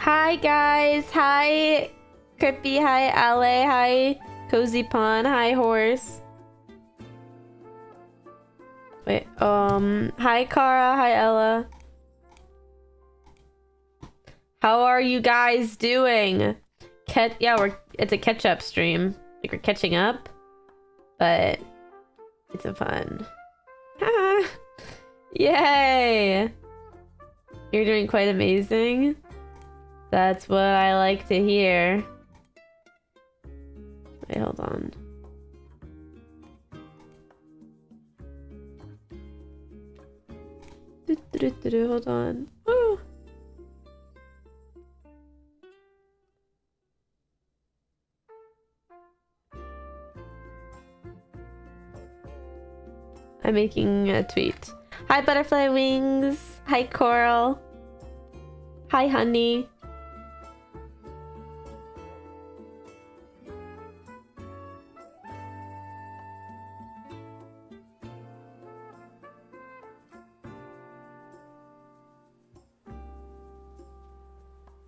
Hi guys, hi Crippy, hi Ale, hi Cozy Pun, hi Horse. Wait, hi Kara, hi Ella. How are you guys doing? It's a catch-up stream. Like we're catching up, but it's a fun. Yay! You're doing quite amazing. That's what I like to hear. Wait, hold on. Hold on. Woo. I'm making a tweet. Hi, Butterfly Wings. Hi, Coral. Hi, Honey.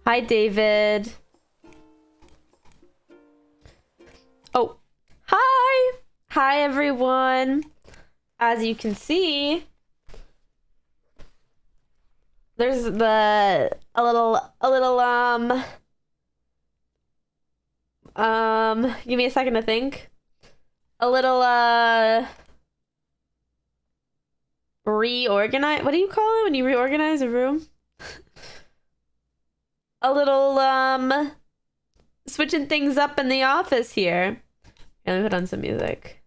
Hi, David. Oh, hi. Hi, everyone. As you can see, there's a little, give me a second to think. A little, reorganize. What do you call it when you reorganize a room? A little, switching things up in the office here. Let me put on some music.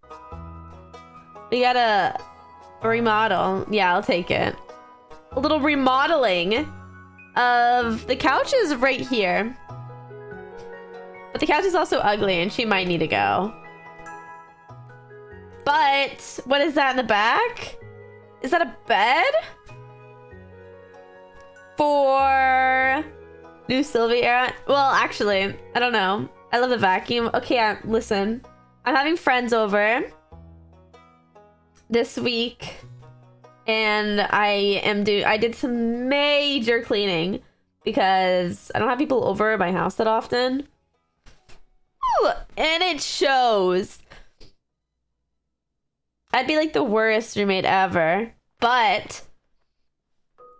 We gotta remodel. Yeah, I'll take it. A little remodeling of the couches right here. But the couch is also ugly and she might need to go. But what is that in the back? Is that a bed? For new Sylvee era? Well, actually, I don't know. I love the vacuum. Okay, listen. I'm having friends over this week. And I did some major cleaning because I don't have people over at my house that often. Ooh, and it shows. I'd be like the worst roommate ever. But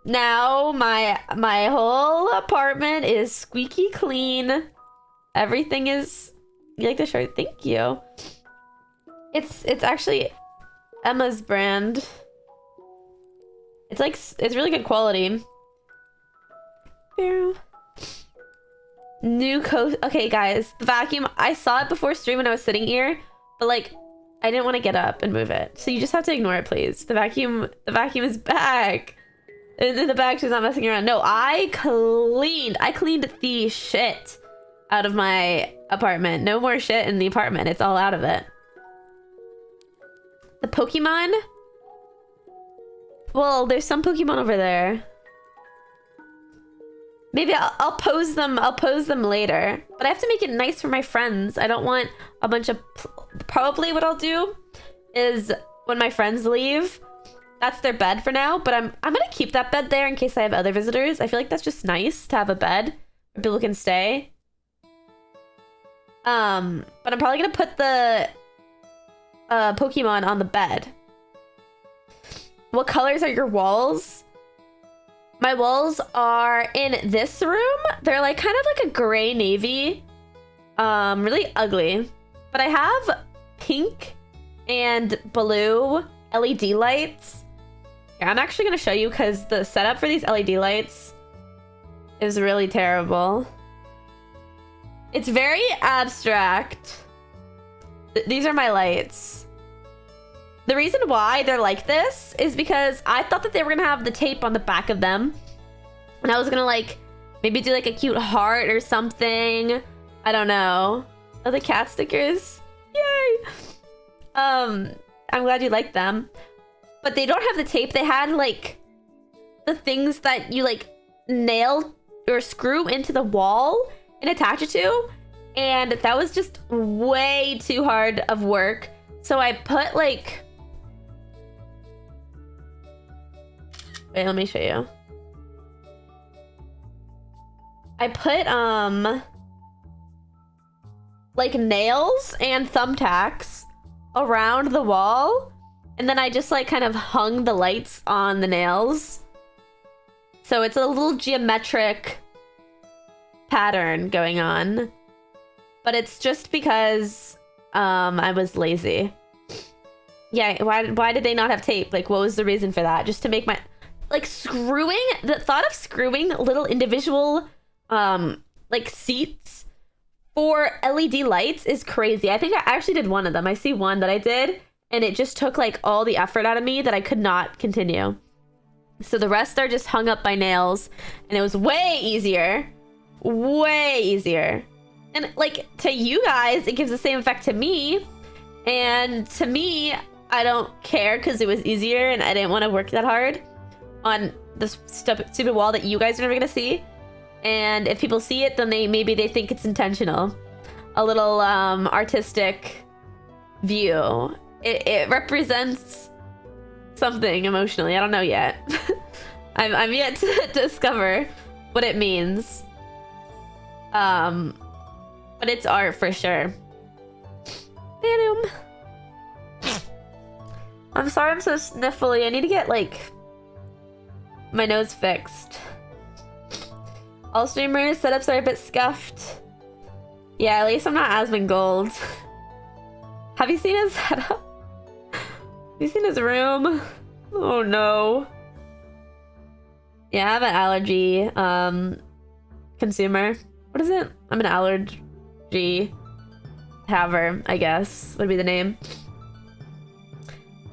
now my whole apartment is squeaky clean. Everything is, you like the shirt? Thank you. It's actually Emma's brand. It's really good quality. New coat. Okay, guys, the vacuum. I saw it before stream when I was sitting here, but like, I didn't want to get up and move it. So you just have to ignore it, please. The vacuum is back. In the back, she's not messing around. No, I cleaned the shit out of my apartment. No more shit in the apartment. It's all out of it. The Pokemon. Well, there's some Pokemon over there. Maybe I'll pose them. I'll pose them later. But I have to make it nice for my friends. I don't want a bunch of... Probably what I'll do is when my friends leave, that's their bed for now. But I'm gonna keep that bed there in case I have other visitors. I feel like that's just nice to have a bed where people can stay. But I'm probably gonna put the Pokemon on the bed. What colors are your walls? My walls are in this room. They're like kind of like a gray navy. Really ugly. But I have pink and blue LED lights. Here, I'm actually gonna show you because the setup for these LED lights is really terrible. It's very abstract. These are my lights. The reason why they're like this is because I thought that they were gonna have the tape on the back of them. And I was gonna like, maybe do like a cute heart or something. I don't know. Oh, the cat stickers. Yay! I'm glad you like them. But they don't have the tape. They had like the things that you like nail or screw into the wall and attach it to. And that was just way too hard of work. So I put like... Wait, let me show you. I put like nails and thumbtacks around the wall, and then I just like kind of hung the lights on the nails. So it's a little geometric pattern going on. But it's just because I was lazy. Yeah, why did they not have tape? Like, what was the reason for that? Just to make my... Like, screwing... The thought of screwing little individual, like, seats for LED lights is crazy. I think I actually did one of them. I see one that I did, and it just took, like, all the effort out of me that I could not continue. So the rest are just hung up by nails, and it was way easier. Way easier. And, like, to you guys, it gives the same effect to me. And to me, I don't care because it was easier and I didn't want to work that hard on this stupid wall that you guys are never going to see. And if people see it, then maybe they think it's intentional. A little artistic view. It represents something emotionally. I don't know yet. I'm yet to discover what it means. But it's art for sure. I'm sorry I'm so sniffly. I need to get, like, my nose fixed. All streamer setups are a bit scuffed. Yeah, at least I'm not Asmongold. Have you seen his setup? Have you seen his room? Oh no. Yeah, I have an allergy consumer. What is it? I'm an allergy haver, I guess would be the name.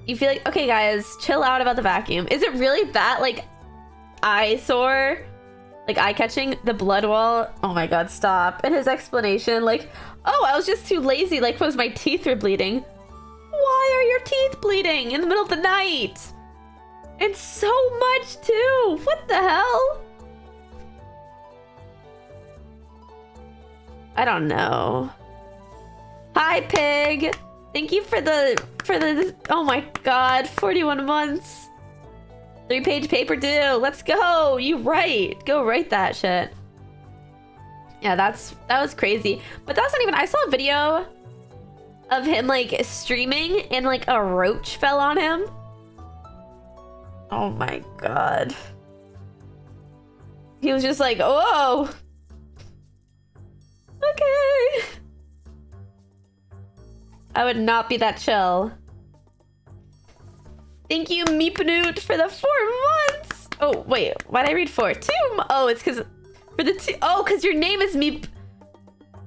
You feel like, okay guys, chill out about the vacuum. Is it really that, like, eyesore? Like, eye-catching? The blood wall? Oh my god, stop. And his explanation, like, oh, I was just too lazy, like, because my teeth were bleeding. Why are your teeth bleeding in the middle of the night? And so much, too! What the hell? I don't know. Hi, Pig! Thank you for the, oh my god, 41 months. 3-page paper due. Let's go. You write. Go write that shit. Yeah, that was crazy. But that wasn't even, I saw a video of him like streaming and like a roach fell on him. Oh my god. He was just like, whoa. Okay. I would not be that chill. Thank you, Meepanoot, for the 4 months. Oh, wait. Why'd I read 4? 2? Oh, it's because... For the 2... Oh, because your name is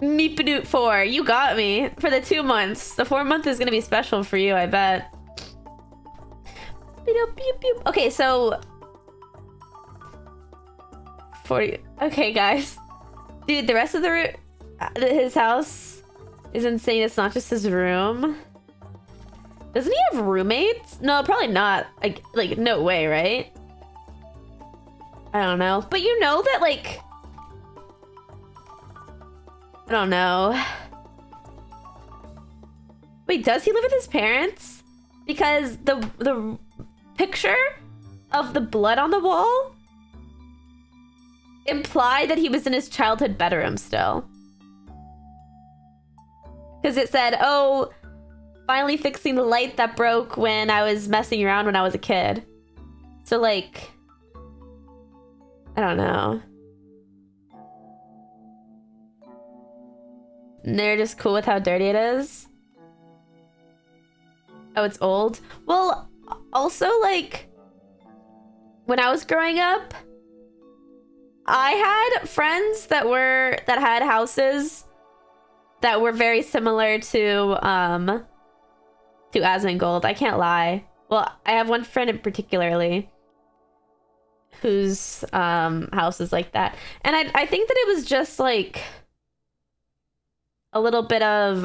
Meepanoot 4. You got me. For the 2 months. The 4 month is going to be special for you, I bet. Okay, so... 40... Okay, guys. Dude, the rest of his house is insane. It's not just his room. Doesn't he have roommates? No, probably not. Like no way, right? I don't know. But you know that, like... I don't know. Wait, does he live with his parents? Because the picture of the blood on the wall implied that he was in his childhood bedroom still. Because it said, oh... Finally fixing the light that broke when I was messing around when I was a kid. So, like... I don't know. And they're just cool with how dirty it is. Oh, it's old? Well, also, like... When I was growing up... I had friends that had houses that were very similar to Asmongold. I can't lie. Well, I have one friend in particularly whose house is like that. And I think that it was just like a little bit of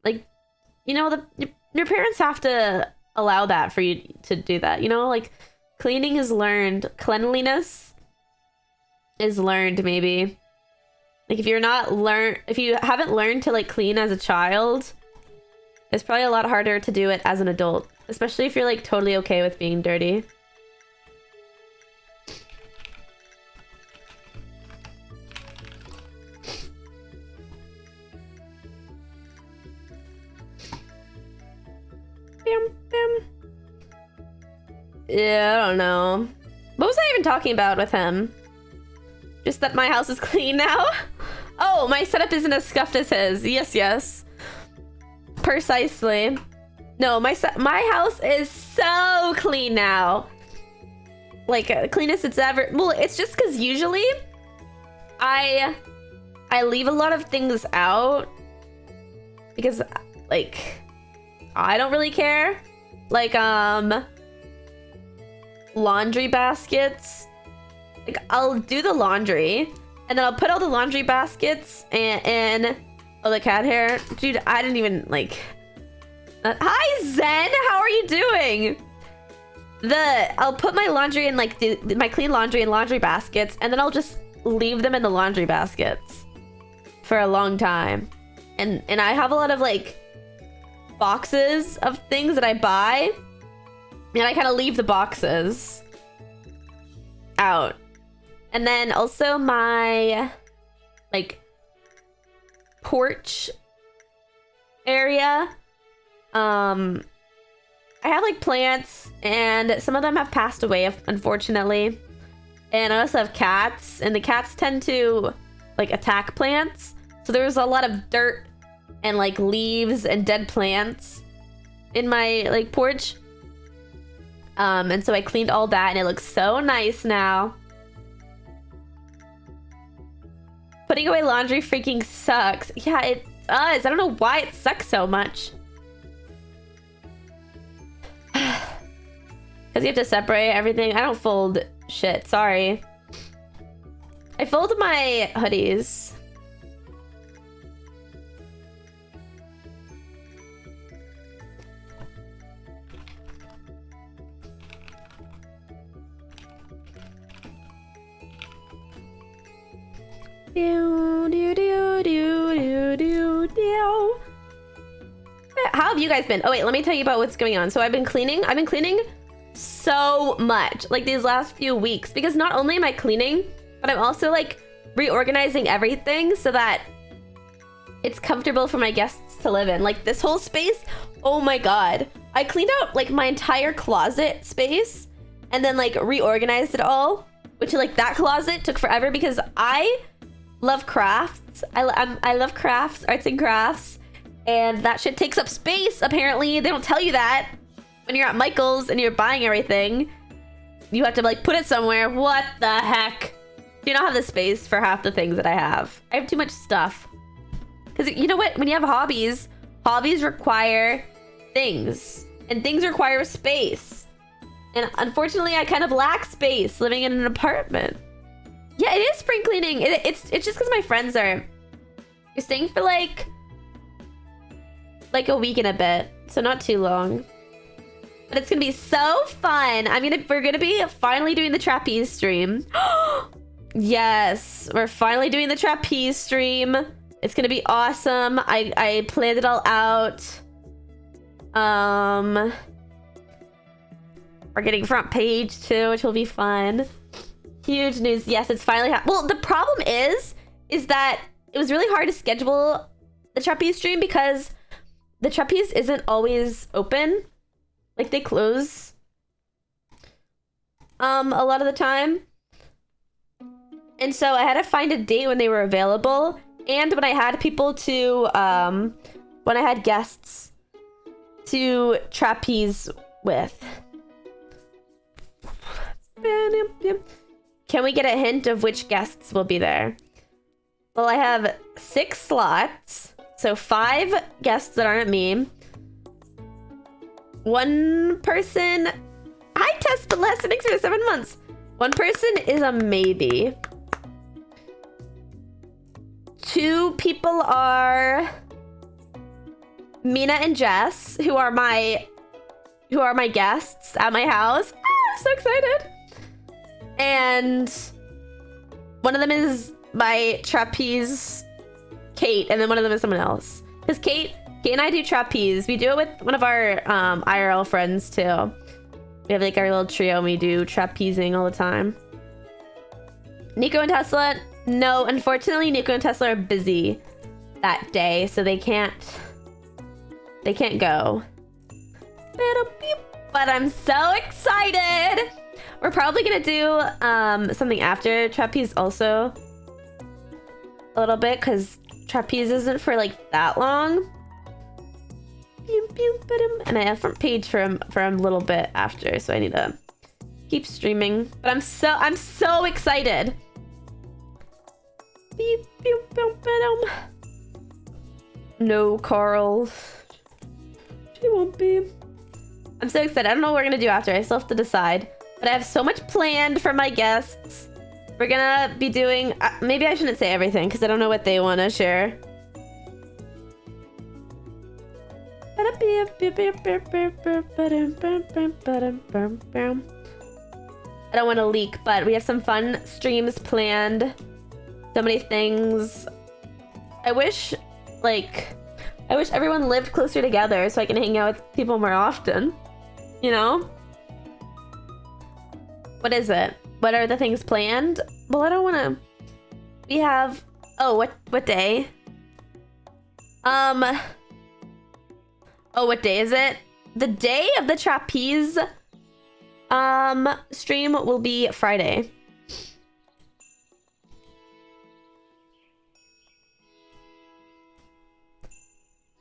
like, you know, your parents have to allow that for you to do that, you know? Like, cleaning is learned. Cleanliness is learned, maybe. Like, if you haven't learned to like clean as a child, it's probably a lot harder to do it as an adult, especially if you're like totally okay with being dirty. Yeah, I don't know. What was I even talking about with him? Just that my house is clean now? Oh, my setup isn't as scuffed as his. Yes, yes. Precisely. No, my house is so clean now. Like, cleanest it's ever... Well, it's just because usually I leave a lot of things out because, like, I don't really care. Like, laundry baskets. Like, I'll do the laundry and then I'll put all the laundry baskets in... Oh, the cat hair. Dude, I didn't even, like... Hi, Zen! How are you doing? I'll put my laundry in, like, my clean laundry in laundry baskets, and then I'll just leave them in the laundry baskets for a long time. And I have a lot of, like, boxes of things that I buy, and I kind of leave the boxes out. And then also my, like, porch area. I have, like, plants, and some of them have passed away, unfortunately. And I also have cats, and the cats tend to, like, attack plants. So there was a lot of dirt and, like, leaves and dead plants in my, like, porch. And so I cleaned all that, and it looks so nice now. Putting away laundry freaking sucks. Yeah, it does. I don't know why it sucks so much. Because you have to separate everything. I don't fold shit. Sorry. I fold my hoodies. How have you guys been? Oh wait, let me tell you about what's going on. So I've been cleaning so much, like, these last few weeks, because not only am I cleaning, but I'm also, like, reorganizing everything so that it's comfortable for my guests to live in. Like, this whole space, oh my god, I cleaned out, like, my entire closet space and then, like, reorganized it all, which, like, that closet took forever because I love crafts. I love crafts, arts and crafts, and that shit takes up space. Apparently they don't tell you that when you're at Michael's and you're buying everything. You have to, like, put it somewhere. What the heck? Do not have the space for half the things that I have. I have too much stuff. Because you know what? When you have hobbies require things, and things require space. And unfortunately, I kind of lack space living in an apartment. Yeah, it is spring cleaning. It's just because my friends are staying for like a week and a bit, so not too long. But it's gonna be so fun. We're gonna be finally doing the trapeze stream. Yes, we're finally doing the trapeze stream. It's gonna be awesome. I planned it all out. We're getting front page too, which will be fun. Huge news. Yes, it's finally well, the problem is that it was really hard to schedule the trapeze stream because the trapeze isn't always open. Like, they close a lot of the time. And so I had to find a date when they were available, and when I had people to when I had guests to trapeze with. Can we get a hint of which guests will be there? Well, I have 6 slots, so 5 guests that aren't me. 1 person, I test but less than 6 or 7 months. 1 person is a maybe. 2 people are Mina and Jess, who are my guests at my house. Ah, I'm so excited. And 1 of them is my trapeze, Kate, and then 1 of them is someone else. Because Kate and I do trapeze. We do it with one of our IRL friends too. We have like our little trio and we do trapezing all the time. Nico and Tesla, no, unfortunately Nico and Tesla are busy that day, so they can't go. But I'm so excited. We're probably gonna do something after trapeze also a little bit, because trapeze isn't for like that long. And I have front page for a little bit after, so I need to keep streaming. But I'm so excited. No, Carl. She won't be. I'm so excited. I don't know what we're gonna do after. I still have to decide. But I have so much planned for my guests. We're gonna be doing... maybe I shouldn't say everything, because I don't know what they want to share. I don't want to leak, but we have some fun streams planned. So many things. I wish everyone lived closer together so I can hang out with people more often. You know? What is it? What are the things planned? Well, I don't want to... We have... Oh, what day? Oh, what day is it? The day of the trapeze stream will be Friday.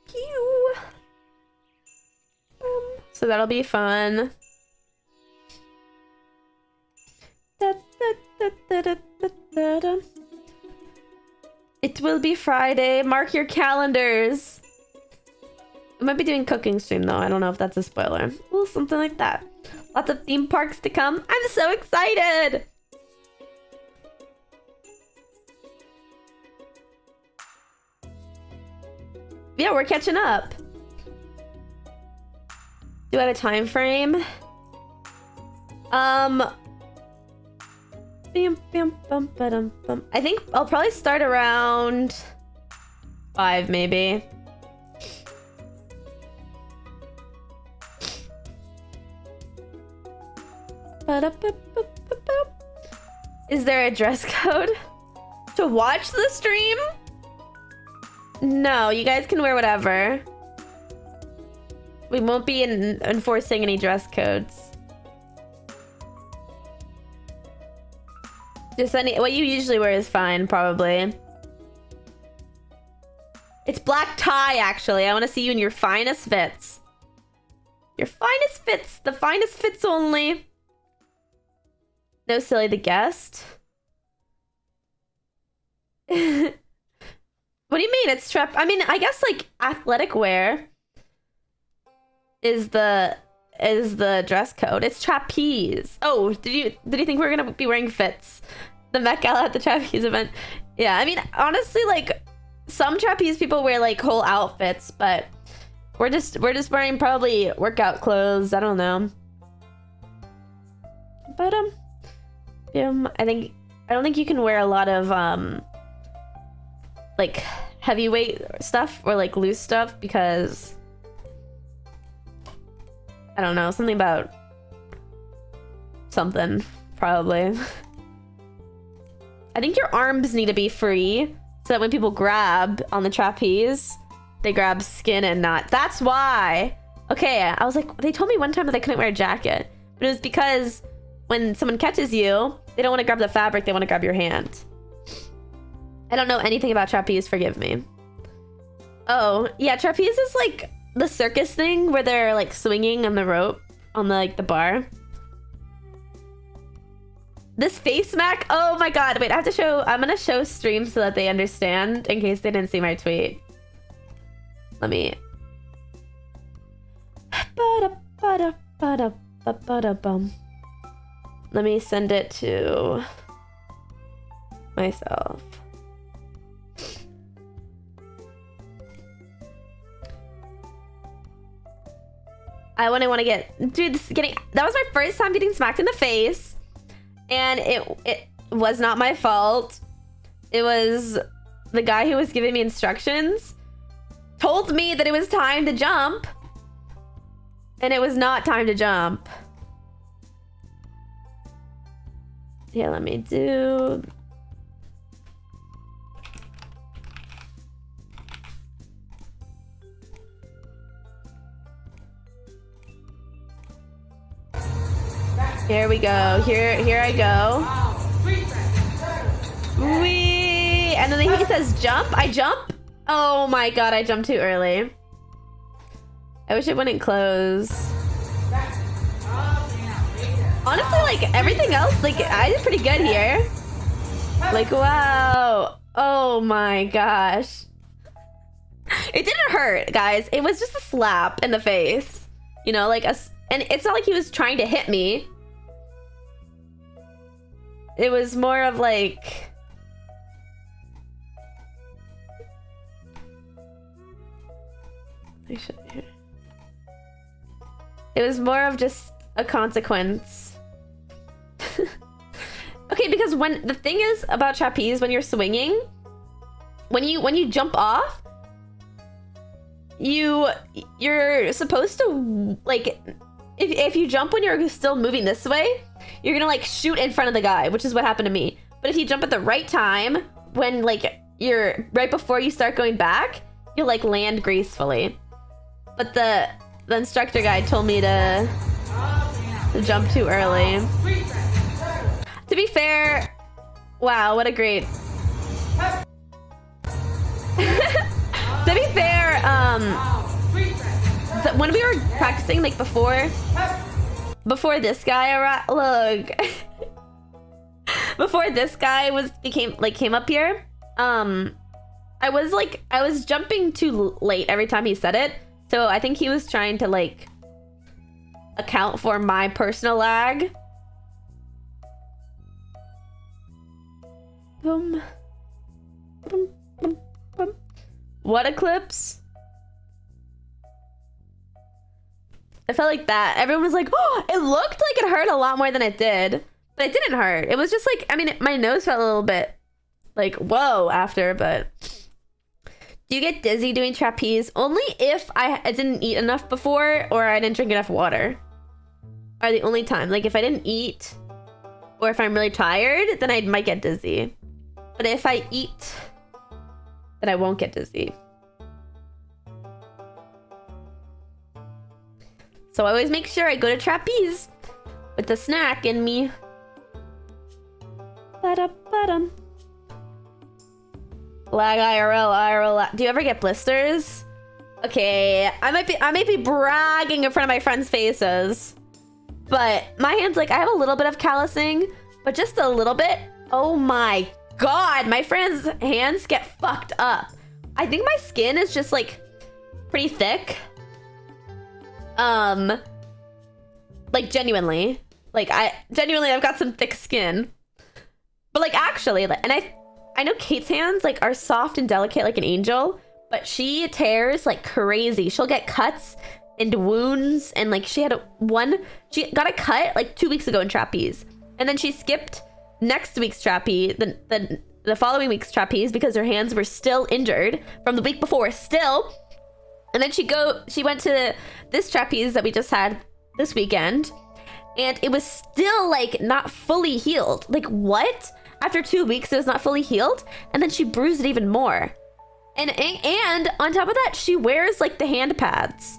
Pew. So that'll be fun. It will be Friday. Mark your calendars. I might be doing cooking stream though. I don't know if that's a spoiler. Well, something like that. Lots of theme parks to come. I'm so excited. Yeah, we're catching up. Do I have a time frame? I think I'll probably start around 5 maybe. Is there a dress code to watch the stream? No, you guys can wear whatever. We won't be enforcing any dress codes. Just what you usually wear is fine, probably. It's black tie, actually. I want to see you in your finest fits. Your finest fits. The finest fits only. No, Silly the guest. What do you mean? It's trap. I mean, I guess like athletic wear is the dress code. It's trapeze. Oh, did you think we were gonna be wearing fits? The Met Gala at the trapeze event. Yeah, I mean, honestly, like some trapeze people wear like whole outfits, but we're just wearing probably workout clothes. I don't know. But I don't think you can wear a lot of like heavyweight stuff or like loose stuff because I don't know, something about something probably. I think your arms need to be free so that when people grab on the trapeze, they grab skin and not. That's why. Okay, I was like, they told me one time that I couldn't wear a jacket, but it was because when someone catches you, they don't want to grab the fabric, they want to grab your hand. I don't know anything about trapeze, forgive me. Oh, yeah, trapeze is like the circus thing where they're like swinging on the rope on the like the bar. This face mask, oh my god, wait, I'm gonna show stream so that they understand in case they didn't see my tweet. Let me send it to myself. I want to get, dude, that was my first time getting smacked in the face, and it was not my fault. It was the guy who was giving me instructions told me that it was time to jump, and it was not time to jump. Here, let me do. Here we go. Here I go. Wee! And then he says jump. I jump. Oh my god, I jumped too early. I wish it wouldn't close. Honestly, like everything else, like I did pretty good here. Like, wow. Oh my gosh. It didn't hurt, guys. It was just a slap in the face. You know, like and it's not like he was trying to hit me. It was more of like... It was more of just a consequence. Okay, because when the thing is about trapeze, when you're swinging, when you jump off, you're supposed to, like, if you jump when you're still moving this way, you're gonna like shoot in front of the guy, which is what happened to me. But if you jump at the right time, when like you're right before you start going back, you'll like land gracefully. But the instructor guy told me to jump too early. To be fair, wow, what a great... To be fair, when we were practicing, like before this guy look, before this guy came up here, I was jumping too late every time he said it, so I think he was trying to like account for my personal lag. Boom. Boom, boom, boom. What eclipse? I felt like that. Everyone was like, oh, it looked like it hurt a lot more than it did. But it didn't hurt. It was just like, I mean, my nose felt a little bit like, whoa, after, but... Do you get dizzy doing trapeze? Only if I didn't eat enough before or I didn't drink enough water. Are the only time. Like, if I didn't eat or if I'm really tired, then I might get dizzy. But if I eat, then I won't get dizzy. So I always make sure I go to trapeze with the snack in me. Ba-da-ba-dum. Lag IRL. Do you ever get blisters? Okay, I might be bragging in front of my friends' faces, but my hands, like, I have a little bit of callousing, but just a little bit. Oh my god, my friends' hands get fucked up. I think my skin is just like pretty thick. Like genuinely, I've got some thick skin, but like actually, and I know Kate's hands like are soft and delicate like an angel, but she tears like crazy. She'll get cuts and wounds, and like she got a cut like 2 weeks ago in trapeze, and then she skipped next week's trapeze, the following week's trapeze, because her hands were still injured from the week before still. And then she went to this trapeze that we just had this weekend, and it was still like not fully healed. Like, what? After 2 weeks it was not fully healed, and then she bruised it even more. And on top of that, she wears like the hand pads.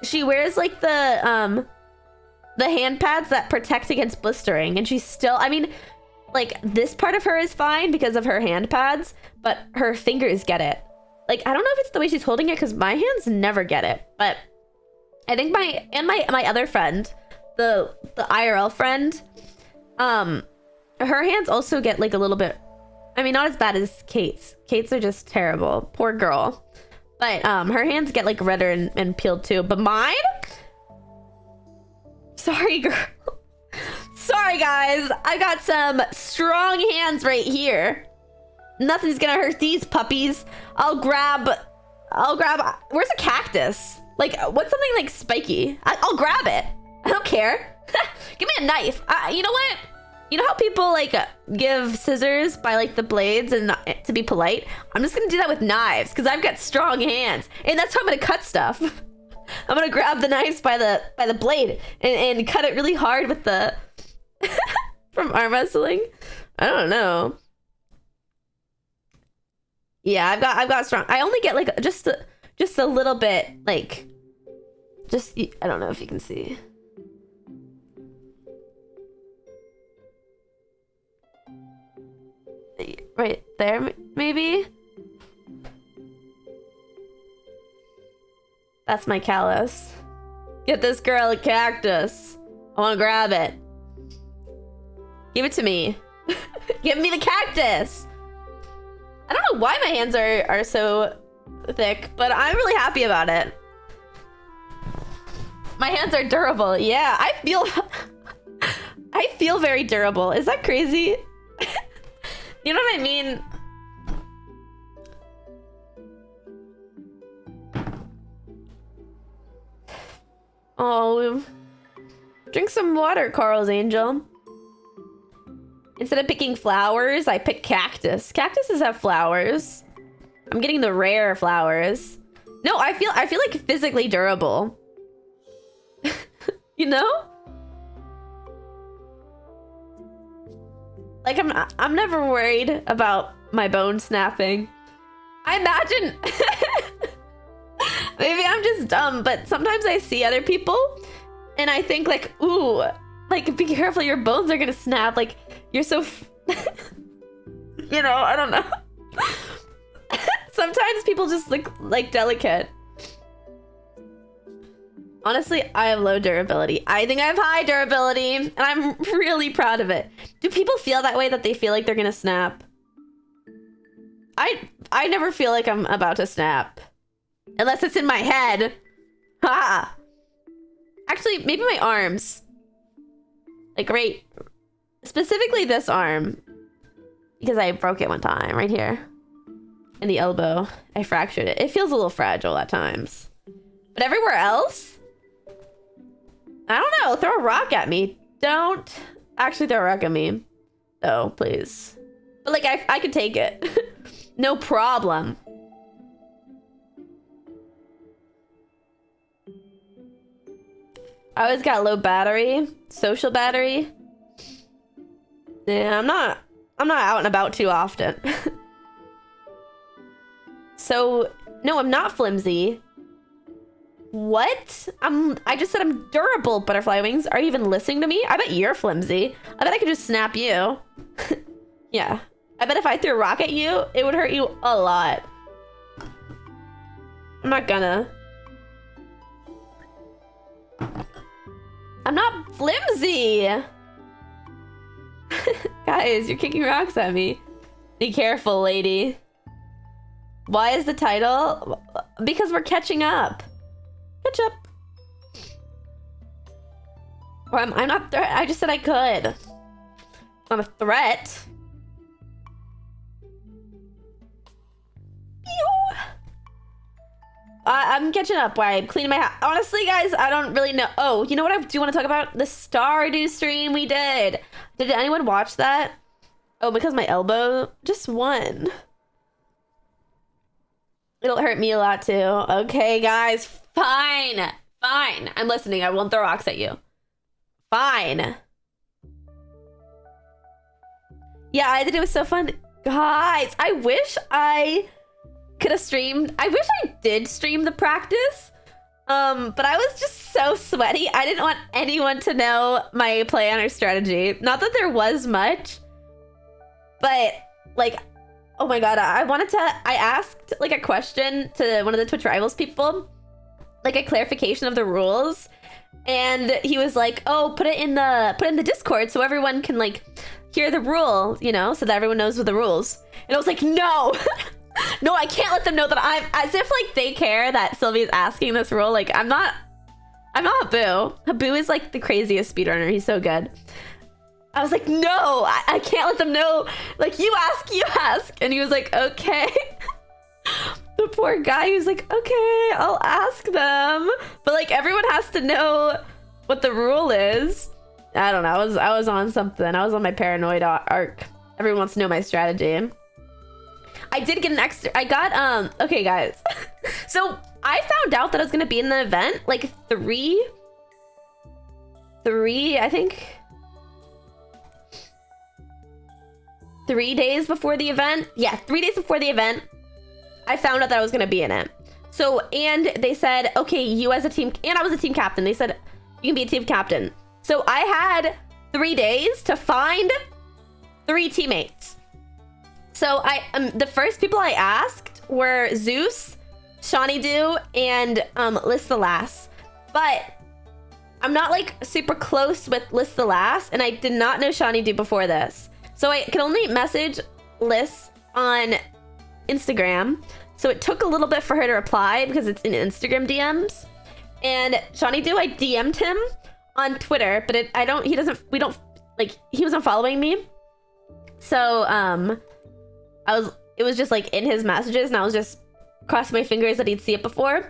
She wears like the hand pads that protect against blistering, and she's still, I mean, like, this part of her is fine because of her hand pads, but her fingers get it. Like, I don't know if it's the way she's holding it, because my hands never get it, but I think my other friend, the IRL friend, her hands also get like a little bit, I mean, not as bad as Kate's. Kate's are just terrible. Poor girl. But her hands get like redder and peeled too. But mine? Sorry, girl. Sorry, guys. I got some strong hands right here. Nothing's gonna hurt these puppies. I'll grab, where's a cactus? Like, what's something like spiky? I'll grab it. I don't care. Give me a knife. You know what? You know how people like give scissors by like the blades and not, to be polite? I'm just gonna do that with knives because I've got strong hands, and that's how I'm gonna cut stuff. I'm gonna grab the knives by the blade and cut it really hard with the from arm wrestling. I don't know. Yeah, I've got strong. I only get like just a little bit, like, just, I don't know if you can see. right there, maybe? That's my callus. Get this girl a cactus. I want to grab it. Give it to me. Give me the cactus. I don't know why my hands are so thick, but I'm really happy about it. My hands are durable. Yeah, I feel very durable. Is that crazy? You know what I mean? Oh, drink some water, Carl's Angel. Instead of picking flowers, I pick cactus. Cactuses have flowers. I'm getting the rare flowers. No, I feel like physically durable. You know? Like I'm never worried about my bone snapping. I imagine maybe I'm just dumb, but sometimes I see other people and I think like, ooh, like be careful, your bones are gonna snap. Like you're so you know, I don't know. Sometimes people just look like delicate. Honestly, I have low durability. I think I have high durability, and I'm really proud of it. Do people feel that way, that they feel like they're gonna snap? I never feel like I'm about to snap. Unless it's in my head. Ha! Actually, maybe my arms. Like right, specifically this arm. Because I broke it one time, right here. In the elbow, I fractured it. It feels a little fragile at times. But everywhere else, I don't know, throw a rock at me. Don't actually throw a rock at me. though, please. But like, I could take it. No problem. I always got low battery. Social battery. Yeah, I'm not out and about too often. So, no, I'm not flimsy. What? I just said I'm durable, butterfly wings. Are you even listening to me? I bet you're flimsy. I bet I could just snap you. Yeah. I bet if I threw a rock at you, it would hurt you a lot. I'm not gonna. I'm not flimsy. Guys, you're kicking rocks at me. Be careful, lady. Why is the title? Because we're catching up. Ketchup. Or I'm not I just said I could. It's not a threat. Ew. I'm catching up. Why? I'm cleaning my house. Honestly, guys, I don't really know. Oh, you know what I do want to talk about? The Stardew stream we did. Did anyone watch that? Oh, because my elbow? Just one. It'll hurt me a lot too. Okay, guys. Fine. Fine. I'm listening. I won't throw rocks at you. Fine. Yeah, I did. It was so fun. Guys, I wish I could have streamed. I wish I did stream the practice. But I was just so sweaty. I didn't want anyone to know my plan or strategy. Not that there was much, but like, oh my god, I asked like a question to one of the Twitch Rivals people, like a clarification of the rules, and he was like, "Oh, put it in the Discord so everyone can like hear the rule, you know, so that everyone knows what the rules." And I was like, "No." No, I can't let them know that I'm, as if like they care that Sylvie is asking this rule. Like I'm not Habu. Habu is like the craziest speedrunner. He's so good. I was like, no, I can't let them know. Like, you ask. And he was like, okay. The poor guy, he was like, okay, I'll ask them. But like, everyone has to know what the rule is. I don't know. I was on something. I was on my paranoid arc. Everyone wants to know my strategy. I did get an extra. I got, okay, guys. So I found out that I was going to be in the event like three, I think. 3 days before the event. Yeah, 3 days before the event, I found out that I was going to be in it. So, and they said, okay, you as a team, and I was a team captain. They said, you can be a team captain. So I had 3 days to find 3 teammates. So the first people I asked were Zeus, Shawnee Do, and List the Lass. But I'm not like super close with List the Lass, and I did not know Shawnee Do before this. So I could only message Liz on Instagram. So it took a little bit for her to reply because it's in Instagram DMs. And Shawnee Do, I DM'd him on Twitter, but he wasn't following me. So it was just like in his messages, and I was just crossing my fingers that he'd see it before.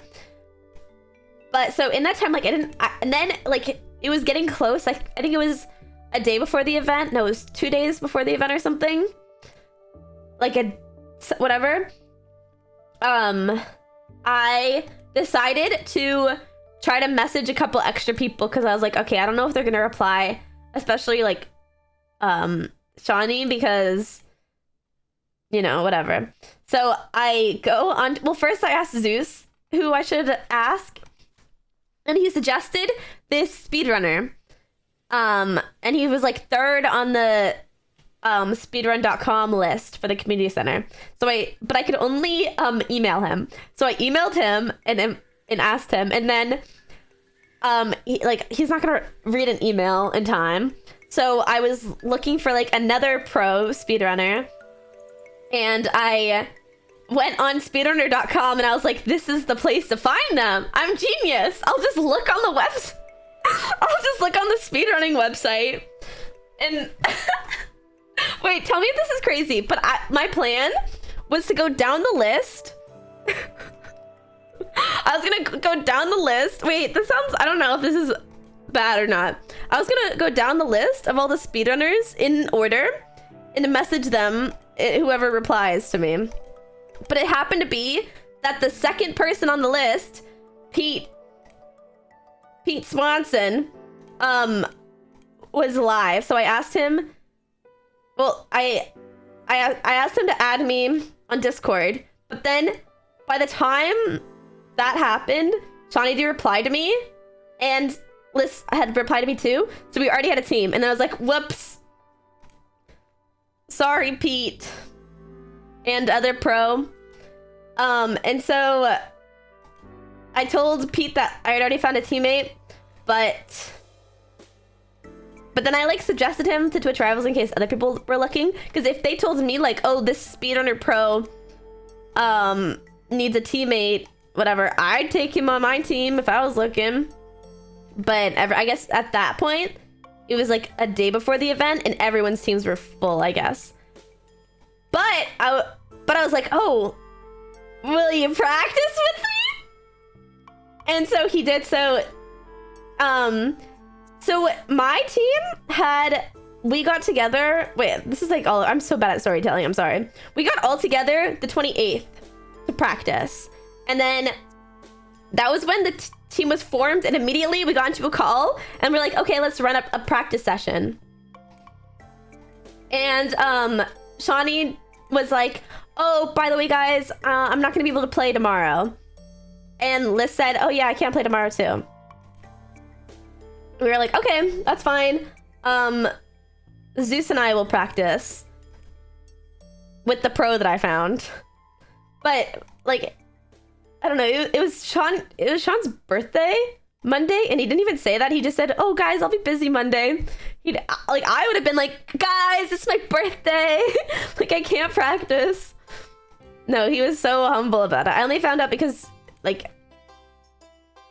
But so in that time, like and then like it was getting close. Like I think it was a day before the event. No, it was 2 days before the event or something. Like whatever. I decided to try to message a couple extra people because I was like, okay, I don't know if they're gonna reply, especially like Shawnee, because whatever. So I go on. Well, first I asked Zeus who I should ask, and he suggested this speedrunner. And he was like third on the speedrun.com list for the community center. But I could only email him. So I emailed him and asked him, and then he's not gonna read an email in time. So I was looking for like another pro speedrunner, and I went on speedrunner.com, and I was like, this is the place to find them. I'm genius. I'll just look on the website. I'll just look on the speedrunning website and wait, tell me if this is crazy, but my plan was to go down the list. I was gonna go down the list. Wait, this sounds, I don't know if this is bad or not. I was gonna go down the list of all the speedrunners in order and to message them, whoever replies to me. But it happened to be that the second person on the list, Pete Swanson, was live. So I asked him, well, I asked him to add me on Discord, but then by the time that happened, Shawnee D replied to me, and Liz had replied to me too. So we already had a team, and then I was like, whoops. Sorry, Pete. And other pro. And so I told Pete that I had already found a teammate, but then I like suggested him to Twitch Rivals in case other people were looking, because if they told me like, oh, this speedrunner pro needs a teammate, whatever, I'd take him on my team if I was looking. But I guess at that point it was like a day before the event and everyone's teams were full, I guess. But I was like, oh, will you practice with me? And so he did. So my team we got together. Wait, this is like I'm so bad at storytelling. I'm sorry. We got all together the 28th to practice. And then that was when the team was formed, and immediately we got into a call and we're like, okay, let's run up a practice session. And Shawnee was like, oh, by the way, guys, I'm not gonna be able to play tomorrow. And Liz said, oh yeah, I can't play tomorrow too. We were like, okay, that's fine. Zeus and I will practice with the pro that I found. But like, I don't know, it was Sean's birthday Monday, and he didn't even say that. He just said, oh guys, I'll be busy Monday. I would have been like, guys, it's my birthday. Like, I can't practice. No, he was so humble about it. I only found out because like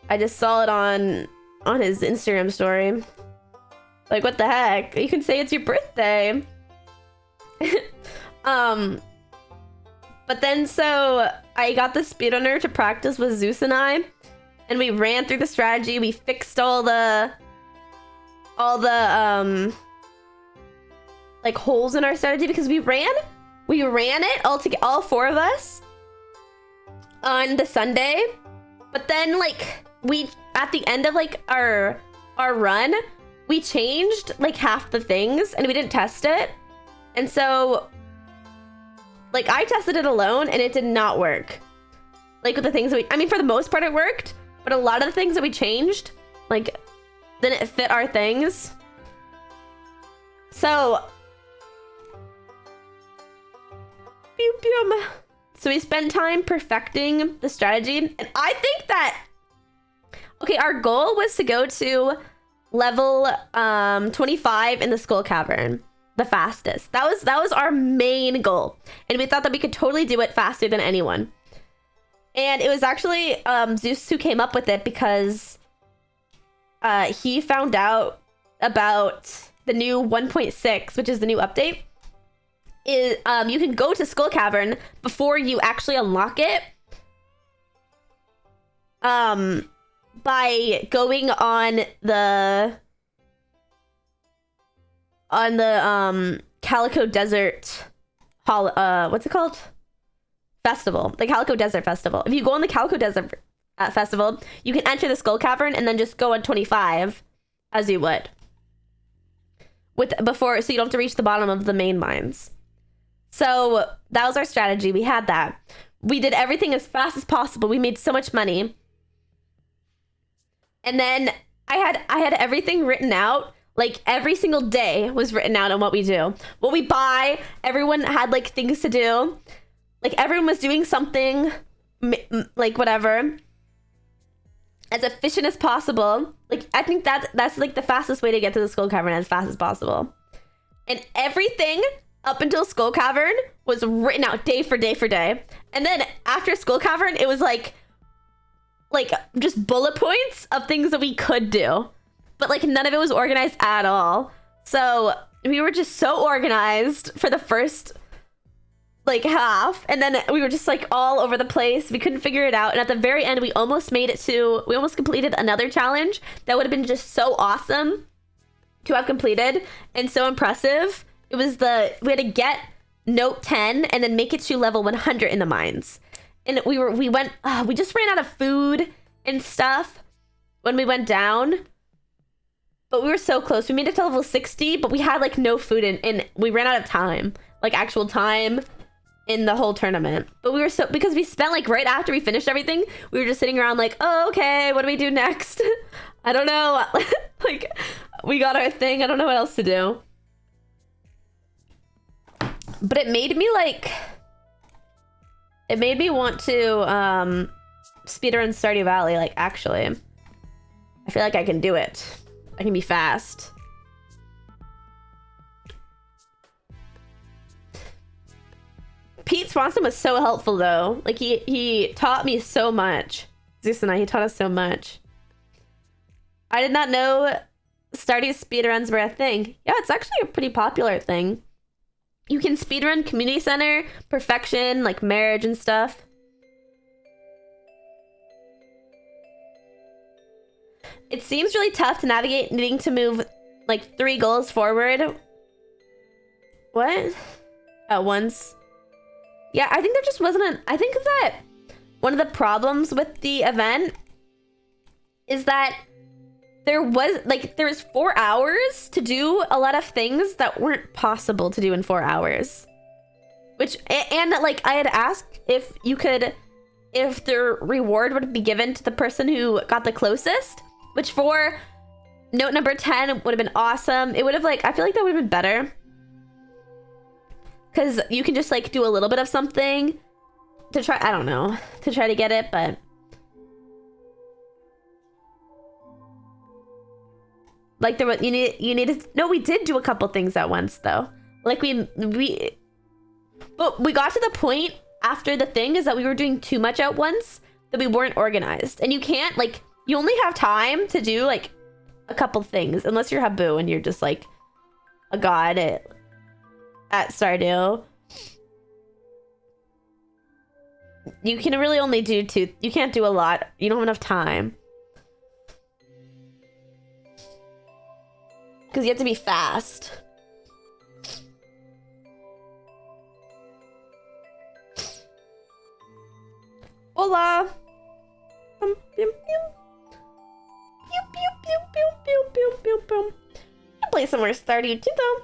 I just saw it on his Instagram story. Like, what the heck? You can say it's your birthday. But then so I got the speedrunner to practice with Zeus and I, and we ran through the strategy. We fixed all the like holes in our strategy, because we ran it all four of us on the Sunday. But then like at the end of like our run, we changed like half the things and we didn't test it. And so like I tested it alone and it did not work. Like with the things that I mean, for the most part it worked, but a lot of the things that we changed like didn't fit our things. So pew, pew. So we spent time perfecting the strategy, and I think that, okay, our goal was to go to level 25 in the Skull Cavern the fastest. That was our main goal, and we thought that we could totally do it faster than anyone. And it was actually Zeus who came up with it, because he found out about the new 1.6, which is the new update. Is you can go to Skull Cavern before you actually unlock it, by going on the Calico Desert what's it called? Festival. The Calico Desert Festival. If you go on the Calico Desert Festival, you can enter the Skull Cavern and then just go on 25 as you would. So you don't have to reach the bottom of the main mines. So that was our strategy. We had that. We did everything as fast as possible. We made so much money. And then I had everything written out. Like, every single day was written out on what we do. What we buy, everyone had, like, things to do. Like, everyone was doing something, like, whatever, as efficient as possible. Like, I think that's like, the fastest way to get to the Skull Cavern, as fast as possible. And everything up until Skull Cavern was written out day for day for day. And then after Skull Cavern, it was, like just bullet points of things that we could do. But, like, none of it was organized at all. So we were just so organized for the first, like, half. And then we were just, like, all over the place. We couldn't figure it out. And at the very end, we almost completed another challenge that would have been just so awesome to have completed and so impressive. It was we had to get Note 10 and then make it to level 100 in the mines. And we just ran out of food and stuff when we went down. But we were so close. We made it to level 60, but we had, like, no food, and we ran out of time. Like, actual time in the whole tournament. But we were because we spent, like, right after we finished everything, we were just sitting around like, oh, okay, what do we do next? I don't know. Like, we got our thing. I don't know what else to do. But it made me, like... It made me want to speedrun Stardew Valley, like, actually. I feel like I can do it. I can be fast. Pete Swanson was so helpful, though. Like, he taught me so much. Zeus and he taught us so much. I did not know Stardew speedruns were a thing. Yeah, it's actually a pretty popular thing. You can speedrun Community Center, Perfection, like Marriage and stuff. It seems really tough to navigate needing to move, like, 3 goals forward. What? At once. Yeah, I think there just wasn't I think that one of the problems with the event is that there was 4 hours to do a lot of things that weren't possible to do in 4 hours. And like, I had asked if the reward would be given to the person who got the closest, which for note number 10 would have been awesome. It would have, like, I feel like that would have been better. Because you can just, like, do a little bit of something to try, I don't know, to try to get it, but... Like, there was, you needed, no, we did do a couple things at once, though. Like, but we got to the point after the thing is that we were doing too much at once, that we weren't organized. And you can't, like, you only have time to do, like, a couple things, unless you're Habu and you're just, like, a god at Stardew. You can really only do 2. You can't do a lot. You don't have enough time. Because you have to be fast. Hola! Pew, pew, pew. Pew, pew, pew, pew, pew, pew, pew, pew. I play some more Stardew too, though.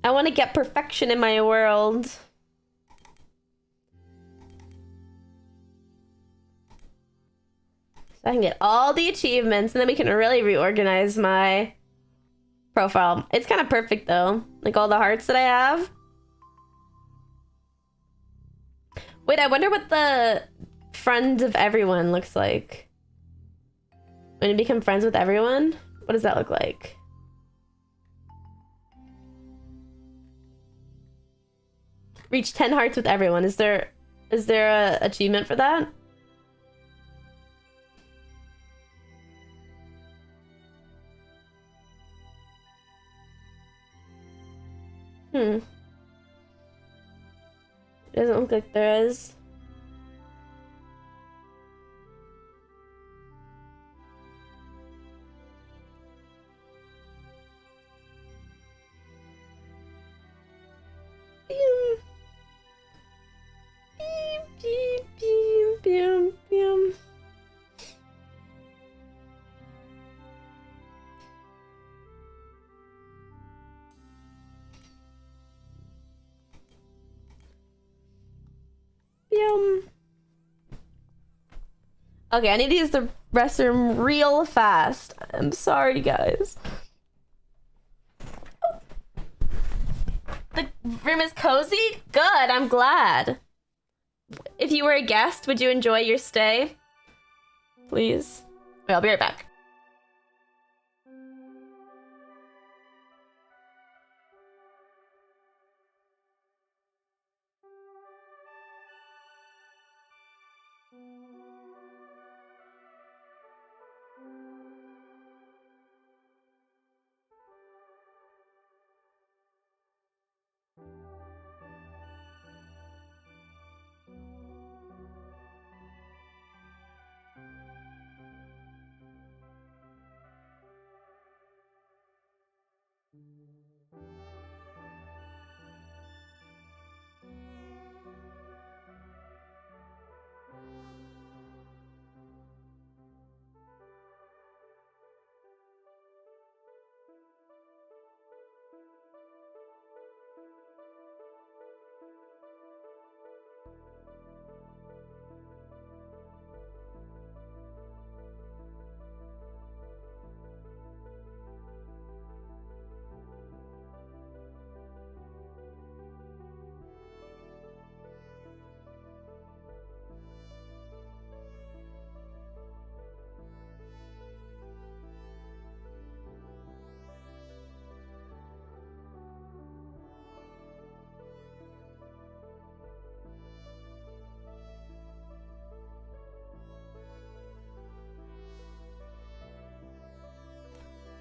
I want to get perfection in my world. So I can get all the achievements, and then we can really reorganize my profile. It's kind of perfect though. Like all the hearts that I have. Wait, I wonder what the friend of everyone looks like. When you become friends with everyone, what does that look like? Reach 10 hearts with everyone. Is there a achievement for that? It doesn't look like there is. Okay, I need to use the restroom real fast. I'm sorry, guys. The room is cozy? Good, I'm glad. If you were a guest, would you enjoy your stay? Please. Wait, I'll be right back.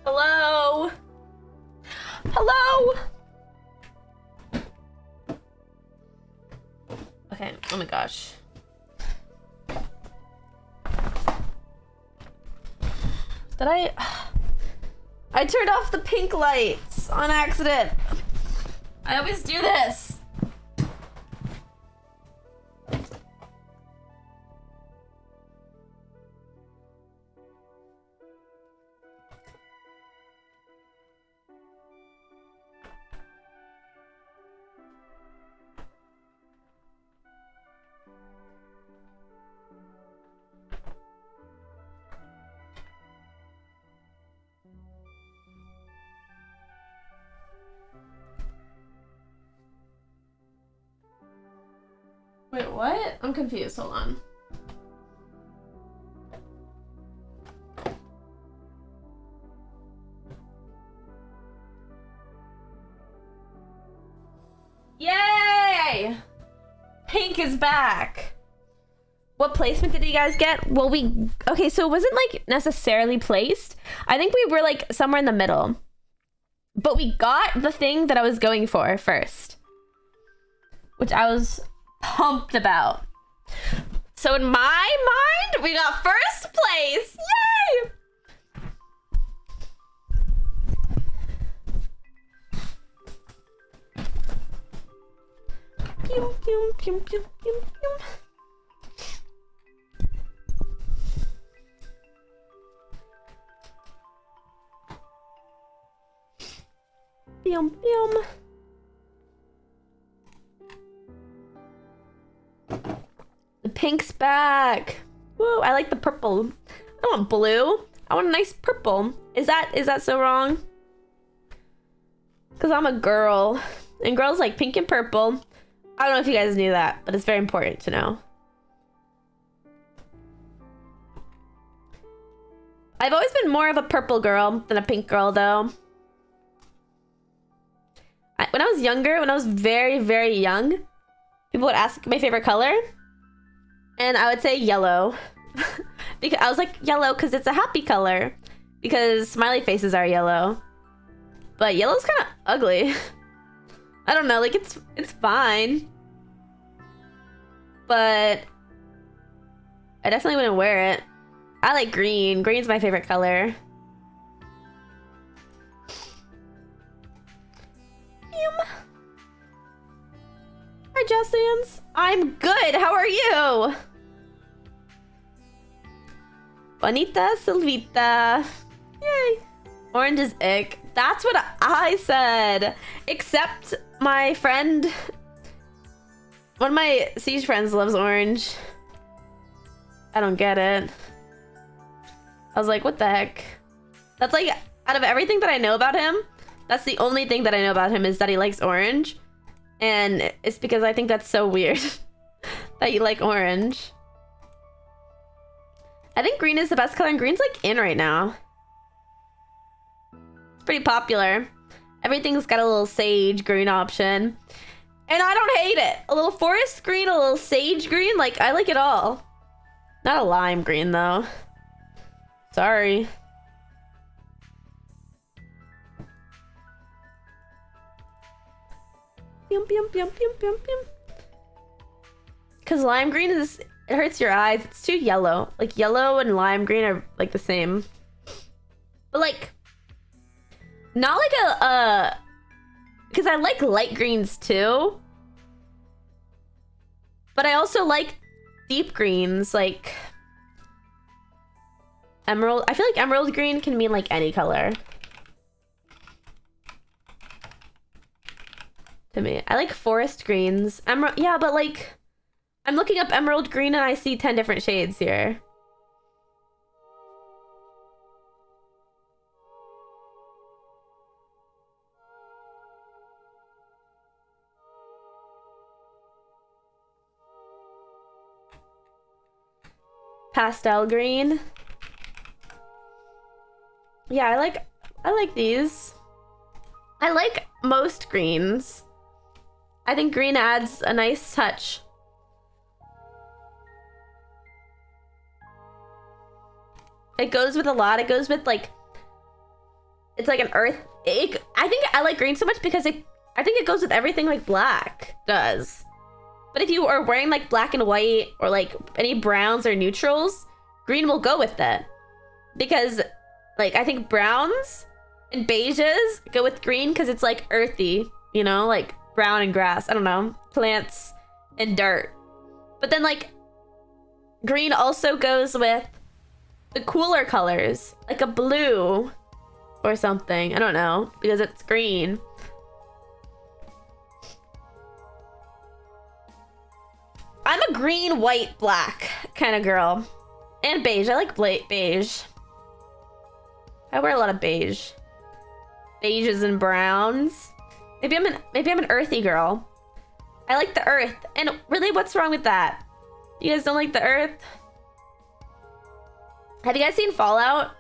Hello? Hello? Okay, oh my gosh. Did I turned off the pink lights on accident. I always do this. Wait, what? I'm confused. Hold on. Yay! Pink is back. What placement did you guys get? Well, okay, so it wasn't like necessarily placed. I think we were like somewhere in the middle. But we got the thing that I was going for first, which I was pumped about. So in my mind, we got first place. Yay! Pew, pew, pew, pew, pew, pew. Pew, pew. The pink's back. Woo, I like the purple. I don't want blue. I want a nice purple. Is that so wrong? Because I'm a girl. And girls like pink and purple. I don't know if you guys knew that, but it's very important to know. I've always been more of a purple girl than a pink girl, though. When I was younger, when I was very, very young, people would ask my favorite color. And I would say yellow. Because I was like, yellow because it's a happy color. Because smiley faces are yellow. But yellow's kind of ugly. I don't know, like it's fine. But I definitely wouldn't wear it. I like green. Green's my favorite color. Hi, Justins. I'm good. How are you? Bonita Sylvita. Yay. Orange is ick. That's what I said. Except my friend, one of my Siege friends loves orange. I don't get it. I was like, what the heck? That's like, out of everything that I know about him, that's the only thing that I know about him is that he likes orange. And it's because I think that's so weird that you like orange. I think green is the best color, and green's like in right now. It's pretty popular. Everything's got a little sage green option. And I don't hate it. A little forest green, a little sage green, like I like it all. Not a lime green though. Sorry. Because lime green is, it hurts your eyes. It's too yellow. Like yellow and lime green are like the same. But like, not like a because I like light greens too. But I also like deep greens, like emerald. I feel like emerald green can mean like any color. To me, I like forest greens. Emerald, yeah, but like, I'm looking up emerald green and I see 10 different shades here. Pastel green. Yeah, I like these. I like most greens. I think green adds a nice touch. It goes with a lot. It goes with like, it's like an earth. I think I like green so much because I think it goes with everything like black does. But if you are wearing like black and white or like any browns or neutrals, green will go with it. Because like I think browns and beiges go with green because it's like earthy, you know, like brown and grass. I don't know, plants and dirt. But then like green also goes with the cooler colors, like a blue or something. I don't know, because it's green. I'm a green, white, black kind of girl. And beige. I like beige. I wear a lot of beige. Beiges and browns. Maybe I'm an earthy girl. I like the earth. And really, what's wrong with that? You guys don't like the earth? Have you guys seen Fallout?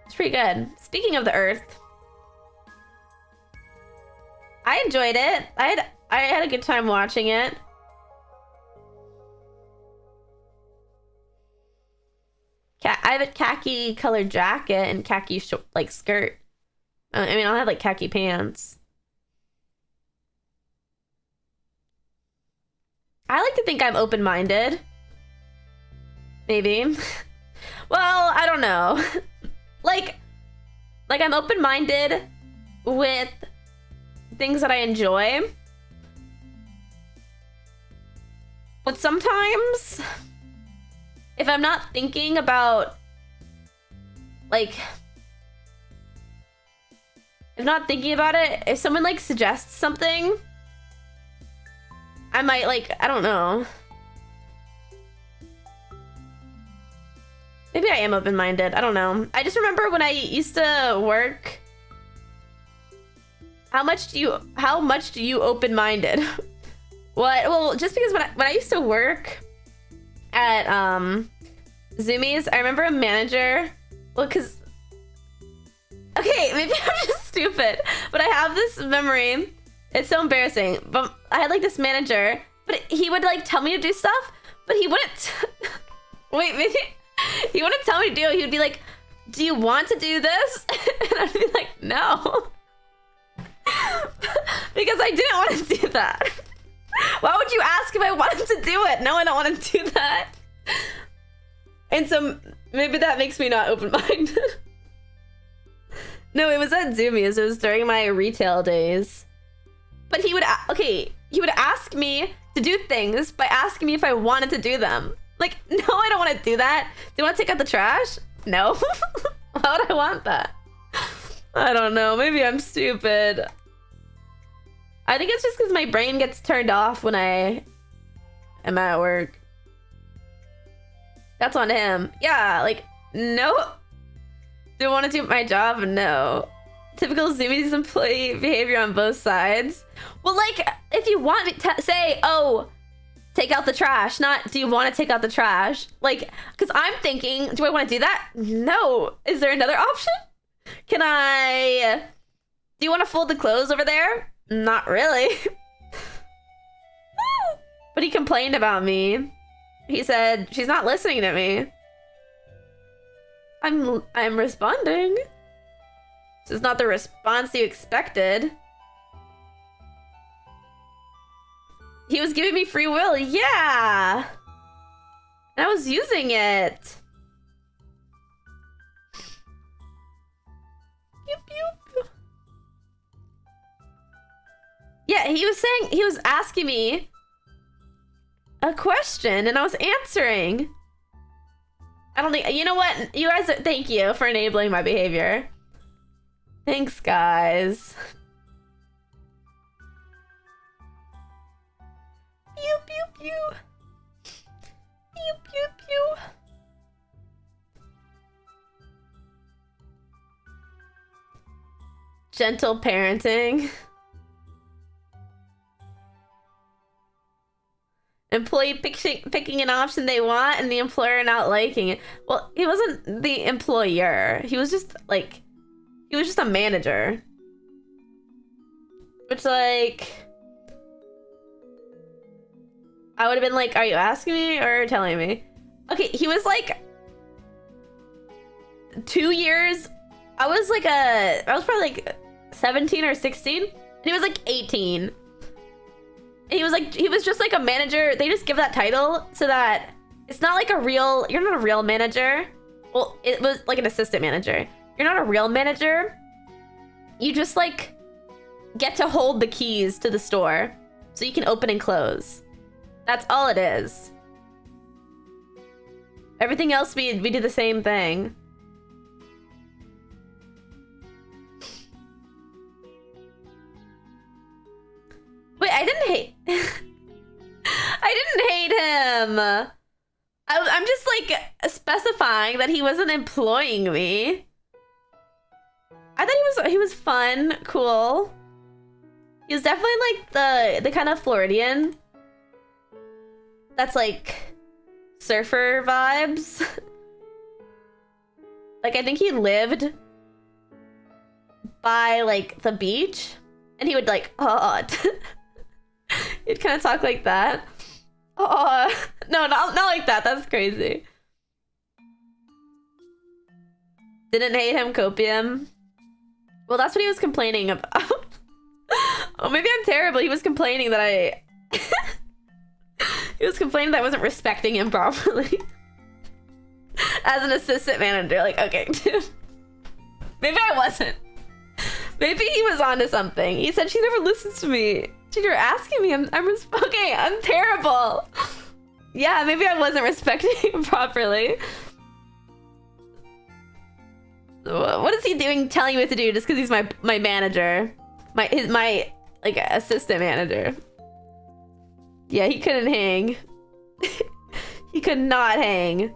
It's pretty good. Speaking of the earth, I enjoyed it. I had a good time watching it. I have a khaki colored jacket and khaki like skirt. I mean, I'll have like khaki pants. I like to think I'm open-minded. Maybe. Well, I don't know. like I'm open-minded with things that I enjoy. But sometimes, if I'm not thinking about, like, if not thinking about it, if someone, like, suggests something, I might, like, I don't know. Maybe I am open-minded. I don't know. I just remember when I used to work How much do you open-minded? What? Well, just because when I used to work at Zoomies, I remember a manager. Well, cause okay, maybe I'm just stupid, but I have this memory. It's so embarrassing. But I had like this manager, but he would like tell me to do stuff, but he wouldn't. Wait, maybe he wouldn't tell me to do it. He would be like, "Do you want to do this?" And I'd be like, "No," because I didn't want to do that. Why would you ask if I wanted to do it? No, I don't want to do that. And so maybe that makes me not open-minded. No, it was at Zoomies. It was during my retail days. But he would ask me to do things by asking me if I wanted to do them. Like, no, I don't want to do that. Do you want to take out the trash? No. Why would I want that? I don't know. Maybe I'm stupid. I think it's just because my brain gets turned off when I am at work. That's on him. Yeah, like, no. Do I want to do my job? No. Typical Zoomies employee behavior on both sides. Well, like, if you want me to say, oh, take out the trash, not do you want to take out the trash? Like, because I'm thinking, do I want to do that? No. Is there another option? Do you want to fold the clothes over there? Not really. But he complained about me. He said, she's not listening to me. I'm responding. This is not the response you expected. He was giving me free will. Yeah. And I was using it. Pew, pew. Yeah, he was asking me a question and I was answering. I don't think, you know what? You guys, thank you for enabling my behavior. Thanks, guys. Pew, pew, pew. Pew, pew, pew. Gentle parenting. Employee picking an option they want and the employer not liking it. Well, he wasn't the employer. He was just like, he was just a manager. Which, like, I would have been like, are you asking me or telling me? Okay, he was like 2 years. I was probably like 17 or 16. And he was like 18. And he was just like a manager. They just give that title so that it's not like you're not a real manager. Well, it was like an assistant manager. You're not a real manager. You just like get to hold the keys to the store so you can open and close. That's all it is. Everything else we do the same thing. Wait, I didn't hate I didn't hate him. I'm just like specifying that he wasn't employing me. I thought he was fun, cool. He was definitely like the kind of Floridian that's like surfer vibes. Like, I think he lived by like the beach and he would like, oh, he'd kind of talk like that. Oh, no, not like that. That's crazy. Didn't hate him, copium. Well, that's what he was complaining about. Oh, maybe I'm terrible. He was complaining that he was complaining that I wasn't respecting him properly. As an assistant manager, like, okay, dude. Maybe I wasn't. Maybe he was onto something. He said she never listens to me. Dude, you're asking me. Okay, I'm terrible. Yeah, maybe I wasn't respecting him properly. What is he doing telling me what to do just because he's my manager? My like assistant manager. Yeah, he couldn't hang. He could not hang.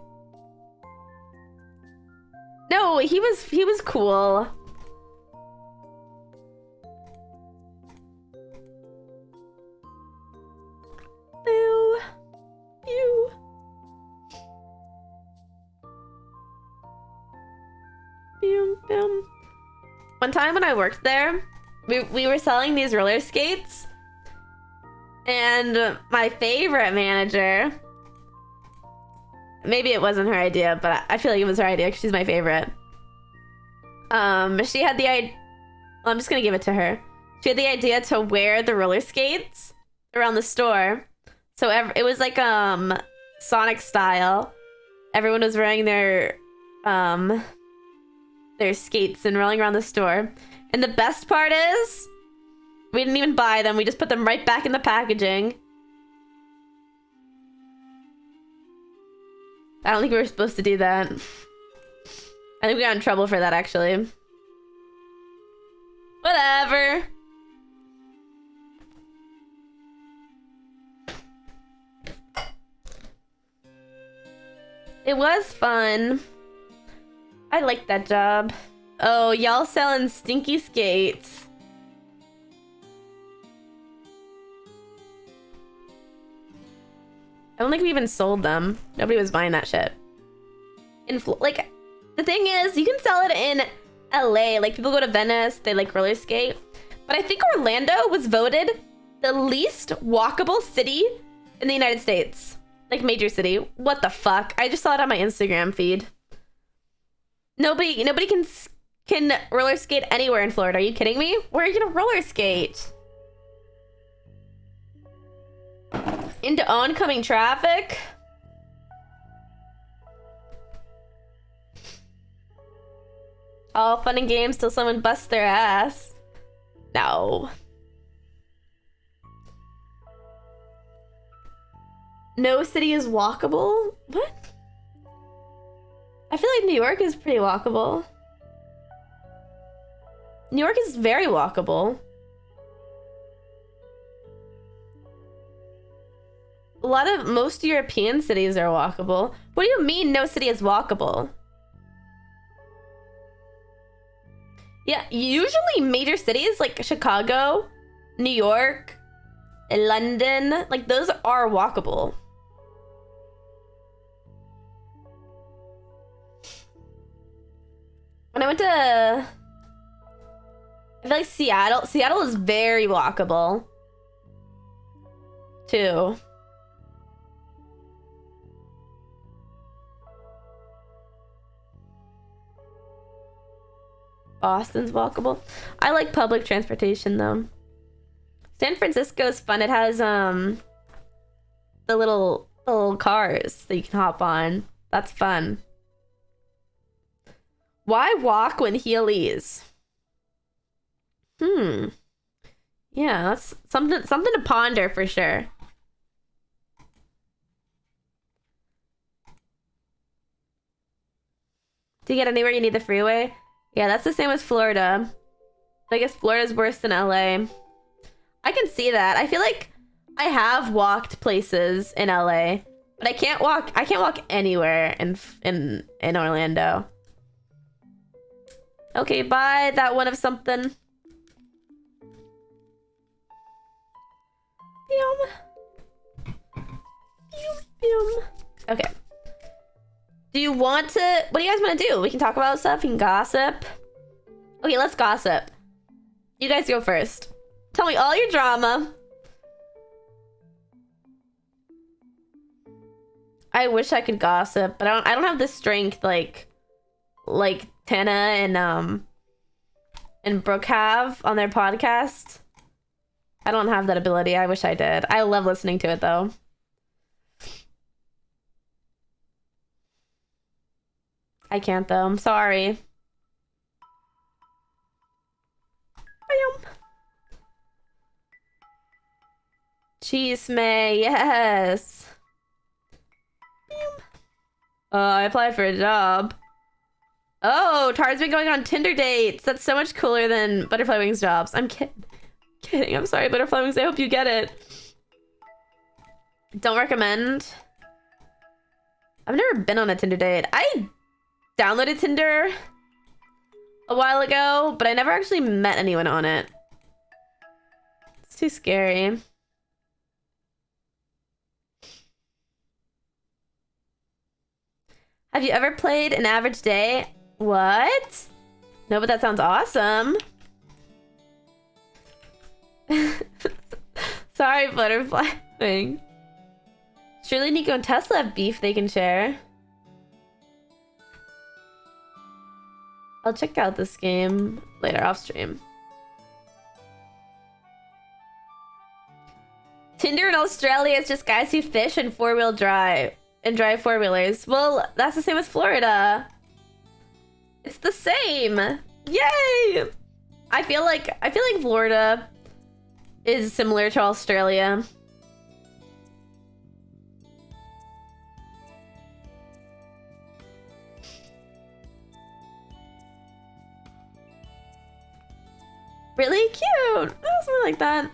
No, he was cool. One time when I worked there, we were selling these roller skates, and my favorite manager, maybe it wasn't her idea, but I feel like it was her idea because she's my favorite. She had the idea. Well, I'm just gonna give it to her. She had the idea to wear the roller skates around the store, so it was like Sonic style. Everyone was wearing their skates and rolling around the store. And the best part is, we didn't even buy them. We just put them right back in the packaging. I don't think we were supposed to do that. I think we got in trouble for that, actually. Whatever. It was fun. I liked that job. Oh, y'all selling stinky skates. I don't think we even sold them. Nobody was buying that shit. Like, the thing is, you can sell it in LA. Like, people go to Venice, they like roller skate. But I think Orlando was voted the least walkable city in the United States. Like, major city. What the fuck? I just saw it on my Instagram feed. Nobody can roller skate anywhere in Florida. Are you kidding me? Where are you gonna roller skate? Into oncoming traffic? All fun and games till someone busts their ass. No. No city is walkable? What? I feel like New York is pretty walkable. New York is very walkable. Most European cities are walkable. What do you mean no city is walkable? Yeah, usually major cities like Chicago, New York, London, like those are walkable. When I went to, I feel like Seattle is very walkable too. Boston's walkable. I like public transportation though. San Francisco's fun. It has the little cars that you can hop on. That's fun. Why walk when heelys? Yeah, that's something to ponder for sure. To get anywhere you need the freeway? Yeah, that's the same as Florida. I guess Florida's worse than LA. I can see that. I feel like I have walked places in LA, but I can't walk anywhere in Orlando. Okay, bye, that one of something. Okay. Do you want to... What do you guys want to do? We can talk about stuff. We can gossip. Okay, let's gossip. You guys go first. Tell me all your drama. I wish I could gossip, but I don't have the strength like Tana and Brooke have on their podcast. I don't have that ability. I wish I did. I love listening to it though. I can't though. I'm sorry. Cheese May, yes. I applied for a job. Oh, Tar's been going on Tinder dates. That's so much cooler than Butterfly Wings jobs. I'm kidding. I'm sorry, Butterfly Wings. I hope you get it. Don't recommend. I've never been on a Tinder date. I downloaded Tinder a while ago, but I never actually met anyone on it. It's too scary. Have you ever played An Average Day? What? No, but that sounds awesome. Sorry, butterfly thing. Surely Nico and Tesla have beef they can share. I'll check out this game later off stream. Tinder in Australia is just guys who fish and four-wheel drive and drive four-wheelers. Well, that's the same as Florida. It's the same. Yay! I feel like Florida is similar to Australia. Really cute. Something like that.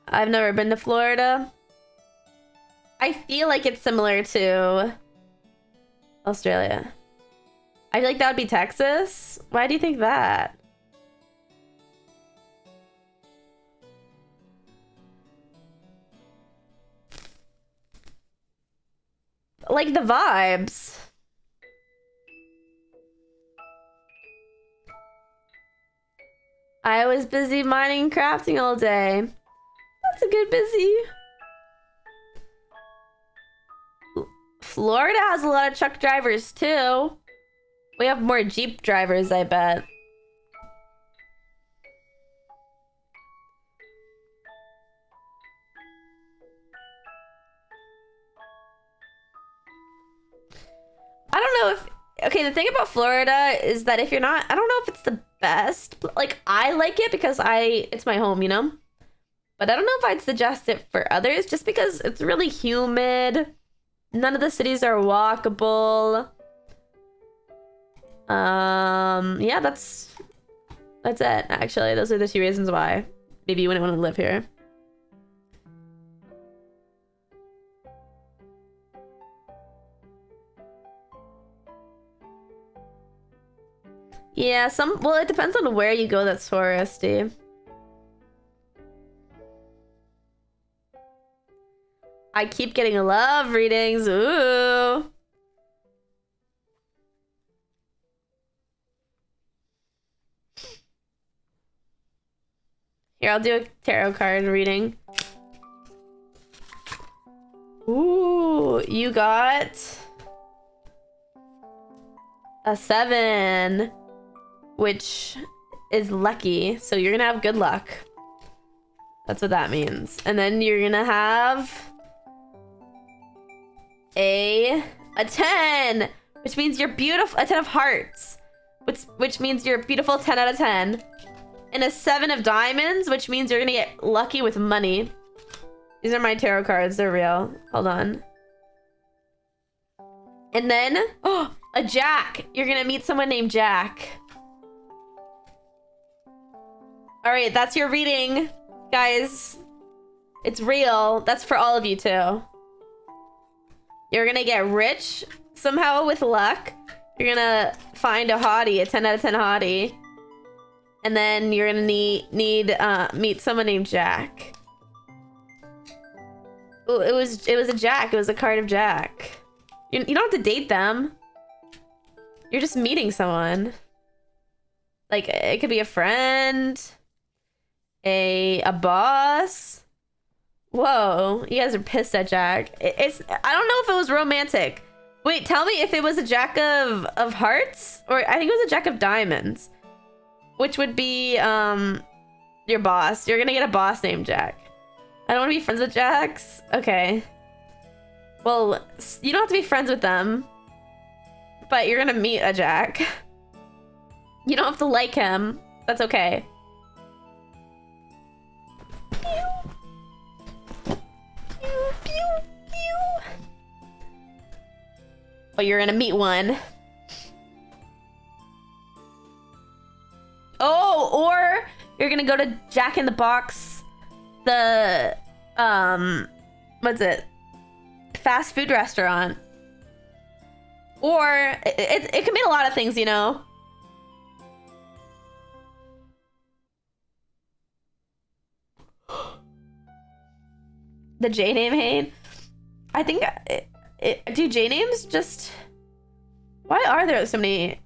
I've never been to Florida. I feel like it's similar to Australia. I feel like that would be Texas. Why do you think that? Like the vibes. I was busy mining and crafting all day. That's a good busy. Florida has a lot of truck drivers too. We have more Jeep drivers, I bet. I don't know if... Okay, the thing about Florida is that if you're not... I don't know if it's the best. But, like, I like it because it's my home, you know? But I don't know if I'd suggest it for others just because it's really humid. None of the cities are walkable. Yeah, that's it, actually. Those are the two reasons why maybe you wouldn't want to live here. Yeah, well, it depends on where you go that's touristy. I keep getting love readings. Ooh. Here, I'll do a tarot card reading. Ooh, you got a 7, which is lucky. So you're gonna have good luck. That's what that means. And then you're gonna have a 10, which means you're beautiful. A 10 of hearts, which means you're a beautiful 10 out of 10. And a 7 of diamonds, which means you're gonna get lucky with money. These are my tarot cards. They're real. Hold on. And then, oh, a Jack. You're gonna meet someone named Jack. All right, that's your reading, guys. It's real. That's for all of you too. You're gonna get rich somehow with luck. You're gonna find a hottie, a 10 out of 10 hottie. And then you're gonna meet someone named Jack. Ooh, it was a Jack. It was a card of Jack. You don't have to date them. You're just meeting someone. Like, it could be a friend, a boss. Whoa, you guys are pissed at Jack. I don't know if it was romantic. Wait, tell me if it was a Jack of hearts, or I think it was a Jack of diamonds, which would be your boss. You're gonna get a boss named Jack. I don't want to be friends with Jacks. Okay. Well, you don't have to be friends with them, but you're gonna meet a Jack. You don't have to like him. That's okay. But you're gonna meet one. Oh, or you're gonna go to Jack in the Box, the what's it? Fast food restaurant. Or it can mean a lot of things, you know. The J name hate. I think do J names just Why are there so many?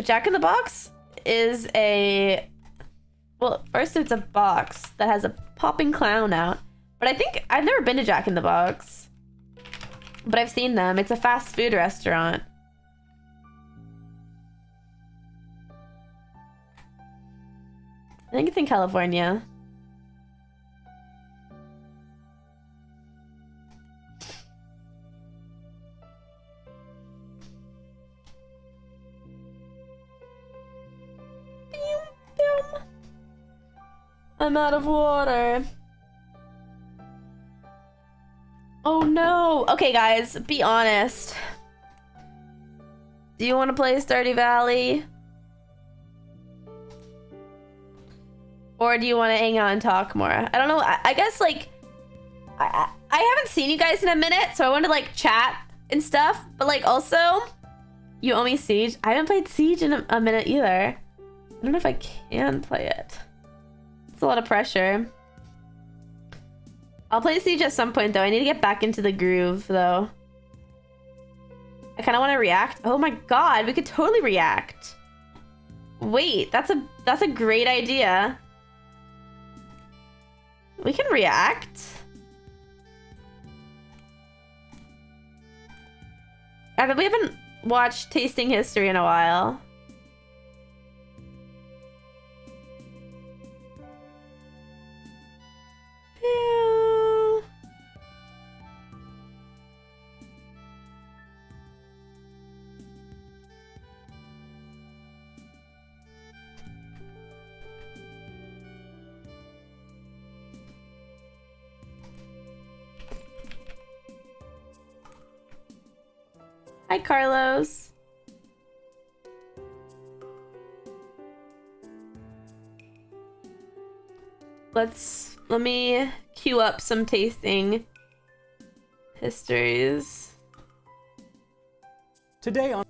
Jack in the Box is a... Well, first it's a box that has a popping clown out. But I think... I've never been to Jack in the Box. But I've seen them. It's a fast food restaurant. I think it's in California. I'm out of water. Oh no. Okay, guys, be honest. Do you want to play Stardew Valley? Or do you want to hang out and talk more? I don't know. I guess, like, I haven't seen you guys in a minute, so I want to, like, chat and stuff. But, like, also, you owe me Siege. I haven't played Siege in a minute either. I don't know if I can play it. It's a lot of pressure. I'll play Siege at some point, though. I need to get back into the groove, though. I kind of want to react. Oh my god, we could totally react. Wait, that's a great idea. We can react. We haven't watched Tasting History in a while. Yeah. Hi, Carlos. Let me queue up some tasting histories. Today on...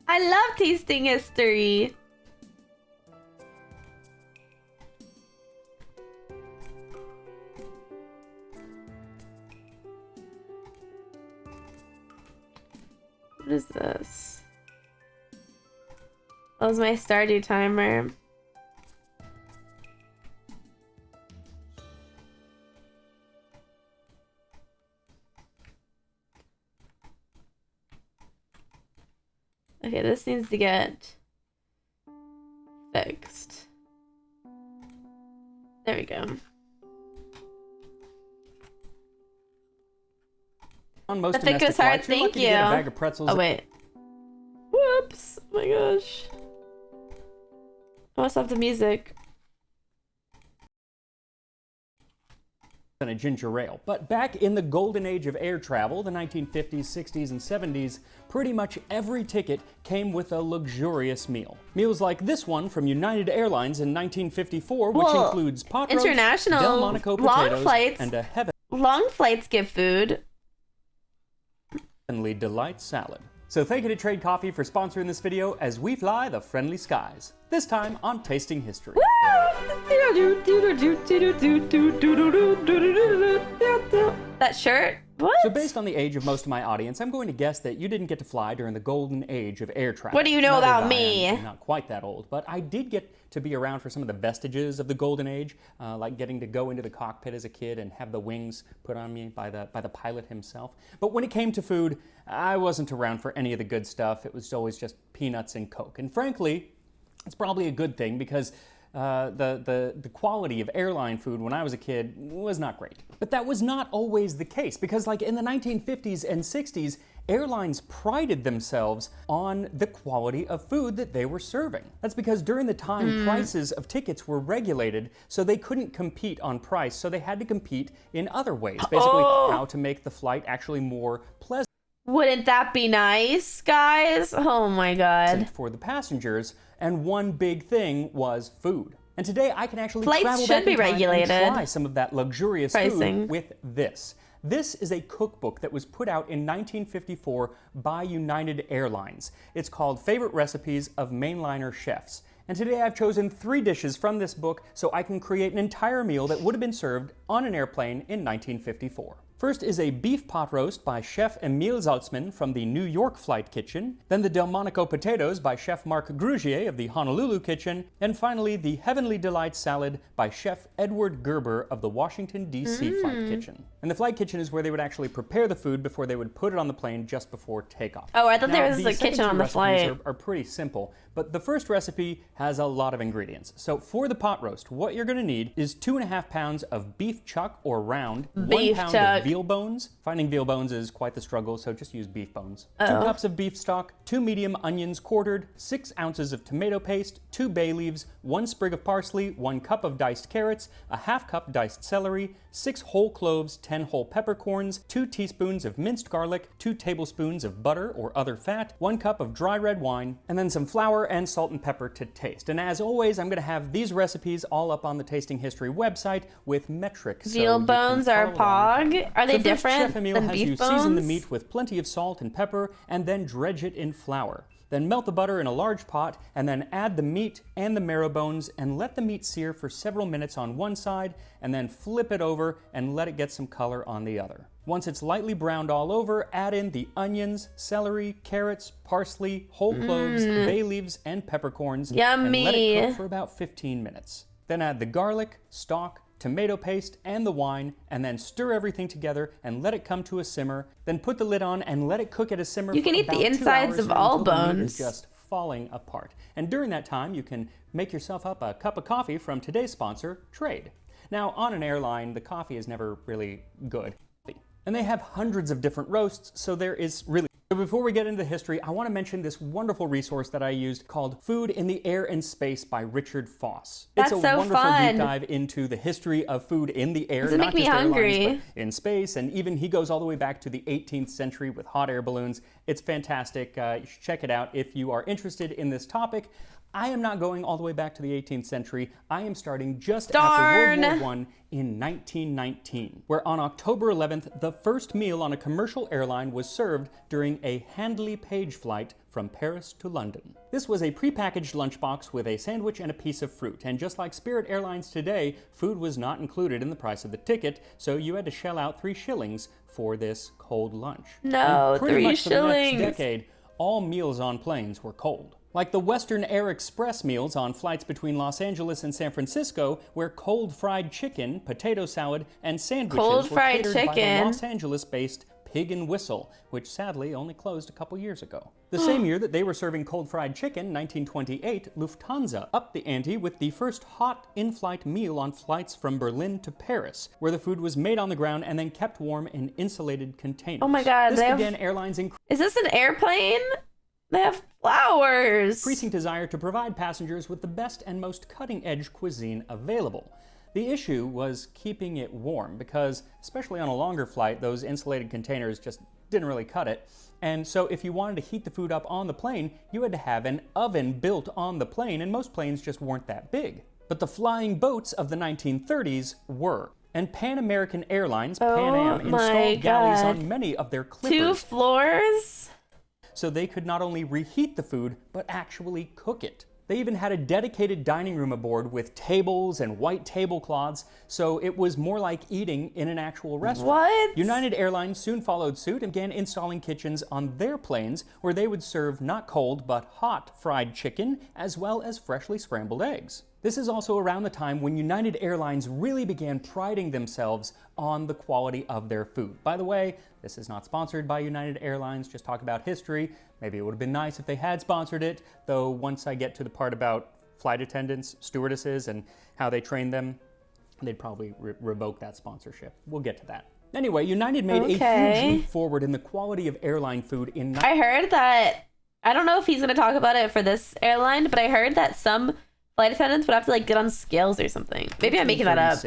I love tasting history. What is this? That was my Stardew timer. Okay, this needs to get fixed. There we go. On most The thick domestic was hard, flights, you're thank lucky to get a you. bag of pretzels. Oh wait. Whoops. Oh my gosh. I must stop the music. And a ginger ale. But back in the golden age of air travel, the 1950s, 60s, and 70s, pretty much every ticket came with a luxurious meal. Meals like this one from United Airlines in 1954, which includes pot roast, international Delmonico long potatoes, flights. and a Long flights give food. heavenly delight salad. So thank you to Trade Coffee for sponsoring this video as we fly the friendly skies. This time on Tasting History. That shirt? What? So based on the age of most of my audience, I'm going to guess that you didn't get to fly during the golden age of air travel. What do you know Neither about did I. me? I'm not quite that old, but I did get to be around for some of the vestiges of the golden age, like getting to go into the cockpit as a kid and have the wings put on me by the pilot himself. But when it came to food, I wasn't around for any of the good stuff. It was always just peanuts and Coke. And frankly, it's probably a good thing because the quality of airline food when I was a kid was not great. But that was not always the case because like in the 1950s and 60s, airlines prided themselves on the quality of food that they were serving. That's because during the time, prices of tickets were regulated, so they couldn't compete on price, so they had to compete in other ways. Basically, how to make the flight actually more pleasant. Wouldn't that be nice, guys? Oh my god. For the passengers, and one big thing was food. And today I can actually Flights travel should back be in time regulated. and try some of that luxurious Pricing. food with this. This is a cookbook that was put out in 1954 by United Airlines. It's called Favorite Recipes of Mainliner Chefs. And today I've chosen 3 dishes from this book so I can create an entire meal that would have been served on an airplane in 1954. First is a beef pot roast by Chef Emile Saltzman from the New York Flight Kitchen, then the Delmonico potatoes by Chef Marc Grugier of the Honolulu Kitchen, and finally the Heavenly Delight salad by Chef Edward Gerber of the Washington, D.C. Flight Kitchen. And the Flight Kitchen is where they would actually prepare the food before they would put it on the plane just before takeoff. Oh, I thought Now, there was a kitchen on the flight. are pretty simple, but the first recipe has a lot of ingredients. So for the pot roast, what you're going to need is 2.5 pounds of beef chuck or round, 1 pound of veal bones. Finding veal bones is quite the struggle, so just use beef bones. 2 cups of beef stock, 2 medium onions quartered, 6 ounces of tomato paste, 2 bay leaves, 1 sprig of parsley, 1 cup of diced carrots, a half cup diced celery, 6 whole cloves, 10 whole peppercorns, 2 teaspoons of minced garlic, 2 tablespoons of butter or other fat, 1 cup of dry red wine, and then some flour and salt and pepper to taste. And as always, I'm going to have these recipes all up on the Tasting History website with metrics. Veal bones are pog? Are they different Chef Emile than has beef you bones? season the meat with plenty of salt and pepper and then dredge it in flour. Then melt the butter in a large pot and then add the meat and the marrow bones and let the meat sear for several minutes on one side and then flip it over and let it get some color on the other. Once it's lightly browned all over, add in the onions, celery, carrots, parsley, whole cloves, bay leaves, and peppercorns. Yummy. And let it cook for about 15 minutes. Then add the garlic, stock, tomato paste, and the wine, and then stir everything together and let it come to a simmer. Then put the lid on and let it cook at a simmer You can for eat the about 2 insides hours of all until the meat bones. is just falling apart. And during that time, you can make yourself up a cup of coffee from today's sponsor, Trade. Now, on an airline, the coffee is never really good. And they have hundreds of different roasts, so there is really... So before we get into the history, I want to mention this wonderful resource that I used called Food in the Air and Space by Richard Foss. That's it's a so wonderful fun. deep dive into the history of food in the air, Does it not make me just airlines, hungry? but in space, and even he goes all the way back to the 18th century with hot air balloons. It's fantastic. You should check it out if you are interested in this topic. I am not going all the way back to the 18th century. I am starting just after World War I in 1919, where on October 11th, the first meal on a commercial airline was served during a Handley Page flight from Paris to London. This was a prepackaged lunchbox with a sandwich and a piece of fruit, and just like Spirit Airlines today, food was not included in the price of the ticket, so you had to shell out 3 shillings for this cold lunch. No, And pretty 3 much for the shillings. next decade, all meals on planes were cold. Like the Western Air Express meals on flights between Los Angeles and San Francisco, where cold fried chicken, potato salad, and sandwiches Cold were fried catered by the chicken. Los Angeles-based Pig and Whistle, which sadly only closed a couple years ago. The same year that they were serving cold fried chicken, 1928, Lufthansa upped the ante with the first hot in-flight meal on flights from Berlin to Paris, where the food was made on the ground and then kept warm in insulated containers. Oh my God, This they have- began airlines' Is this an airplane? They have flowers. increasing desire to provide passengers with the best and most cutting-edge cuisine available. The issue was keeping it warm because, especially on a longer flight, those insulated containers just didn't really cut it. And so if you wanted to heat the food up on the plane, you had to have an oven built on the plane, and most planes just weren't that big. But the flying boats of the 1930s were. And Pan American Airlines, Pan Am, installed galleys on many of their clippers. 2 floors? So they could not only reheat the food, but actually cook it. They even had a dedicated dining room aboard with tables and white tablecloths, so it was more like eating in an actual restaurant. What? United Airlines soon followed suit and began installing kitchens on their planes where they would serve not cold but hot fried chicken as well as freshly scrambled eggs. This is also around the time when United Airlines really began priding themselves on the quality of their food. By the way, this is not sponsored by United Airlines, just talk about history. Maybe it would have been nice if they had sponsored it, though once I get to the part about flight attendants, stewardesses, and how they train them, they'd probably revoke that sponsorship. We'll get to that. Anyway, United made a huge leap forward in the quality of airline food in... I heard that, I don't know if he's going to talk about it for this airline, but I heard that some flight attendants would have to like get on scales or something. Maybe I'm making that up.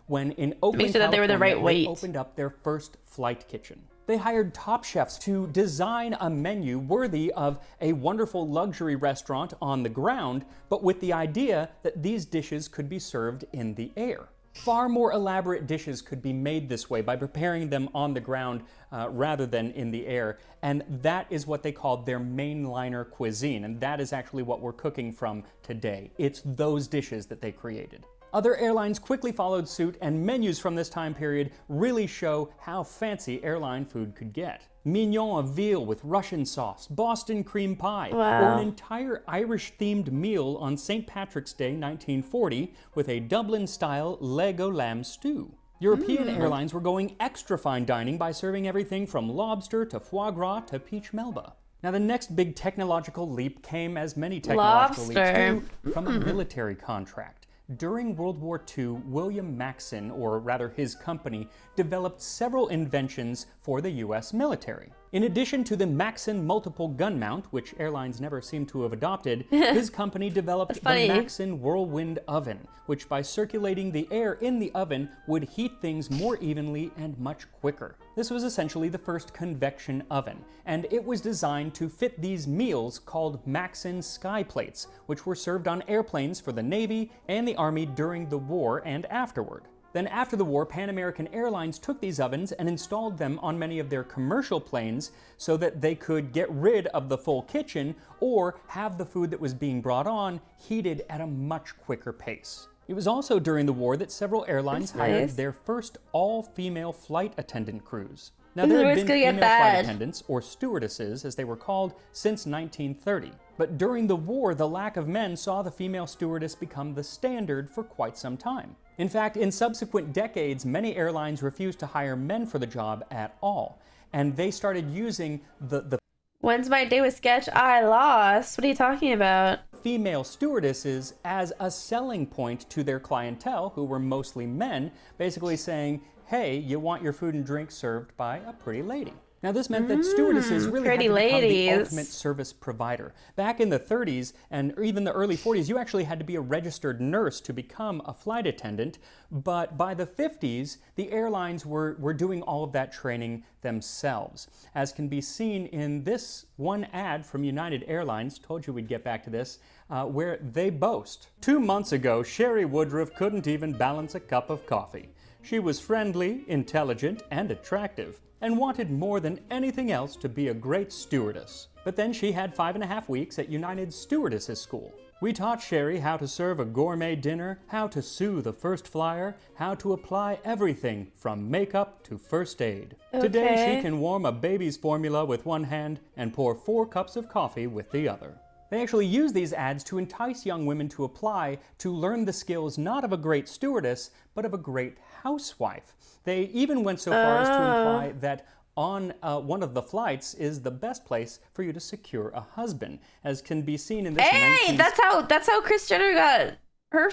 When in Oakland, Make sure that they were the right California, they weight. opened up their first flight kitchen. They hired top chefs to design a menu worthy of a wonderful luxury restaurant on the ground, but with the idea that these dishes could be served in the air. Far more elaborate dishes could be made this way by preparing them on the ground rather than in the air, and that is what they called their mainliner cuisine, and that is actually what we're cooking from today. It's those dishes that they created. Other airlines quickly followed suit, and menus from this time period really show how fancy airline food could get. Mignon of veal with Russian sauce, Boston cream pie, Wow. or an entire Irish-themed meal on St. Patrick's Day 1940 with a Dublin-style Lego lamb stew. European airlines were going extra fine dining by serving everything from lobster to foie gras to peach melba. Now, the next big technological leap came, as many technological leaps do, from a military contract. During World War II, William Maxon, or rather his company, developed several inventions for the US military. In addition to the Maxon multiple gun mount, which airlines never seem to have adopted, his company developed the Maxon whirlwind oven, which by circulating the air in the oven would heat things more evenly and much quicker. This was essentially the first convection oven, and it was designed to fit these meals called Maxon sky plates, which were served on airplanes for the Navy and the Army during the war and afterward. Then after the war, Pan American Airlines took these ovens and installed them on many of their commercial planes so that they could get rid of the full kitchen or have the food that was being brought on heated at a much quicker pace. It was also during the war that several airlines hired their first all-female flight attendant crews. Now, there had been female flight attendants, or stewardesses as they were called, since 1930. But during the war, the lack of men saw the female stewardess become the standard for quite some time. In fact, in subsequent decades, many airlines refused to hire men for the job at all. And they started using the When's my day with sketch? I lost. What are you talking about? Female stewardesses as a selling point to their clientele, who were mostly men, basically saying, hey, you want your food and drink served by a pretty lady. Now, this meant that stewardesses really had to become the ultimate service provider. Back in the 30s and even the early 40s, you actually had to be a registered nurse to become a flight attendant. But by the 50s, the airlines were doing all of that training themselves. As can be seen in this one ad from United Airlines, told you we'd get back to this, where they boast. 2 months ago, Sherry Woodruff couldn't even balance a cup of coffee. She was friendly, intelligent, and attractive, and wanted more than anything else to be a great stewardess. But then she had 5.5 weeks at United's Stewardesses School. We taught Sherry how to serve a gourmet dinner, how to soothe a first flyer, how to apply everything from makeup to first aid. Today she can warm a baby's formula with one hand and pour 4 cups of coffee with the other. They actually use these ads to entice young women to apply to learn the skills not of a great stewardess, but of a great housewife. They even went so far as to imply that on one of the flights is the best place for you to secure a husband, as can be seen in this. Hey, that's how Kris Jenner got her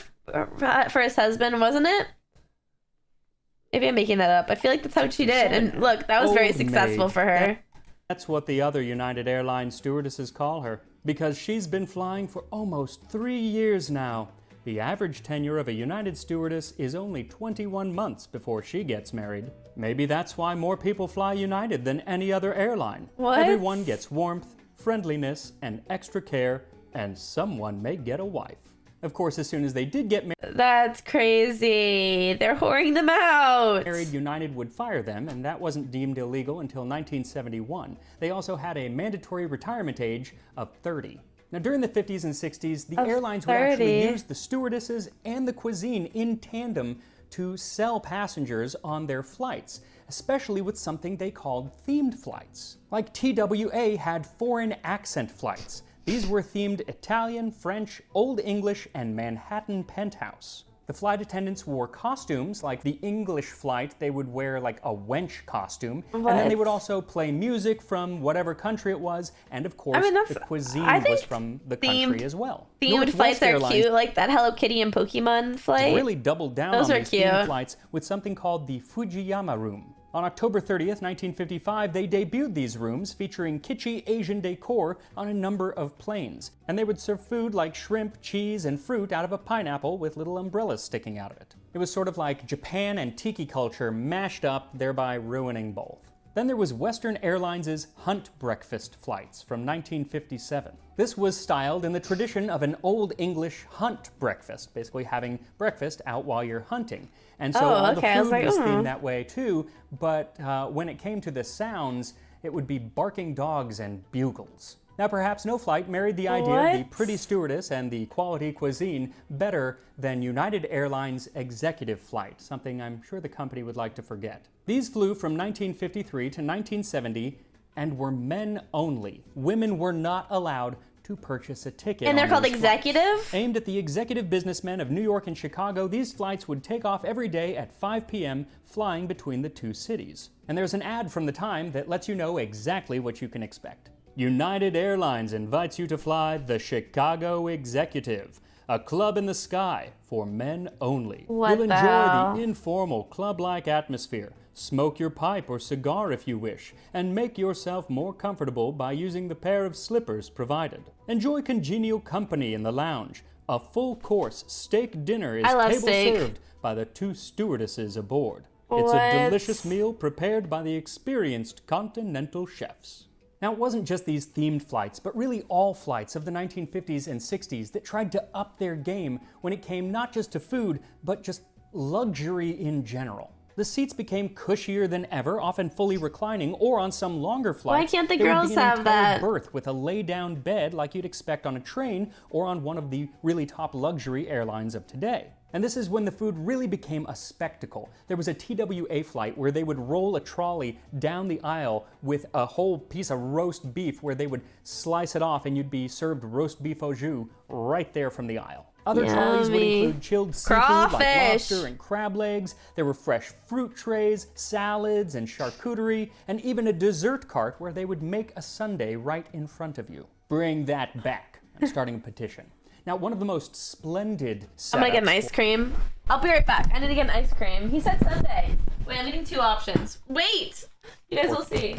first husband, wasn't it? Maybe I'm making that up. I feel like that's how she did. And look, that was very successful for her. That's what the other United Airlines stewardesses call her, because she's been flying for almost 3 years now. The average tenure of a United stewardess is only 21 months before she gets married. Maybe that's why more people fly United than any other airline. What? Everyone gets warmth, friendliness, and extra care, and someone may get a wife. Of course, as soon as they did get married, that's crazy. They're whoring them out. United would fire them, and that wasn't deemed illegal until 1971. They also had a mandatory retirement age of 30. Now, during the 50s and 60s, the airlines would actually use the stewardesses and the cuisine in tandem to sell passengers on their flights, especially with something they called themed flights. Like TWA had foreign accent flights. These were themed Italian, French, Old English, and Manhattan penthouse. The flight attendants wore costumes, like the English flight, they would wear like a wench costume. And then they would also play music from whatever country it was, and of course, the cuisine was from the country as well. Themed flights are cute, like that Hello Kitty and Pokemon flight. Really doubled down on these themed flights with something called the Fujiyama Room. On October 30th, 1955, they debuted these rooms featuring kitschy Asian decor on a number of planes. And they would serve food like shrimp, cheese, and fruit out of a pineapple with little umbrellas sticking out of it. It was sort of like Japan and tiki culture mashed up, thereby ruining both. Then there was Western Airlines' Hunt Breakfast flights from 1957. This was styled in the tradition of an Old English hunt breakfast, basically having breakfast out while you're hunting. And so all the food was themed that way too, but when it came to the sounds, it would be barking dogs and bugles. Now, perhaps no flight married the idea of the pretty stewardess and the quality cuisine better than United Airlines executive flight, something I'm sure the company would like to forget. These flew from 1953 to 1970 and were men only. Women were not allowed to purchase a ticket. And they're called flights. executive? Aimed at the executive businessmen of New York and Chicago, these flights would take off every day at 5 p.m., flying between the two cities. And there's an ad from the time that lets you know exactly what you can expect. United Airlines invites you to fly the Chicago Executive, a club in the sky for men only. You'll enjoy the informal, club-like atmosphere. Smoke your pipe or cigar if you wish, and make yourself more comfortable by using the pair of slippers provided. Enjoy congenial company in the lounge. A full-course steak dinner is table served by the two stewardesses aboard. It's a delicious meal prepared by the experienced continental chefs. Now, it wasn't just these themed flights, but really all flights of the 1950s and 60s that tried to up their game when it came not just to food, but just luxury in general. The seats became cushier than ever, often fully reclining, or on some longer flights, why can't the girls have that? Berth with a lay-down bed like you'd expect on a train or on one of the really top luxury airlines of today. And this is when the food really became a spectacle. There was a TWA flight where they would roll a trolley down the aisle with a whole piece of roast beef where they would slice it off and you'd be served roast beef au jus right there from the aisle. Other trolleys would include chilled seafood like lobster and crab legs. There were fresh fruit trays, salads and charcuterie, and even a dessert cart where they would make a sundae right in front of you. Bring that back. I'm starting a petition. Now, one of the most splendid setups... I'm gonna get an ice cream. I'll be right back. I need to get an ice cream. He said sundae. Wait, I'm eating two options. Wait! You guys will see.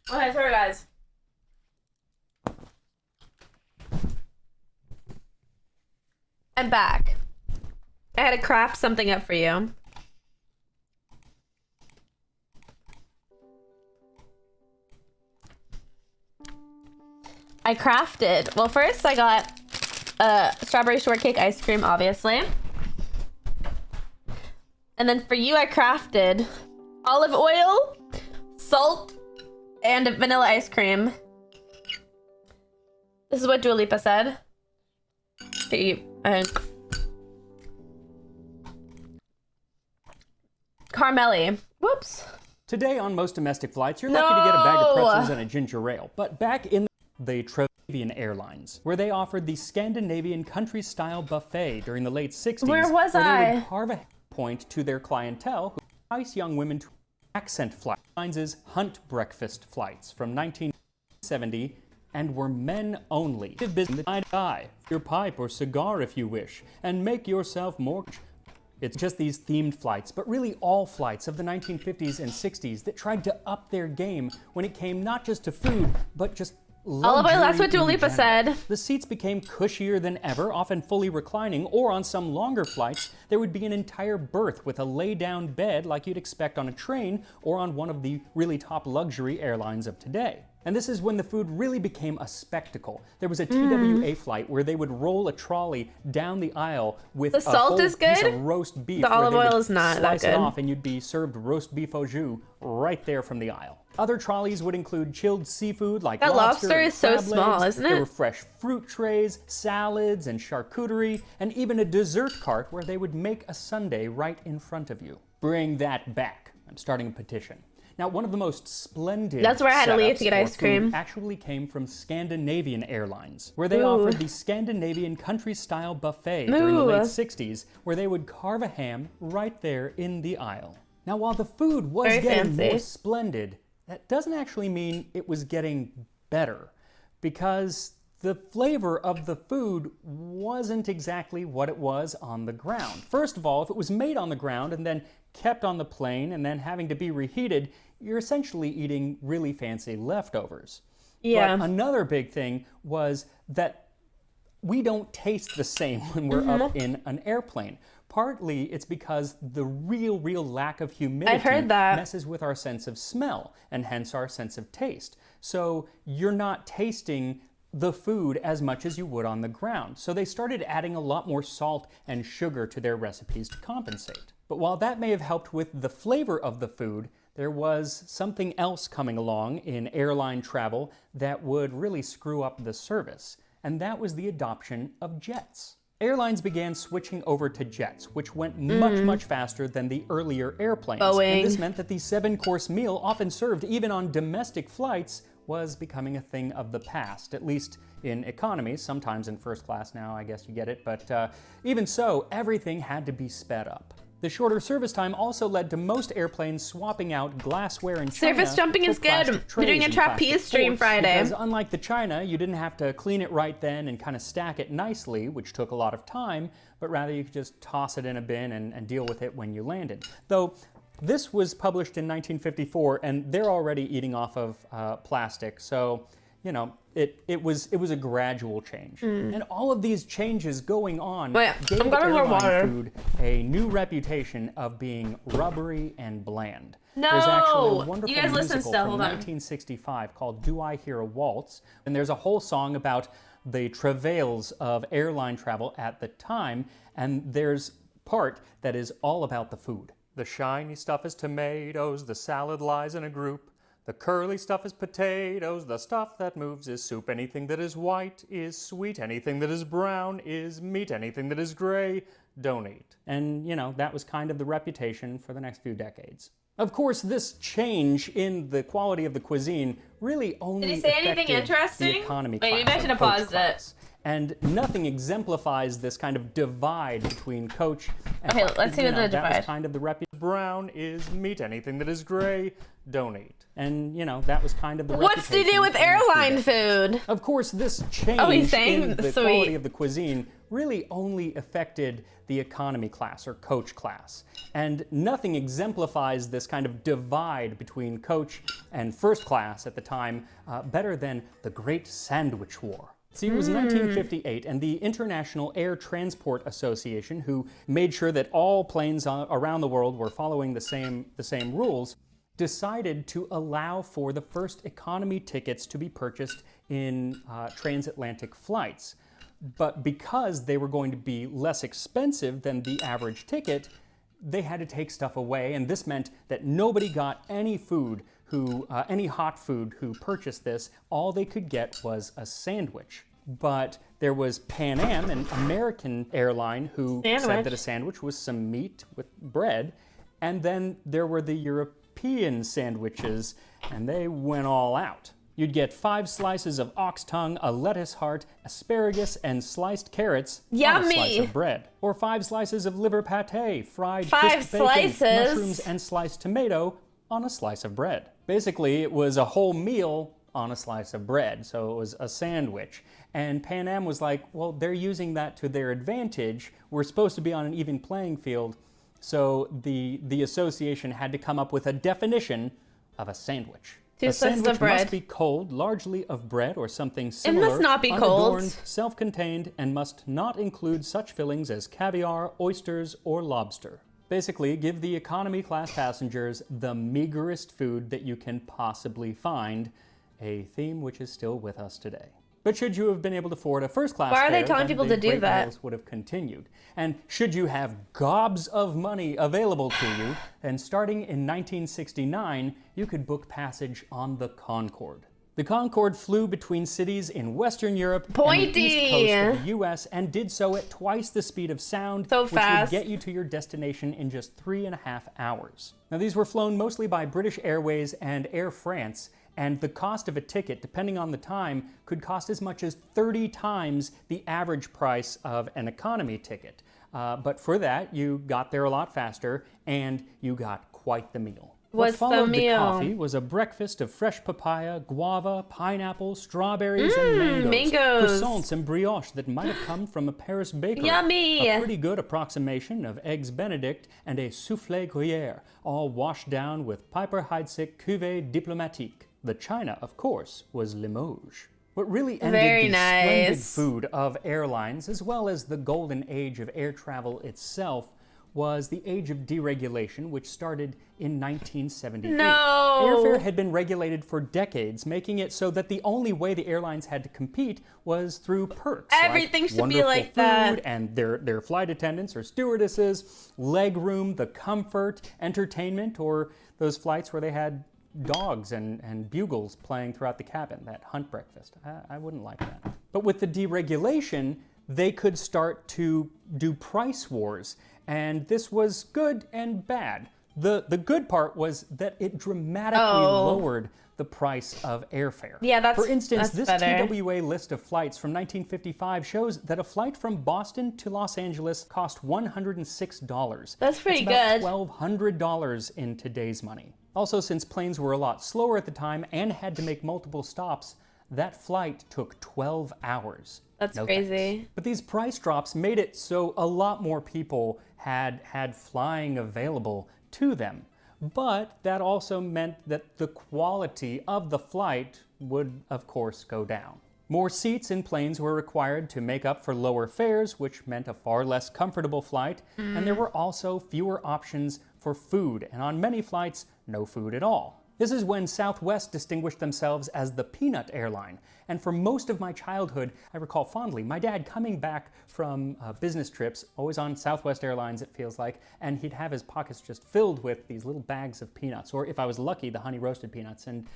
Okay, sorry guys. I'm back. I had to craft something up for you. I crafted. Well, first I got strawberry shortcake ice cream, obviously. And then for you, I crafted olive oil, salt, and vanilla ice cream. This is what Dua Lipa said. Carmelli. Whoops. Today on most domestic flights, you're lucky to get a bag of pretzels and a ginger ale. But back in the Travian Airlines, where they offered the Scandinavian country-style buffet during the late 60s. Where was They I? would carve a point to their clientele who entice young women to accent flights. Airlines' Hunt breakfast flights from 1970 and were men only. Die your pipe or cigar if you wish, and make yourself more. It's just these themed flights, but really all flights of the 1950s and 60s that tried to up their game when it came not just to food, but just Olive oil, that's what Dua Lipa said. The seats became cushier than ever, often fully reclining, or on some longer flights, there would be an entire berth with a lay-down bed like you'd expect on a train or on one of the really top luxury airlines of today. And this is when the food really became a spectacle. There was a TWA flight where they would roll a trolley down the aisle with the salt is good. Piece of roast beef. The olive oil is not that slice it good. off, and you'd be served roast beef au jus right there from the aisle. Other trolleys would include chilled seafood like that lobster and is so crab small, legs. isn't it? There were fresh fruit trays, salads, and charcuterie, and even a dessert cart where they would make a sundae right in front of you. Bring that back. I'm starting a petition. Now, one of the most splendid That's where I had to leave to get ice cream. Actually came from Scandinavian Airlines, where they offered the Scandinavian country-style buffet during the late 60s, where they would carve a ham right there in the aisle. Now, while the food was Very getting fancy. more splendid, that doesn't actually mean it was getting better, because the flavor of the food wasn't exactly what it was on the ground. First of all, if it was made on the ground and then kept on the plane and then having to be reheated, you're essentially eating really fancy leftovers. Yeah. But another big thing was that we don't taste the same when we're up in an airplane. Partly it's because the real lack of humidity I've heard that. messes with our sense of smell and hence our sense of taste. So you're not tasting the food as much as you would on the ground. So they started adding a lot more salt and sugar to their recipes to compensate. But while that may have helped with the flavor of the food, there was something else coming along in airline travel that would really screw up the service, and that was the adoption of jets. Airlines began switching over to jets, which went much faster than the earlier airplanes. Boeing. And this meant that the 7-course meal, often served even on domestic flights, was becoming a thing of the past, at least in economy. Sometimes in first class now, I guess you get it, but even so, everything had to be sped up. The shorter service time also led to most airplanes swapping out glassware and china. Service jumping for is good. plastic We're doing a trays and trapeze plastic stream forks, Friday. Because unlike the china, you didn't have to clean it right then and kind of stack it nicely, which took a lot of time, but rather you could just toss it in a bin and deal with it when you landed. Though this was published in 1954, and they're already eating off of plastic, so you know, it was a gradual change. And all of these changes going on gave I'm grabbing more airline water. food a new reputation of being rubbery and bland. No! There's actually a wonderful You guys listen musical still, from hold on. 1965 called Do I Hear a Waltz? And there's a whole song about the travails of airline travel at the time, and there's part that is all about the food. The shiny stuff is tomatoes, the salad lies in a group. The curly stuff is potatoes, the stuff that moves is soup. Anything that is white is sweet, anything that is brown is meat, anything that is gray, don't eat. And, you know, that was kind of the reputation for the next few decades. Of course, this change in the quality of the cuisine really only Did he say anything affected interesting? the economy Wait, class. maybe I should have or coach paused class. And nothing exemplifies this kind of divide between coach and Okay, let's see you what know, the that was divide. kind of the reputation. Brown is meat, anything that is gray, don't eat. And, you know, that was kind of the What's to do reputation with for the next few airline decades. food? Of course, this change Oh, he's saying in the sweet. quality of the cuisine really only affected the economy class or coach class. And nothing exemplifies this kind of divide between coach and first class at the time better than the Great Sandwich War. See, it was 1958, and the International Air Transport Association, who made sure that all planes around the world were following the same rules, decided to allow for the first economy tickets to be purchased in transatlantic flights. But because they were going to be less expensive than the average ticket, they had to take stuff away, and this meant that nobody got any food any hot food who purchased this. All they could get was a sandwich. But there was Pan Am, an American airline, who said that a sandwich was some meat with bread. And then there were the European sandwiches, and they went all out. You'd get 5 slices of ox tongue, a lettuce heart, asparagus, and sliced carrots on a slice of bread. Or 5 slices of liver pate, fried crisped bacon, mushrooms, and sliced tomato on a slice of bread. Basically, it was a whole meal on a slice of bread, so it was a sandwich. And Pan Am was like, well, they're using that to their advantage. We're supposed to be on an even playing field. So the association had to come up with a definition of a sandwich. A sandwich must be cold, largely of bread or something similar. It must not be unadorned, self-contained, and must not include such fillings as caviar, oysters, or lobster. Basically, give the economy class passengers the meagerest food that you can possibly find, a theme which is still with us today. But should you have been able to afford a first-class fare, why are they telling people to do that? Meals would have continued. And should you have gobs of money available to you, then starting in 1969, you could book passage on the Concorde. The Concorde flew between cities in Western Europe and the East Coast of the U.S. and did so at twice the speed of sound, which would get you to your destination in just 3.5 hours. Now, these were flown mostly by British Airways and Air France, and the cost of a ticket, depending on the time, could cost as much as 30 times the average price of an economy ticket. But for that, you got there a lot faster, and you got quite the meal. What followed the coffee was a breakfast of fresh papaya, guava, pineapple, strawberries, and mangoes. Croissants and brioche that might have come from a Paris bakery. Yummy! A pretty good approximation of eggs Benedict and a soufflé Gruyère, all washed down with Piper Heidsieck Cuvée Diplomatique. The china, of course, was Limoges. What really ended the splendid food of airlines, as well as the golden age of air travel itself, was the age of deregulation, which started in 1978. No! Airfare had been regulated for decades, making it so that the only way the airlines had to compete was through perks. Everything like should be like that. And their flight attendants or stewardesses, leg room, the comfort, entertainment, or those flights where they had dogs and bugles playing throughout the cabin, that hunt breakfast. I wouldn't like that. But with the deregulation, they could start to do price wars. And this was good and bad. The good part was that it dramatically lowered the price of airfare. Yeah, that's For instance, this better. TWA list of flights from 1955 shows that a flight from Boston to Los Angeles cost $106. That's pretty That's good. about $1,200 in today's money. Also, since planes were a lot slower at the time and had to make multiple stops, that flight took 12 hours. That's crazy. Thanks. But these price drops made it so a lot more people had flying available to them. But that also meant that the quality of the flight would, of course, go down. More seats in planes were required to make up for lower fares, which meant a far less comfortable flight, and there were also fewer options for food, and on many flights, no food at all. This is when Southwest distinguished themselves as the peanut airline. And for most of my childhood, I recall fondly my dad coming back from business trips, always on Southwest Airlines it feels like, and he'd have his pockets just filled with these little bags of peanuts, or if I was lucky, the honey roasted peanuts, and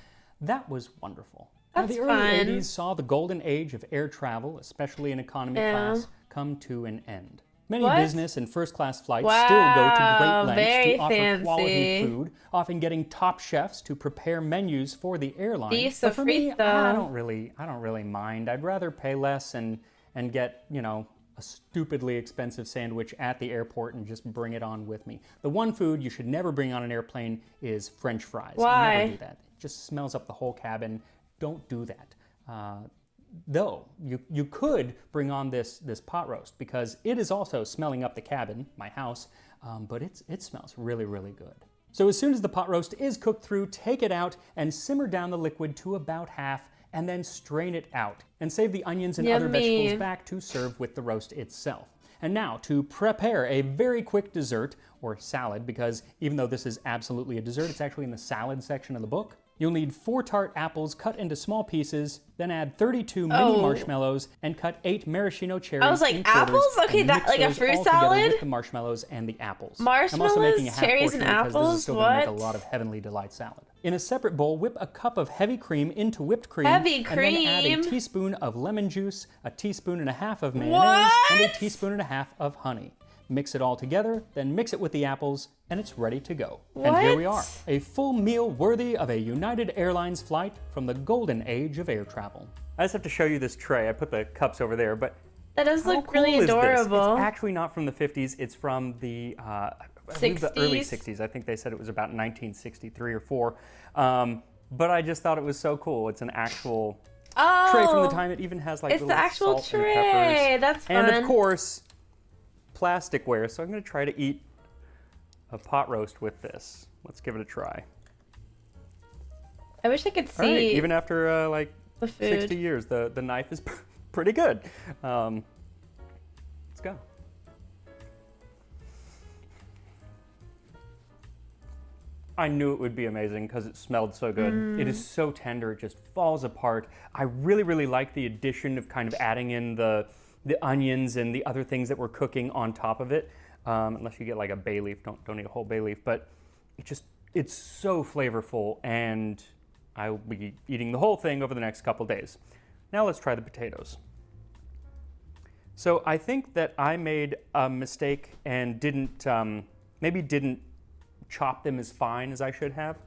that was wonderful. Now, the early 80s saw the golden age of air travel, especially in economy class, come to an end. Many business and first-class flights still go to great lengths to offer quality food, often getting top chefs to prepare menus for the airline. But for me, I don't really mind. I'd rather pay less and get, a stupidly expensive sandwich at the airport and just bring it on with me. The one food you should never bring on an airplane is French fries. Why? Never do that. It just smells up the whole cabin. Don't do that. Though, you could bring on this pot roast because it is also smelling up the cabin, my house, but it smells really, really good. So as soon as the pot roast is cooked through, take it out and simmer down the liquid to about half and then strain it out and save the onions and other Yummy. vegetables back to serve with the roast itself. And now to prepare a very quick dessert, or salad, because even though this is absolutely a dessert, it's actually in the salad section of the book. You'll need 4 tart apples cut into small pieces, then add 32 mini marshmallows and cut 8 maraschino cherries. I was like, in quarters, apples? Okay, and that mix like a those fruit all together salad? with the marshmallows and the apples. Marshmallows, I'm also making a half cherries, portion and because this apples? is still going to make a What? lot of Heavenly Delight salad. In a separate bowl, whip a cup of heavy cream into whipped cream. Heavy And then add a cream? teaspoon of lemon juice, a teaspoon and a half of mayonnaise, and a What? teaspoon and a half of honey. Mix it all together, then mix it with the apples, and it's ready to go. And here we are, What? a full meal worthy of a United Airlines flight from the golden age of air travel. I just have to show you this tray. I put the cups over there, but That does how look really cool is this? adorable. It's actually not from the 50s. It's from the, I believe the early 60s? 60s. I think they said it was about 1963 or 4. But I just thought it was so cool. It's an actual tray from the time. It even has like It's little the actual salt and tray. peppers. That's fun. And of course, plasticware. So I'm going to try to eat a pot roast with this. Let's give it a try. I wish I could All right, see even after like the food. 60 years, the knife is pretty good. Let's go. I knew it would be amazing because it smelled so good. It is so tender, it just falls apart. I really, really like the addition of kind of adding in the onions and the other things that we're cooking on top of it. Unless you get like a bay leaf, don't eat a whole bay leaf, but it's so flavorful, and I will be eating the whole thing over the next couple days. Now let's try the potatoes. So I think that I made a mistake and maybe didn't chop them as fine as I should have.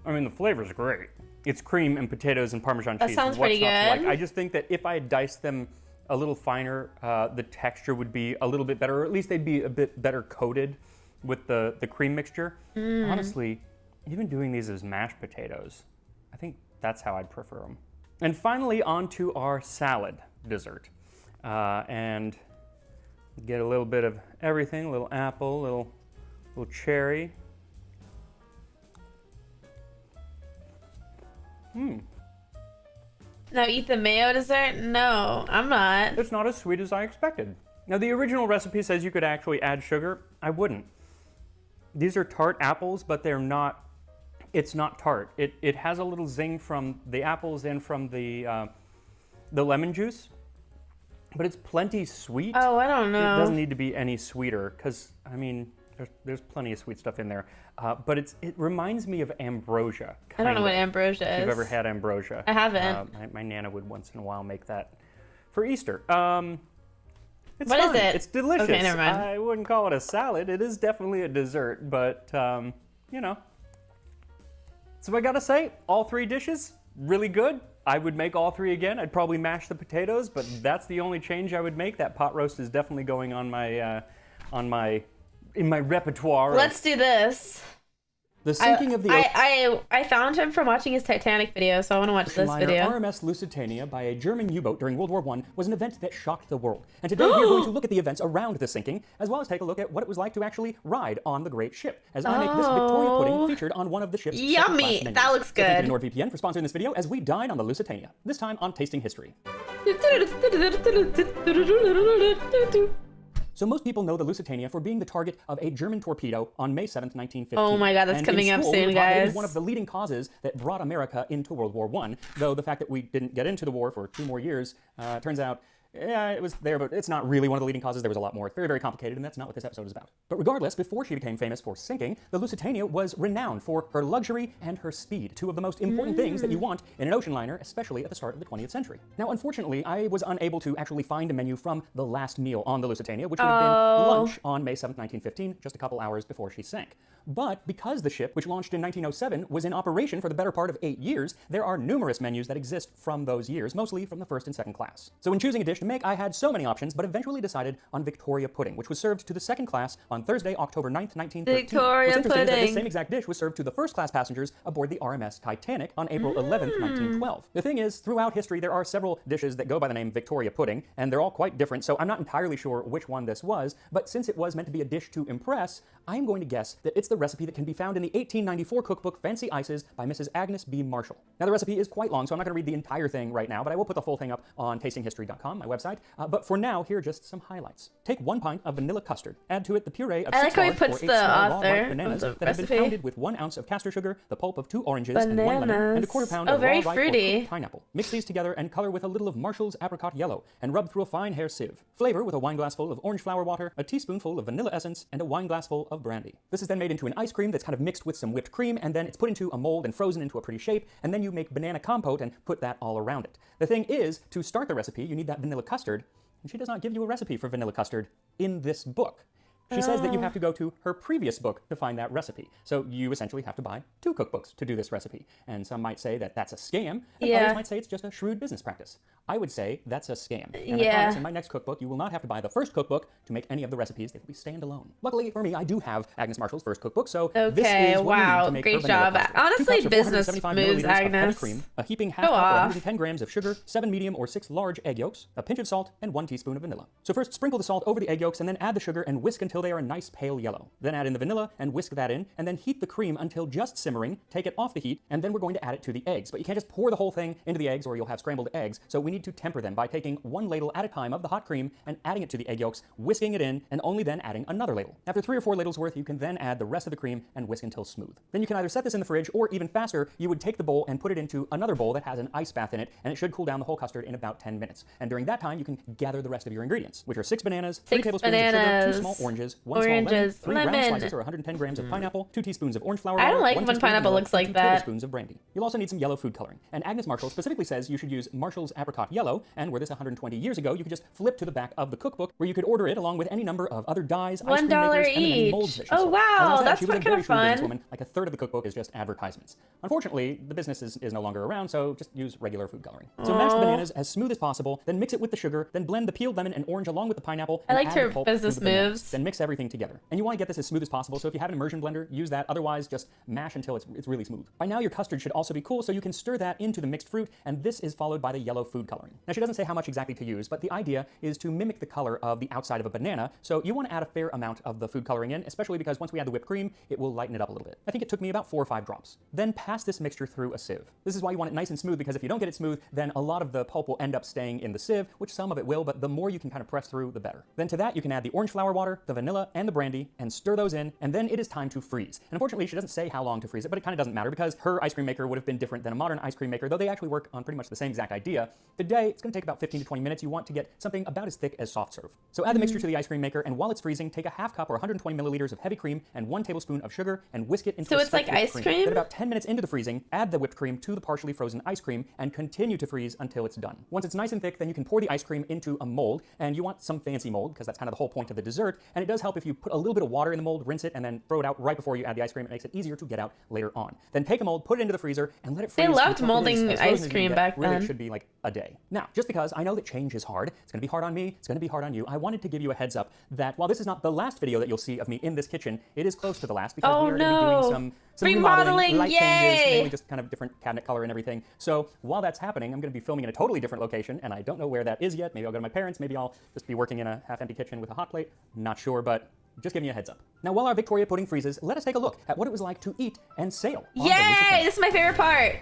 I mean, the flavor's great. It's cream and potatoes and Parmesan cheese. sounds What's pretty not to like? good. I just think that if I had diced them a little finer, the texture would be a little bit better, or at least they'd be a bit better coated with the cream mixture. Honestly, even doing these as mashed potatoes, I think that's how I'd prefer them. And finally, on to our salad dessert. And get a little bit of everything, a little apple, little cherry. Now eat the mayo dessert? No, I'm not. It's not as sweet as I expected. Now, the original recipe says you could actually add sugar. I wouldn't. These are tart apples, but it's not tart. It has a little zing from the apples and from the lemon juice, but it's plenty sweet. Oh, I don't know. It doesn't need to be any sweeter, because, I mean, there's plenty of sweet stuff in there. But it reminds me of ambrosia. I don't know what kind of. ambrosia is. If you've ever had ambrosia. I haven't. My Nana would once in a while make that for Easter. It's What is fun. it? It's delicious. Okay, never mind. I wouldn't call it a salad. It is definitely a dessert, but, you know. So I gotta say, all 3 dishes, really good. I would make all 3 again. I'd probably mash the potatoes, but that's the only change I would make. That pot roast is definitely going on in my repertoire. Let's do this. The sinking of the I found him from watching his Titanic video, so I want to watch this liner video. RMS Lusitania by a German U-boat during World War I was an event that shocked the world. And today we're going to look at the events around the sinking, as well as take a look at what it was like to actually ride on the great ship, as I make this Victoria pudding featured on one of the ship's Yummy! second-class menus. That looks So thank you good. to NordVPN for sponsoring this video as we dine on the Lusitania, this time on Tasting History. So most people know the Lusitania for being the target of a German torpedo on May 7th, 1915. Oh my God, that's And coming in up school, we soon, were taught that It guys. was one of the leading causes that brought America into World War I, though the fact that we didn't get into the war for 2 more years, turns out, yeah, it was there, but it's not really one of the leading causes. There was a lot more. It's very, very complicated, and that's not what this episode is about. But regardless, before she became famous for sinking, the Lusitania was renowned for her luxury and her speed, 2 of the most important things that you want in an ocean liner, especially at the start of the 20th century. Now, unfortunately, I was unable to actually find a menu from the last meal on the Lusitania, which would have been lunch on May 7th, 1915, just a couple hours before she sank. But because the ship, which launched in 1907, was in operation for the better part of 8 years, there are numerous menus that exist from those years, mostly from the first and second class. So when choosing a dish to make, I had so many options, but eventually decided on Victoria pudding, which was served to the second class on Thursday, October 9th, 1913. Victoria What's interesting is that this pudding. same exact dish was served to the first class passengers aboard the RMS Titanic on April 11th, 1912. The thing is, throughout history, there are several dishes that go by the name Victoria pudding, and they're all quite different, so I'm not entirely sure which one this was, but since it was meant to be a dish to impress, I'm going to guess that it's the recipe that can be found in the 1894 cookbook Fancy Ices by Mrs. Agnes B. Marshall. Now, the recipe is quite long, so I'm not going to read the entire thing right now, but I will put the full thing up on tastinghistory.com, my website. But for now, here are just some highlights. Take 1 pint of vanilla custard. Add to it the puree of 6 large or 8 small raw ripe bananas that have been pounded with 1 ounce of castor sugar, the pulp of 2 oranges, and 1 lemon, and a quarter pound of raw ripe or cooked pineapple. Mix these together and color with a little of Marshall's apricot yellow, and rub through a fine hair sieve. Flavor with a wineglassful of orange flower water, a teaspoonful of vanilla essence, and a wineglassful of brandy. This is then made into an ice cream that's kind of mixed with some whipped cream, and then it's put into a mold and frozen into a pretty shape, and then you make banana compote and put that all around it. The thing is, to start the recipe, you need that vanilla custard, and she does not give you a recipe for vanilla custard in this book. She says that you have to go to her previous book to find that recipe. So you essentially have to buy 2 cookbooks to do this recipe. And some might say that that's a scam, and others might say it's just a shrewd business practice. I would say that's a scam. And I promise in my next cookbook, you will not have to buy the first cookbook to make any of the recipes. They will be standalone. Luckily for me, I do have Agnes Marshall's first cookbook, so this is what you need to make great her vanilla job. custard. Honestly, 2 cups of business 475 moves, milliliters of heavy Agnes. cream, a heaping half cup or 110 grams of sugar, 7 medium or 6 large egg yolks, a pinch of salt, and 1 teaspoon of vanilla. So first, sprinkle the salt over the egg yolks and then add the sugar and whisk until they are a nice pale yellow. Then add in the vanilla and whisk that in, and then heat the cream until just simmering, take it off the heat, and then we're going to add it to the eggs. But you can't just pour the whole thing into the eggs or you'll have scrambled eggs, so we need to temper them by taking 1 ladle at a time of the hot cream and adding it to the egg yolks, whisking it in, and only then adding another ladle. After 3 or 4 ladles worth, you can then add the rest of the cream and whisk until smooth. Then you can either set this in the fridge, or even faster, you would take the bowl and put it into another bowl that has an ice bath in it, and it should cool down the whole custard in about 10 minutes. And during that time, you can gather the rest of your ingredients, which are 6 bananas, 3 tablespoons of sugar, 2 small oranges, 1 small lemon, 3 round slices or 110 grams of pineapple, 2 teaspoons of orange flour water, I don't like 1 when teaspoon of pineapple vanilla, looks like and 2 that. tablespoons of brandy. You'll also need some yellow food coloring. And Agnes Marshall specifically says you should use Marshall's apricot yellow, and were this 120 years ago, you could just flip to the back of the cookbook where you could order it along with any number of other dyes, ice cream $1 makers, and the many molds each. that she Oh, sold. wow, As I said, that's she was a kind very of shrewd fun. businesswoman. Like a third of the cookbook is just advertisements. Unfortunately, the business is no longer around, so just use regular food coloring. So mash the bananas as smooth as possible, then mix it with the sugar, then blend the peeled lemon and orange along with the pineapple. I and liked add her the pulp to business the bananas. moves. Then mix everything together. And you want to get this as smooth as possible, so if you have an immersion blender, use that. Otherwise, just mash until it's really smooth. By now, your custard should also be cool, so you can stir that into the mixed fruit, and this is followed by the yellow food coloring. Now, she doesn't say how much exactly to use, but the idea is to mimic the color of the outside of a banana, so you want to add a fair amount of the food coloring in, especially because once we add the whipped cream, it will lighten it up a little bit. I think it took me about 4 or 5 drops. Then pass this mixture through a sieve. This is why you want it nice and smooth, because if you don't get it smooth, then a lot of the pulp will end up staying in the sieve, which some of it will, but the more you can kind of press through, the better. Then to that, you can add the orange flower water, the vanilla, and the brandy, and stir those in, and then it is time to freeze. And unfortunately, she doesn't say how long to freeze it, but it kind of doesn't matter because her ice cream maker would have been different than a modern ice cream maker, though they actually work on pretty much the same exact idea. Today, it's going to take about 15 to 20 minutes. You want to get something about as thick as soft serve. So add the mixture to the ice cream maker, and while it's freezing, take a half cup or 120 milliliters of heavy cream and 1 tablespoon of sugar and whisk it into So a it's like stiff whipped ice cream? Then about 10 minutes into the freezing, add the whipped cream to the partially frozen ice cream and continue to freeze until it's done. Once it's nice and thick, then you can pour the ice cream into a mold, and you want some fancy mold because that's kind of the whole point of the dessert, and it does help if you put a little bit of water in the mold, rinse it, and then throw it out right before you add the ice cream. It makes it easier to get out later on. Then take a mold, put it into the freezer, and let it freeze. They loved until it is molding as frozen ice as you cream can get. back Really, then. it should be like a day. Now, just because I know that change is hard, it's going to be hard on me, it's going to be hard on you, I wanted to give you a heads up that while this is not the last video that you'll see of me in this kitchen, it is close to the last because we are going to be doing some remodeling, light changes, mainly just kind of different cabinet color and everything. So while that's happening, I'm going to be filming in a totally different location, and I don't know where that is yet. Maybe I'll go to my parents, maybe I'll just be working in a half-empty kitchen with a hot plate. Not sure, but just giving you a heads up. Now, while our Victoria pudding freezes, let us take a look at what it was like to eat and sail on the Yay! Lusitania. This is my favorite part.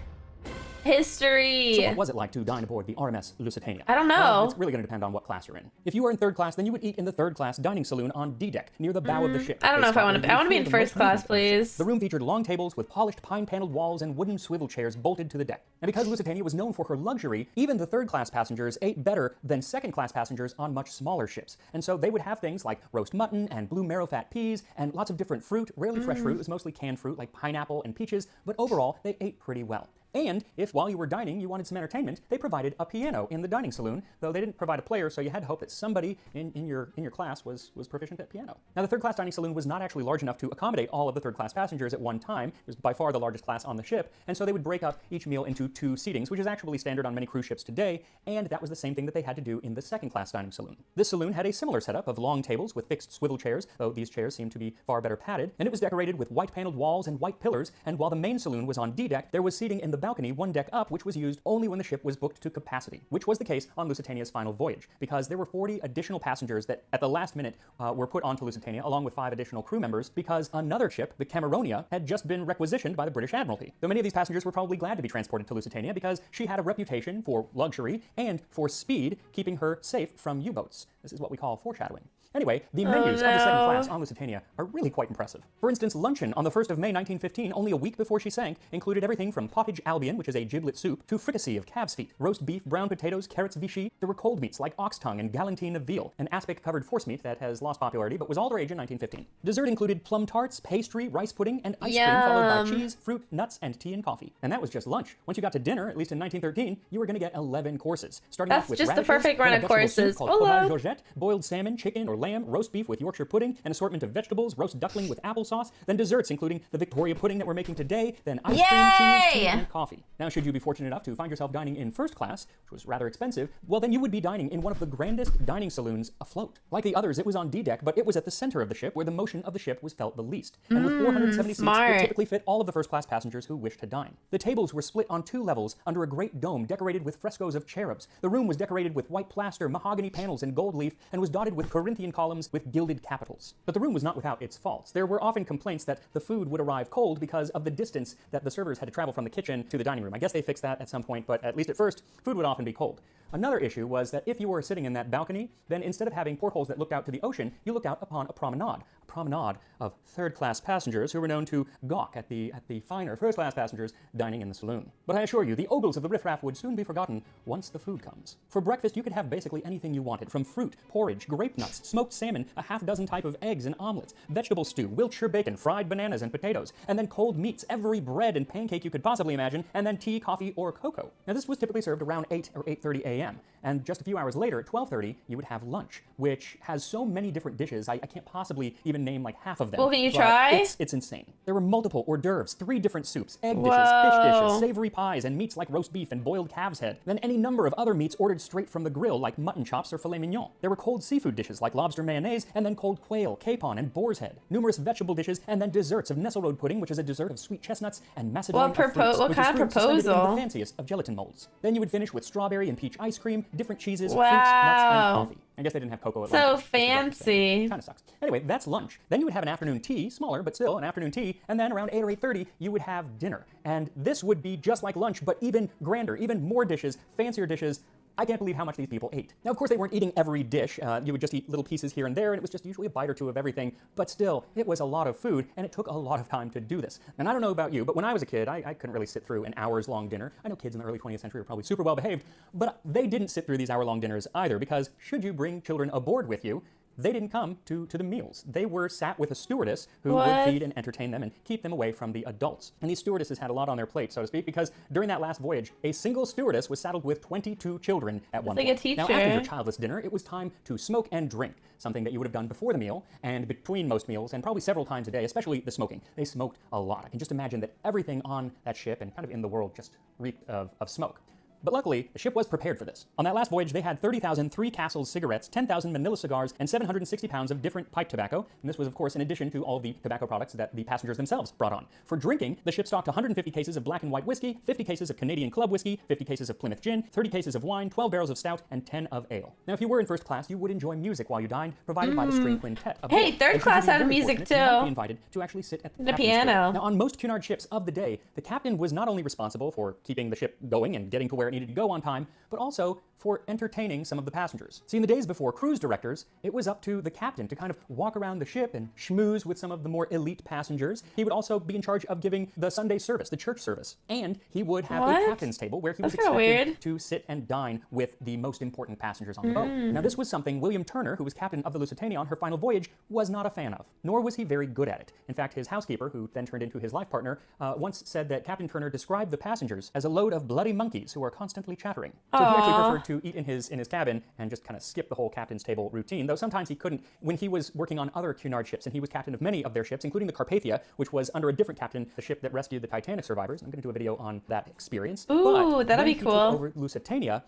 History. So what was it like to dine aboard the RMS Lusitania? I don't know. Well, it's really going to depend on what class you're in. If you were in third class, then you would eat in the third class dining saloon on D-deck, near the bow of the ship. I don't know if I want to. I want to be in first class, please. The room featured long tables with polished pine-paneled walls and wooden swivel chairs bolted to the deck. And because Lusitania was known for her luxury, even the third-class passengers ate better than second-class passengers on much smaller ships. And so they would have things like roast mutton and blue marrow-fat peas and lots of different fruit, rarely fresh fruit. It was mostly canned fruit like pineapple and peaches, but overall, they ate pretty well. And if while you were dining you wanted some entertainment, they provided a piano in the dining saloon, though they didn't provide a player, so you had to hope that somebody in your class was proficient at piano. Now the third class dining saloon was not actually large enough to accommodate all of the third class passengers at one time. It was by far the largest class on the ship, and so they would break up each meal into 2 seatings, which is actually standard on many cruise ships today, and that was the same thing that they had to do in the second class dining saloon. This saloon had a similar setup of long tables with fixed swivel chairs, though these chairs seemed to be far better padded, and it was decorated with white paneled walls and white pillars, and while the main saloon was on D deck, there was seating in the balcony 1 deck up, which was used only when the ship was booked to capacity, which was the case on Lusitania's final voyage, because there were 40 additional passengers that at the last minute were put onto Lusitania, along with 5 additional crew members, because another ship, the Cameronia, had just been requisitioned by the British Admiralty. Though many of these passengers were probably glad to be transported to Lusitania because she had a reputation for luxury and for speed, keeping her safe from U-boats. This is what we call foreshadowing. Anyway, the menus of the second class on Lusitania are really quite impressive. For instance, luncheon on the 1st of May 1915, only a week before she sank, included everything from pottage Albion, which is a giblet soup, to fricassee of calf's feet, roast beef, brown potatoes, carrots Vichy. There were cold meats like ox tongue and galantine of veal, an aspic-covered forcemeat that has lost popularity but was all the rage in 1915. Dessert included plum tarts, pastry, rice pudding, and ice cream, followed by cheese, fruit, nuts, and tea and coffee. And that was just lunch. Once you got to dinner, at least in 1913, you were going to get 11 courses, starting off with just the radishes, perfect run then a of vegetable soup courses. called fromage Georgette, boiled salmon, chicken or lamb, roast beef with Yorkshire pudding, an assortment of vegetables, roast duckling with applesauce, then desserts including the Victoria pudding that we're making today, then ice cream, cheese, tea, and coffee. Now, should you be fortunate enough to find yourself dining in first class, which was rather expensive, well then you would be dining in one of the grandest dining saloons afloat. Like the others, it was on D deck, but it was at the center of the ship where the motion of the ship was felt the least. And with 470 seats, it typically fit all of the first class passengers who wished to dine. The tables were split on 2 levels under a great dome decorated with frescoes of cherubs. The room was decorated with white plaster, mahogany panels, and gold leaf, and was dotted with Corinthian columns with gilded capitals. But the room was not without its faults. There were often complaints that the food would arrive cold because of the distance that the servers had to travel from the kitchen to the dining room. I guess they fixed that at some point, but at least at first, food would often be cold. Another issue was that if you were sitting in that balcony, then instead of having portholes that looked out to the ocean, you looked out upon a promenade of third-class passengers who were known to gawk at the finer first-class passengers dining in the saloon. But I assure you, the ogles of the riffraff would soon be forgotten once the food comes. For breakfast, you could have basically anything you wanted, from fruit, porridge, grape nuts, smoked salmon, a half-dozen type of eggs and omelets, vegetable stew, Wiltshire bacon, fried bananas and potatoes, and then cold meats, every bread and pancake you could possibly imagine, and then tea, coffee, or cocoa. Now this was typically served around 8 or 8:30 a.m., and just a few hours later, at 12:30, you would have lunch, which has so many different dishes, I can't possibly even name like half of them. Well, can you try? It's insane. There were multiple hors d'oeuvres, 3 different soups, egg dishes, fish dishes, savory pies, and meats like roast beef and boiled calf's head. Then any number of other meats ordered straight from the grill, like mutton chops or filet mignon. There were cold seafood dishes like lobster mayonnaise, and then cold quail, capon, and boar's head. Numerous vegetable dishes, and then desserts of Nesselrode pudding, which is a dessert of sweet chestnuts and Macedonian fruits, what which kind is of fruit suspended proposal? in the fanciest of gelatin molds. Then you would finish with strawberry and peach ice cream, different cheeses, fruits, nuts, and coffee. I guess they didn't have cocoa at lunch. So fancy. Kind of sucks. Anyway, that's lunch. Then you would have an afternoon tea, smaller, but still an afternoon tea, and then around 8 or 8:30, you would have dinner. And this would be just like lunch, but even grander, even more dishes, fancier dishes. I can't believe how much these people ate. Now, of course, they weren't eating every dish. You would just eat little pieces here and there, and it was just usually a bite or 2 of everything. But still, it was a lot of food, and it took a lot of time to do this. And I don't know about you, but when I was a kid, I couldn't really sit through an hours-long dinner. I know kids in the early 20th century were probably super well-behaved, but they didn't sit through these hour-long dinners either, because should you bring children aboard with you, they didn't come to the meals. They were sat with a stewardess who would feed and entertain them and keep them away from the adults. And these stewardesses had a lot on their plate, so to speak, because during that last voyage, a single stewardess was saddled with 22 children at one point. Like a teacher. Now, after your childless dinner, it was time to smoke and drink, something that you would have done before the meal and between most meals, and probably several times a day, especially the smoking. They smoked a lot. I can just imagine that everything on that ship and kind of in the world just reeked of smoke. But luckily, the ship was prepared for this. On that last voyage, they had 30,000 Three Castles cigarettes, 10,000 Manila cigars, and 760 pounds of different pipe tobacco. And this was, of course, in addition to all the tobacco products that the passengers themselves brought on. For drinking, the ship stocked 150 cases of black and white whiskey, 50 cases of Canadian Club whiskey, 50 cases of Plymouth gin, 30 cases of wine, 12 barrels of stout, and 10 of ale. Now, if you were in first class, you would enjoy music while you dined, provided by the string quintet. Hey, third class had music too. You might be invited to actually sit at the piano. Now, on most Cunard ships of the day, the captain was not only responsible for keeping the ship going and getting to where it needed to go on time, but also for entertaining some of the passengers. See, in the days before cruise directors, it was up to the captain to kind of walk around the ship and schmooze with some of the more elite passengers. He would also be in charge of giving the Sunday service, the church service. And he would have a captain's table where he was expected to sit and dine with the most important passengers on the boat. Now, this was something William Turner, who was captain of the Lusitania on her final voyage, was not a fan of, nor was he very good at it. In fact, his housekeeper, who then turned into his life partner, once said that Captain Turner described the passengers as a load of bloody monkeys who are constantly chattering. So he actually preferred to eat in his cabin and just kind of skip the whole captain's table routine, though sometimes he couldn't. When he was working on other Cunard ships, and he was captain of many of their ships, including the Carpathia, which was under a different captain, the ship that rescued the Titanic survivors. I'm going to do a video on that experience. Ooh, that'll be cool. Over Lusitania,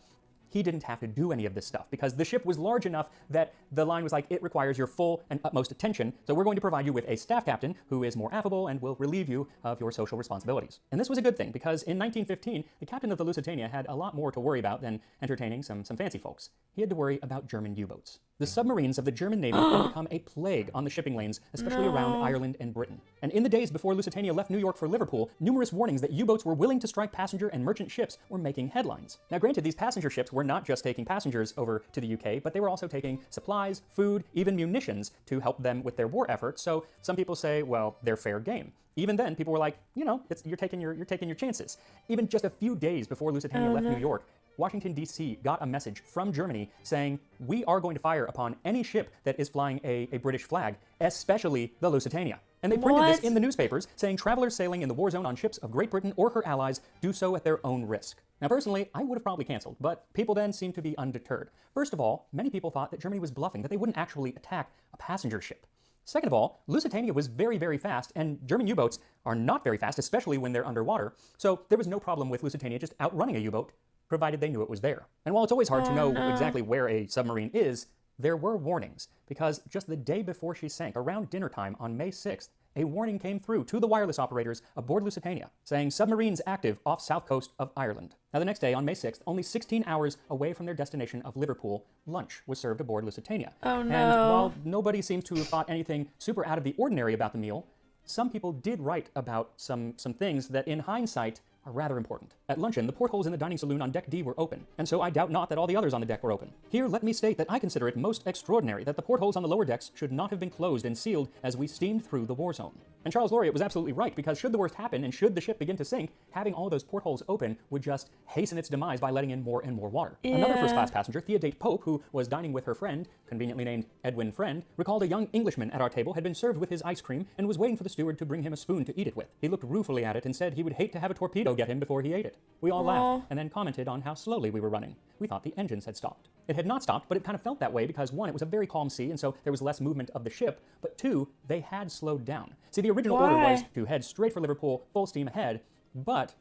he didn't have to do any of this stuff because the ship was large enough that the line was like, it requires your full and utmost attention, so we're going to provide you with a staff captain who is more affable and will relieve you of your social responsibilities. And this was a good thing because in 1915, the captain of the Lusitania had a lot more to worry about than entertaining some fancy folks. He had to worry about German U-boats. The submarines of the German Navy had become a plague on the shipping lanes, especially around Ireland and Britain. And in the days before Lusitania left New York for Liverpool, numerous warnings that U-boats were willing to strike passenger and merchant ships were making headlines. Now granted, these passenger ships were not just taking passengers over to the UK, but they were also taking supplies, food, even munitions to help them with their war efforts. So some people say, well, they're fair game. Even then, people were like, you know, you're taking your chances. Even just a few days before Lusitania left New York, Washington, D.C. got a message from Germany saying, we are going to fire upon any ship that is flying a British flag, especially the Lusitania. And they printed this in the newspapers, saying travelers sailing in the war zone on ships of Great Britain or her allies do so at their own risk. Now, personally, I would have probably canceled, but people then seemed to be undeterred. First of all, many people thought that Germany was bluffing, that they wouldn't actually attack a passenger ship. Second of all, Lusitania was very, very fast, and German U-boats are not very fast, especially when they're underwater, so there was no problem with Lusitania just outrunning a U-boat, provided they knew it was there. And while it's always hard to know exactly where a submarine is, there were warnings, because just the day before she sank, around dinner time on May 6th, a warning came through to the wireless operators aboard Lusitania, saying submarines active off south coast of Ireland. Now the next day, on May 6th, only 16 hours away from their destination of Liverpool, lunch was served aboard Lusitania. Oh no. And while nobody seems to have thought anything super out of the ordinary about the meal, some people did write about some things that in hindsight are rather important. At luncheon, the portholes in the dining saloon on deck D were open, and so I doubt not that all the others on the deck were open. Here, let me state that I consider it most extraordinary that the portholes on the lower decks should not have been closed and sealed as we steamed through the war zone. And Charles Laureate was absolutely right, because should the worst happen and should the ship begin to sink, having all those portholes open would just hasten its demise by letting in more and more water. Yeah. Another first-class passenger, Theodate Pope, who was dining with her friend, conveniently named Edwin Friend, recalled a young Englishman at our table had been served with his ice cream and was waiting for the steward to bring him a spoon to eat it with. He looked ruefully at it and said he would hate to have a torpedo get him before he ate it. We all laughed and then commented on how slowly we were running. We thought the engines had stopped. It had not stopped, but it kind of felt that way because one, it was a very calm sea, and so there was less movement of the ship, but two, they had slowed down. See, the original order was to head straight for Liverpool, full steam ahead, but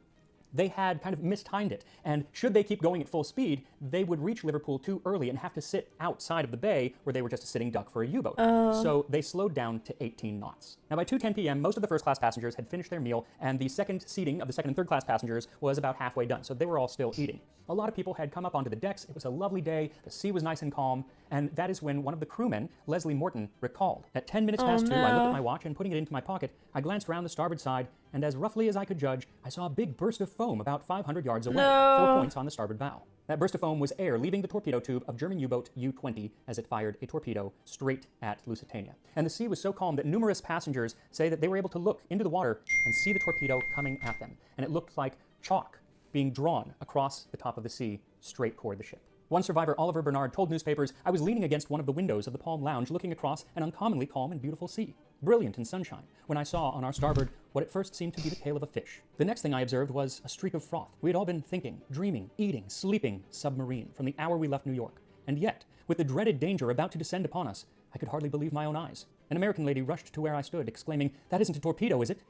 they had kind of mistimed it, and should they keep going at full speed, they would reach Liverpool too early and have to sit outside of the bay where they were just a sitting duck for a U-boat. So they slowed down to 18 knots. Now by 2:10 p.m., most of the first-class passengers had finished their meal, and the second seating of the second and third-class passengers was about halfway done, so they were all still eating. A lot of people had come up onto the decks. It was a lovely day, the sea was nice and calm, and that is when one of the crewmen, Leslie Morton, recalled. At 10 minutes past 2, I looked at my watch, and putting it into my pocket, I glanced around the starboard side, and as roughly as I could judge, I saw a big burst of foam about 500 yards away, 4 points on the starboard bow. That burst of foam was air leaving the torpedo tube of German U-boat U-20 as it fired a torpedo straight at Lusitania. And the sea was so calm that numerous passengers say that they were able to look into the water and see the torpedo coming at them. And it looked like chalk being drawn across the top of the sea straight toward the ship. One survivor, Oliver Bernard, told newspapers, "I was leaning against one of the windows of the Palm Lounge looking across an uncommonly calm and beautiful sea, brilliant in sunshine, when I saw on our starboard what at first seemed to be the tail of a fish. The next thing I observed was a streak of froth. We had all been thinking, dreaming, eating, sleeping submarine from the hour we left New York. And yet, with the dreaded danger about to descend upon us, I could hardly believe my own eyes. An American lady rushed to where I stood, exclaiming, 'That isn't a torpedo, is it?'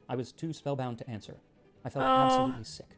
I was too spellbound to answer. I felt absolutely sick.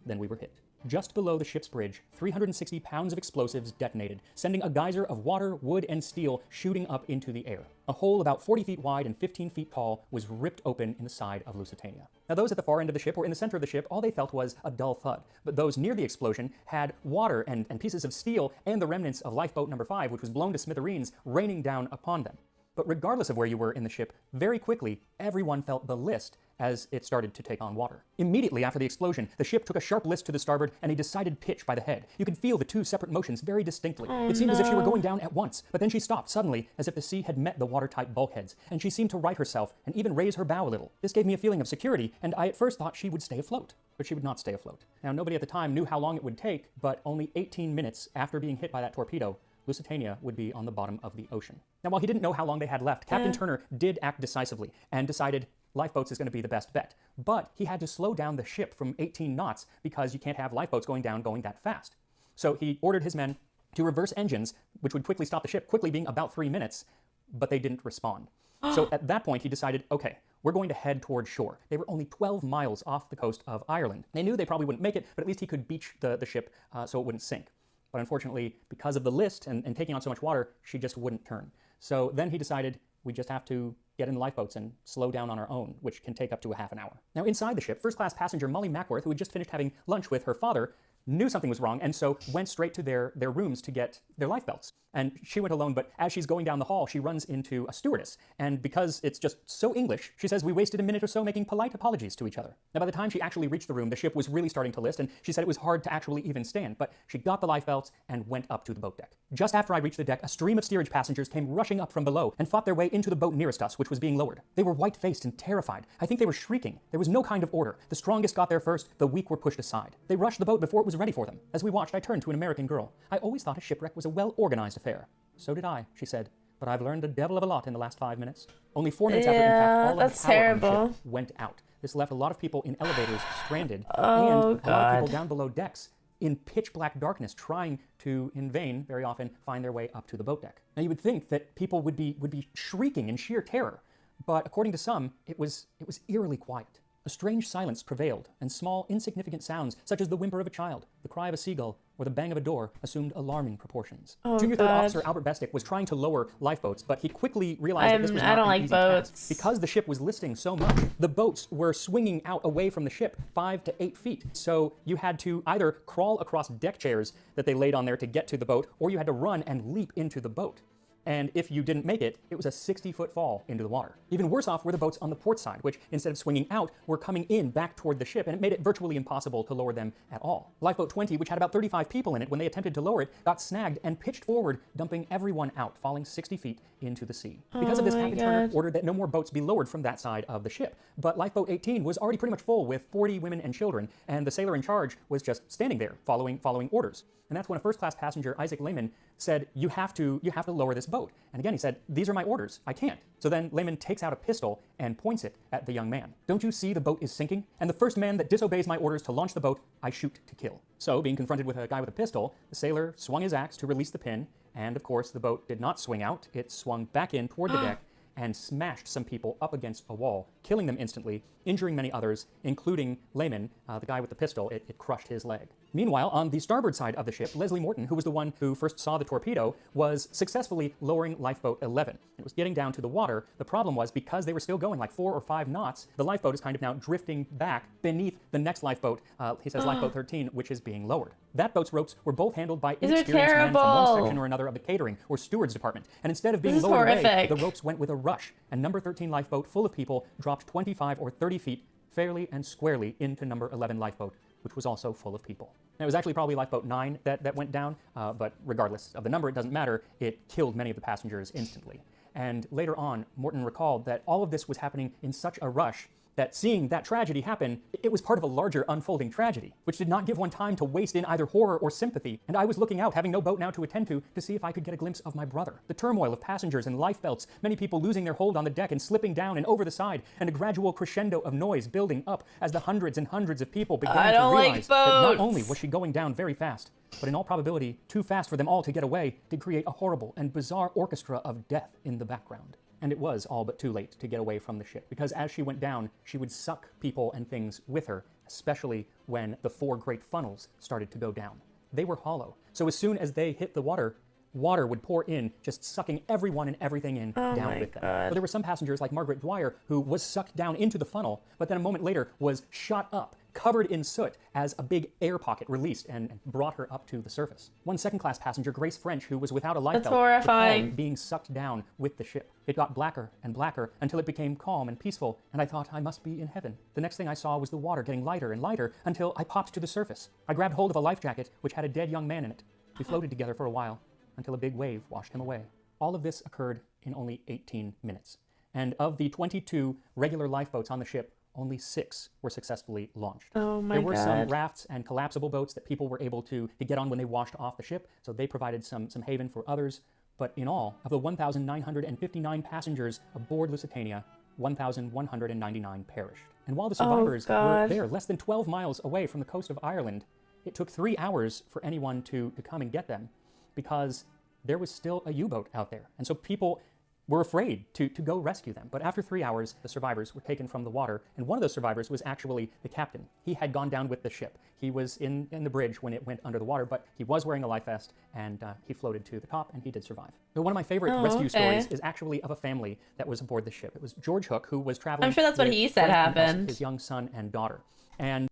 Then we were hit. Just below the ship's bridge, 360 pounds of explosives detonated, sending a geyser of water, wood, and steel shooting up into the air. A hole about 40 feet wide and 15 feet tall was ripped open in the side of Lusitania. Now those at the far end of the ship or in the center of the ship, all they felt was a dull thud. But those near the explosion had water and pieces of steel and the remnants of lifeboat number 5, which was blown to smithereens, raining down upon them. But regardless of where you were in the ship, very quickly, everyone felt the list as it started to take on water. Immediately after the explosion, the ship took a sharp list to the starboard and a decided pitch by the head. You could feel the two separate motions very distinctly. It seemed as if she were going down at once, but then she stopped suddenly as if the sea had met the watertight bulkheads, and she seemed to right herself and even raise her bow a little. This gave me a feeling of security, and I at first thought she would stay afloat. But she would not stay afloat. Now, nobody at the time knew how long it would take, but only 18 minutes after being hit by that torpedo, Lusitania would be on the bottom of the ocean. Now, while he didn't know how long they had left, Captain Turner did act decisively and decided lifeboats is going to be the best bet. But he had to slow down the ship from 18 knots because you can't have lifeboats going down going that fast. So he ordered his men to reverse engines, which would quickly stop the ship, quickly being about 3 minutes, but they didn't respond. So at that point, he decided, okay, we're going to head toward shore. They were only 12 miles off the coast of Ireland. They knew they probably wouldn't make it, but at least he could beach the ship so it wouldn't sink. But unfortunately, because of the list and taking on so much water, she just wouldn't turn. So then he decided we just have to get in the lifeboats and slow down on our own, which can take up to a half an hour. Now inside the ship, first-class passenger Molly Mackworth, who had just finished having lunch with her father, knew something was wrong, and so went straight to their rooms to get their life belts. And she went alone, but as she's going down the hall, she runs into a stewardess. And because it's just so English, she says, we wasted a minute or so making polite apologies to each other. Now, by the time she actually reached the room, the ship was really starting to list, and she said it was hard to actually even stand, but she got the life belts and went up to the boat deck. Just after I reached the deck, a stream of steerage passengers came rushing up from below and fought their way into the boat nearest us, which was being lowered. They were white-faced and terrified. I think they were shrieking. There was no kind of order. The strongest got there first, the weak were pushed aside. They rushed the boat before it was ready for them. As we watched, I turned to an American girl. I always thought a shipwreck was a well-organized affair. So did I, she said, but I've learned a devil of a lot in the last 5 minutes. Only 4 minutes after impact, all of the power on the ship went out. This left a lot of people in elevators stranded, and a lot of people down below decks in pitch black darkness trying to, in vain, very often, find their way up to the boat deck. Now you would think that people would be shrieking in sheer terror, but according to some, it was eerily quiet. A strange silence prevailed, and small, insignificant sounds, such as the whimper of a child, the cry of a seagull, or the bang of a door, assumed alarming proportions. Junior Third Officer Albert Bestick was trying to lower lifeboats, but he quickly realized that this was not an easy task. Because the ship was listing so much, the boats were swinging out away from the ship 5 to 8 feet. So you had to either crawl across deck chairs that they laid on there to get to the boat, or you had to run and leap into the boat. And if you didn't make it, it was a 60-foot fall into the water. Even worse off were the boats on the port side, which instead of swinging out, were coming in back toward the ship, and it made it virtually impossible to lower them at all. Lifeboat 20, which had about 35 people in it when they attempted to lower it, got snagged and pitched forward, dumping everyone out, falling 60 feet into the sea. Because of this, Captain Turner ordered that no more boats be lowered from that side of the ship. But Lifeboat 18 was already pretty much full with 40 women and children, and the sailor in charge was just standing there, following orders. And that's when a first-class passenger, Isaac Lehman, said, you have to lower this boat. And again, he said, these are my orders. I can't. So then Lehman takes out a pistol and points it at the young man. Don't you see the boat is sinking? And the first man that disobeys my orders to launch the boat, I shoot to kill. So, being confronted with a guy with a pistol, the sailor swung his axe to release the pin, and of course, the boat did not swing out. It swung back in toward the deck and smashed some people up against a wall, killing them instantly, injuring many others, including Lehman, the guy with the pistol. It crushed his leg. Meanwhile, on the starboard side of the ship, Leslie Morton, who was the one who first saw the torpedo, was successfully lowering lifeboat 11. It was getting down to the water. The problem was, because they were still going like 4 or 5 knots, the lifeboat is kind of now drifting back beneath the next lifeboat, he says lifeboat 13, which is being lowered. That boat's ropes were both handled by inexperienced men from one section or another of the catering or steward's department. And instead of being lowered away, the ropes went with a rush, and number 13 lifeboat, full of people, dropped 25 or 30 feet fairly and squarely into number 11 lifeboat, which was also full of people. Now, it was actually probably lifeboat 9 that went down, but regardless of the number, it doesn't matter. It killed many of the passengers instantly. And later on, Morton recalled that all of this was happening in such a rush that seeing that tragedy happen, it was part of a larger unfolding tragedy, which did not give one time to waste in either horror or sympathy. And I was looking out, having no boat now to attend to see if I could get a glimpse of my brother. The turmoil of passengers and life belts, many people losing their hold on the deck and slipping down and over the side, and a gradual crescendo of noise building up as the hundreds and hundreds of people began to realize that not only was she going down very fast, but in all probability, too fast for them all to get away, did create a horrible and bizarre orchestra of death in the background. And it was all but too late to get away from the ship, because as she went down, she would suck people and things with her, especially when the 4 great funnels started to go down. They were hollow, so as soon as they hit the water would pour in, just sucking everyone and everything in down with them. But there were some passengers like Margaret Dwyer who was sucked down into the funnel, but then a moment later was shot up, covered in soot as a big air pocket released and brought her up to the surface. One second-class passenger, Grace French, who was without a life That's belt, horrifying. recalled being sucked down with the ship. It got blacker and blacker until it became calm and peaceful, and I thought I must be in heaven. The next thing I saw was the water getting lighter and lighter until I popped to the surface. I grabbed hold of a life jacket which had a dead young man in it. We floated together for a while until a big wave washed him away. All of this occurred in only 18 minutes. And of the 22 regular lifeboats on the ship, only 6 were successfully launched. Oh my God. There were some God. rafts and collapsible boats that people were able to get on when they washed off the ship, so they provided some haven for others. But in all, of the 1,959 passengers aboard Lusitania, 1,199 perished. And while the survivors were there, less than 12 miles away from the coast of Ireland, it took 3 hours for anyone to come and get them because there was still a U-boat out there. And so people were afraid to go rescue them. But after 3 hours, the survivors were taken from the water. And one of those survivors was actually the captain. He had gone down with the ship. He was in the bridge when it went under the water, but he was wearing a life vest, and he floated to the top, and he did survive. But one of my favorite rescue stories is actually of a family that was aboard the ship. It was George Hook, who was traveling. I'm sure that's what he said happened. His young son and daughter. And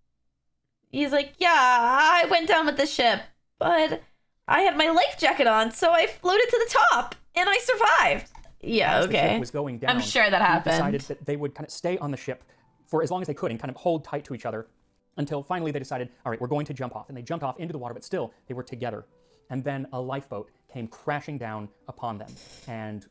he's like, yeah, I went down with the ship, but I had my life jacket on, so I floated to the top, and I survived. Yeah, as okay. the ship was going down, I'm sure that happened. Decided that they would kind of stay on the ship for as long as they could and kind of hold tight to each other until finally they decided, all right, we're going to jump off. And they jumped off into the water, but still they were together. And then a lifeboat came crashing down upon them. And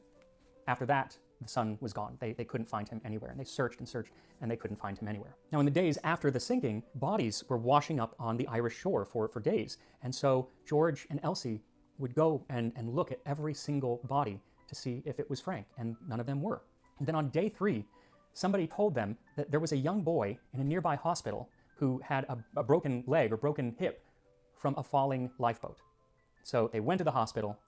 after that, the son was gone. They couldn't find him anywhere. And they searched and searched, and they couldn't find him anywhere. Now, in the days after the sinking, bodies were washing up on the Irish shore for days. And so George and Elsie would go and look at every single body to see if it was Frank, and none of them were. And then on day 3, somebody told them that there was a young boy in a nearby hospital who had a broken leg or broken hip from a falling lifeboat. So they went to the hospital,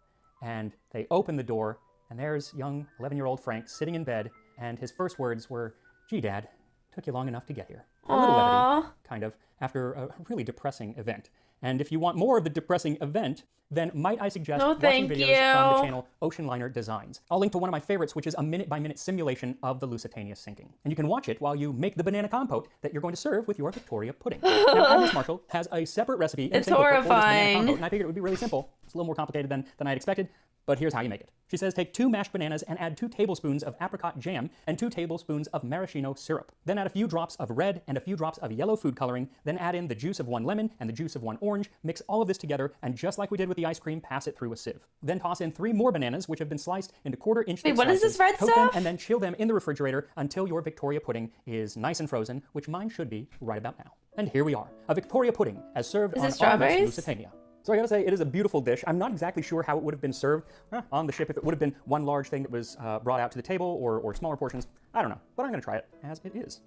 and they opened the door, and there's young 11-year-old Frank sitting in bed, and his first words were, "Gee, Dad, took you long enough to get here." A little levity, kind of, after a really depressing event. And if you want more of the depressing event, then might I suggest watching videos from the channel Ocean Liner Designs. I'll link to one of my favorites, which is a minute-by-minute simulation of the Lusitania sinking. And you can watch it while you make the banana compote that you're going to serve with your Victoria pudding. Now, Agnes Marshall has a separate recipe in It's horrifying. and I figured it would be really simple. It's a little more complicated than I had expected, but here's how you make it. She says take 2 mashed bananas and add 2 tablespoons of apricot jam and 2 tablespoons of maraschino syrup. Then add a few drops of red and a few drops of yellow food coloring. Then add in the juice of 1 lemon and the juice of 1 orange. Mix all of this together, and just like we did with the ice cream, pass it through a sieve. Then toss in 3 more bananas, which have been sliced into quarter-inch thick what slices. is this red Coat stuff? them and then chill them in the refrigerator until your Victoria pudding is nice and frozen, which mine should be right about now. And here we are, a Victoria pudding as served on RMS Lusitania. So I gotta say, it is a beautiful dish. I'm not exactly sure how it would have been served on the ship, if it would have been one large thing that was brought out to the table or smaller portions. I don't know, but I'm gonna try it as it is.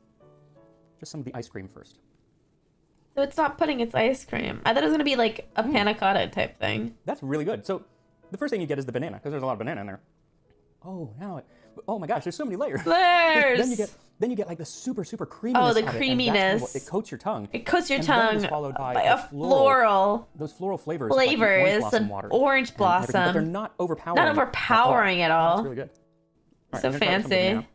Just some of the ice cream first. So it's not pudding, it's ice cream. I thought it was gonna be like a panna cotta type thing. That's really good. So the first thing you get is the banana, because there's a lot of banana in there. Oh, oh my gosh, there's so many layers. Then you get like the super creaminess. Oh, the of creaminess. It coats your tongue. It coats your and tongue then it's followed by a floral. Those floral flavors. Flavors, like orange blossom water orange blossom. but they're not overpowering. Not overpowering at all. That's really good. All right, So I'm gonna try some of the fancy. banana.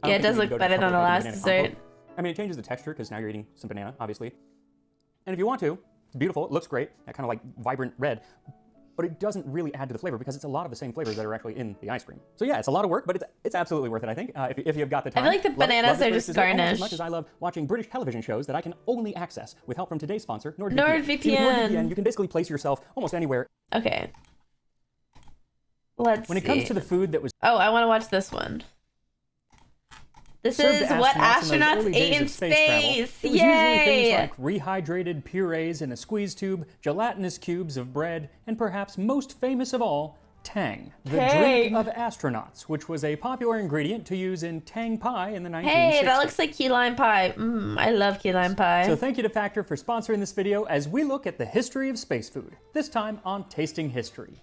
Yeah, it does look better than the last dessert. I mean, it changes the texture because now you're eating some banana, obviously. And if you want to, it's beautiful. It looks great. That kind of like vibrant red. But it doesn't really add to the flavor because it's a lot of the same flavors that are actually in the ice cream. So yeah, it's a lot of work, but it's absolutely worth it, I think, if you've got the time. I feel like the bananas are just garnish. As much as I love watching British television shows that I can only access with help from today's sponsor, NordVPN. NordVPN. See, with NordVPN, you can basically place yourself almost anywhere. Okay. Let's When it comes to the food that was Oh, I want to watch this one. This served is to what astronauts in those astronauts early ate days in of space travel, space. it was usually things Yay! like rehydrated purees in a squeeze tube, gelatinous cubes of bread, and perhaps most famous of all, Tang, the drink of astronauts, which was a popular ingredient to use in Tang pie in the 1960s. Hey, that looks like key lime pie. I love key lime pie. So thank you to Factor for sponsoring this video as we look at the history of space food, this time on Tasting History.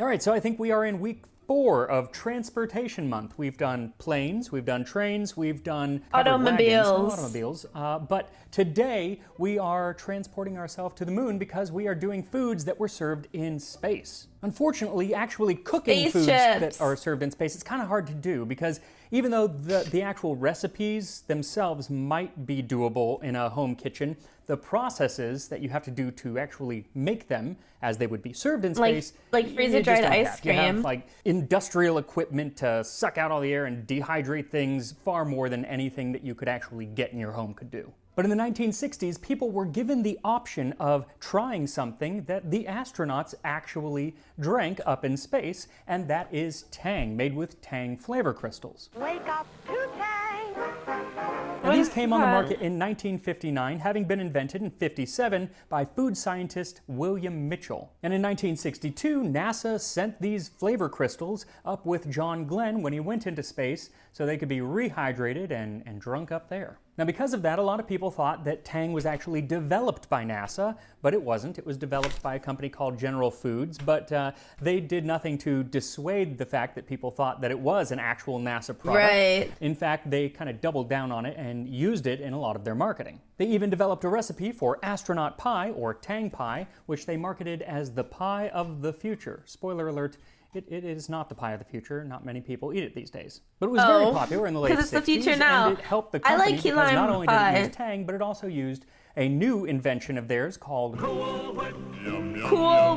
All right, so I think we are in week 4 of Transportation Month. We've done planes, we've done trains, we've done covered Automobiles. wagons, but today we are transporting ourselves to the moon because we are doing foods that were served in space. Unfortunately, actually cooking foods that are served in space, it's kind of hard to do because even though the actual recipes themselves might be doable in a home kitchen, the processes that you have to do to actually make them as they would be served in space, like freezer-dried ice cream. You have like industrial equipment to suck out all the air and dehydrate things far more than anything that you could actually get in your home could do. But in the 1960s, people were given the option of trying something that the astronauts actually drank up in space, and that is Tang, made with Tang flavor crystals. Wake up to Tang! Now, these came on the market in 1959, having been invented in 1957 by food scientist William Mitchell. And in 1962, NASA sent these flavor crystals up with John Glenn when he went into space so they could be rehydrated and drunk up there. Now, because of that, a lot of people thought that Tang was actually developed by NASA, but it wasn't. It was developed by a company called General Foods, but they did nothing to dissuade the fact that people thought that it was an actual NASA product. Right. In fact, they kind of doubled down on it and used it in a lot of their marketing. They even developed a recipe for astronaut pie, or Tang pie, which they marketed as the pie of the future. Spoiler alert, it is not the pie of the future. Not many people eat it these days. But it was very popular in the late 60s. Because it's the future now. And it helped the company like key because lime not only pie. did it use Tang, but it also used a new invention of theirs called Cool Whip. Cool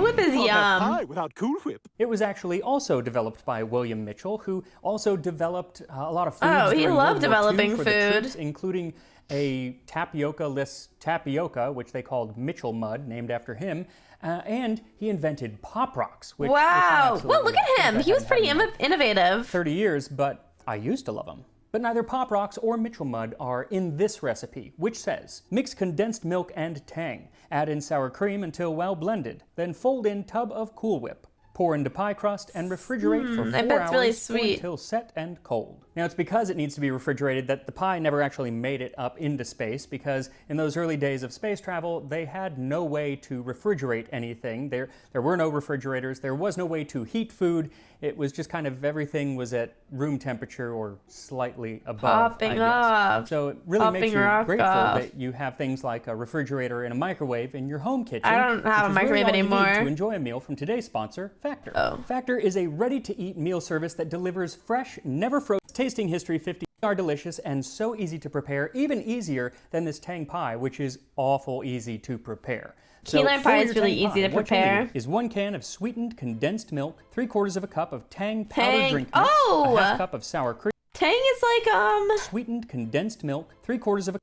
Whip is yum. Pie without Cool Whip. It was actually also developed by William Mitchell, who also developed a lot of foods. Oh, he during loved World War II developing for the food. troops, including a tapioca-less tapioca, which they called Mitchell Mud, named after him. And he invented Pop Rocks, which Wow. Well, look at him. He was pretty innovative. innovative. 30 years, but I used to love them. But neither Pop Rocks or Mitchell Mud are in this recipe, which says, mix condensed milk and Tang, add in sour cream until well blended, then fold in tub of Cool Whip. Pour into pie crust and refrigerate for 4 I bet it's hours really or sweet. until set and cold. Now, it's because it needs to be refrigerated that the pie never actually made it up into space, because in those early days of space travel, they had no way to refrigerate anything. There were no refrigerators. There was no way to heat food. It was just kind of everything was at room temperature or slightly above, Popping I guess. off. So it really Popping makes you rock grateful off. that you have things like a refrigerator and a microwave in your home kitchen. I don't have a which is really microwave all you need anymore. to enjoy a meal from today's sponsor, Factor. Oh. Factor is a ready-to-eat meal service that delivers fresh, never frozen, tasting history 50 are delicious and so easy to prepare, even easier than this Tang pie, which is awful easy to prepare. Key lime for pie your is really Tang easy to what you need prepare. is 1 can of sweetened condensed milk, 3/4 of a cup of Tang powdered Tang. drink mix, Oh! a 1/2 cup of sour cream, Tang is like, sweetened condensed milk, 3/4 of a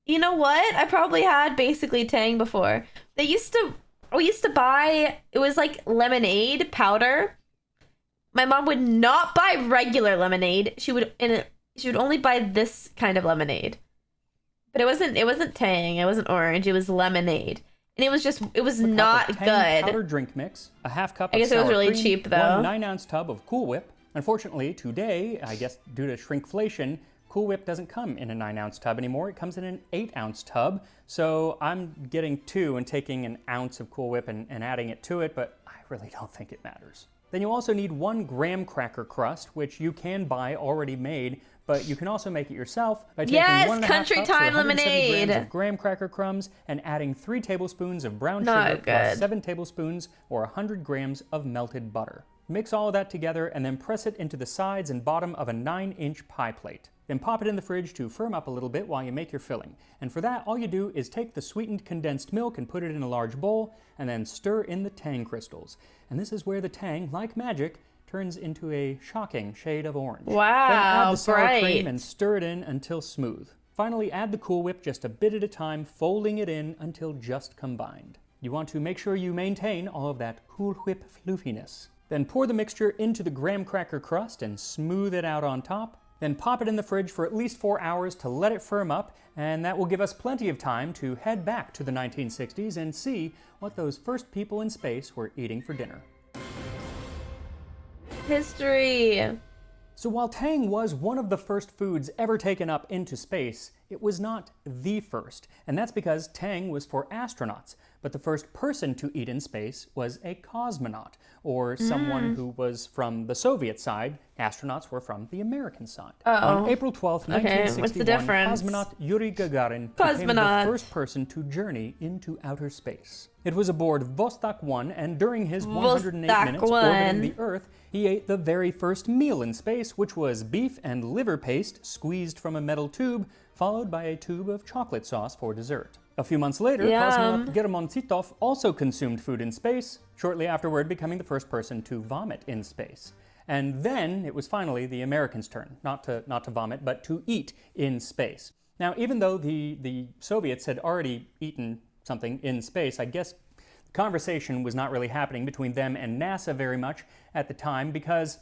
you know what? I probably had basically Tang before. We used to buy, it was like lemonade powder. My mom would not buy regular lemonade. She would only buy this kind of lemonade. But it wasn't Tang, it wasn't orange, it was lemonade. And it was not cup of Tang good. powdered drink mix, a 1/2 cup I of guess it was sour really cream, cheap, though. 1 9-ounce tub of Cool Whip. Unfortunately, today, I guess due to shrinkflation, Cool Whip doesn't come in a 9-ounce tub anymore. It comes in an 8-ounce tub. So I'm getting 2 and taking an ounce of Cool Whip and adding it to it, but I really don't think it matters. Then you also need 1 graham cracker crust, which you can buy already made, but you can also make it yourself by taking Yes, 1 1/2 Country cups or Time 170 grams lemonade. of graham cracker crumbs and adding 3 tablespoons of brown Not sugar plus good. 7 tablespoons or 100 grams of melted butter. Mix all of that together and then press it into the sides and bottom of a 9-inch pie plate. Then pop it in the fridge to firm up a little bit while you make your filling. And for that, all you do is take the sweetened condensed milk and put it in a large bowl and then stir in the Tang crystals. And this is where the Tang, like magic, turns into a shocking shade of orange. Wow, Then add the sour bright. cream and stir it in until smooth. Finally, add the Cool Whip just a bit at a time, folding it in until just combined. You want to make sure you maintain all of that Cool Whip floofiness. Then pour the mixture into the graham cracker crust and smooth it out on top. Then pop it in the fridge for at least 4 hours to let it firm up, and that will give us plenty of time to head back to the 1960s and see what those first people in space were eating for dinner. History. So while Tang was one of the first foods ever taken up into space, it was not the first, and that's because tang was for astronauts, but the first person to eat in space was a cosmonaut, or someone who was from the Soviet side. Astronauts were from the American side. On April 12th, Okay, what's the 1961, difference? cosmonaut Yuri Gagarin became the Cosmonaut. first person to journey into outer space. It was aboard Vostok 1, and during his 108 Vostok minutes 1. orbiting the Earth, he ate the very first meal in space, which was beef and liver paste squeezed from a metal tube, followed by a tube of chocolate sauce for dessert. A few months later, Yum. cosmonaut Germontitov also consumed food in space, shortly afterward becoming the first person to vomit in space. And then it was finally the Americans' turn, not to vomit, but to eat in space. Now, even though the Soviets had already eaten something in space, I guess the conversation was not really happening between them and NASA very much at the time, because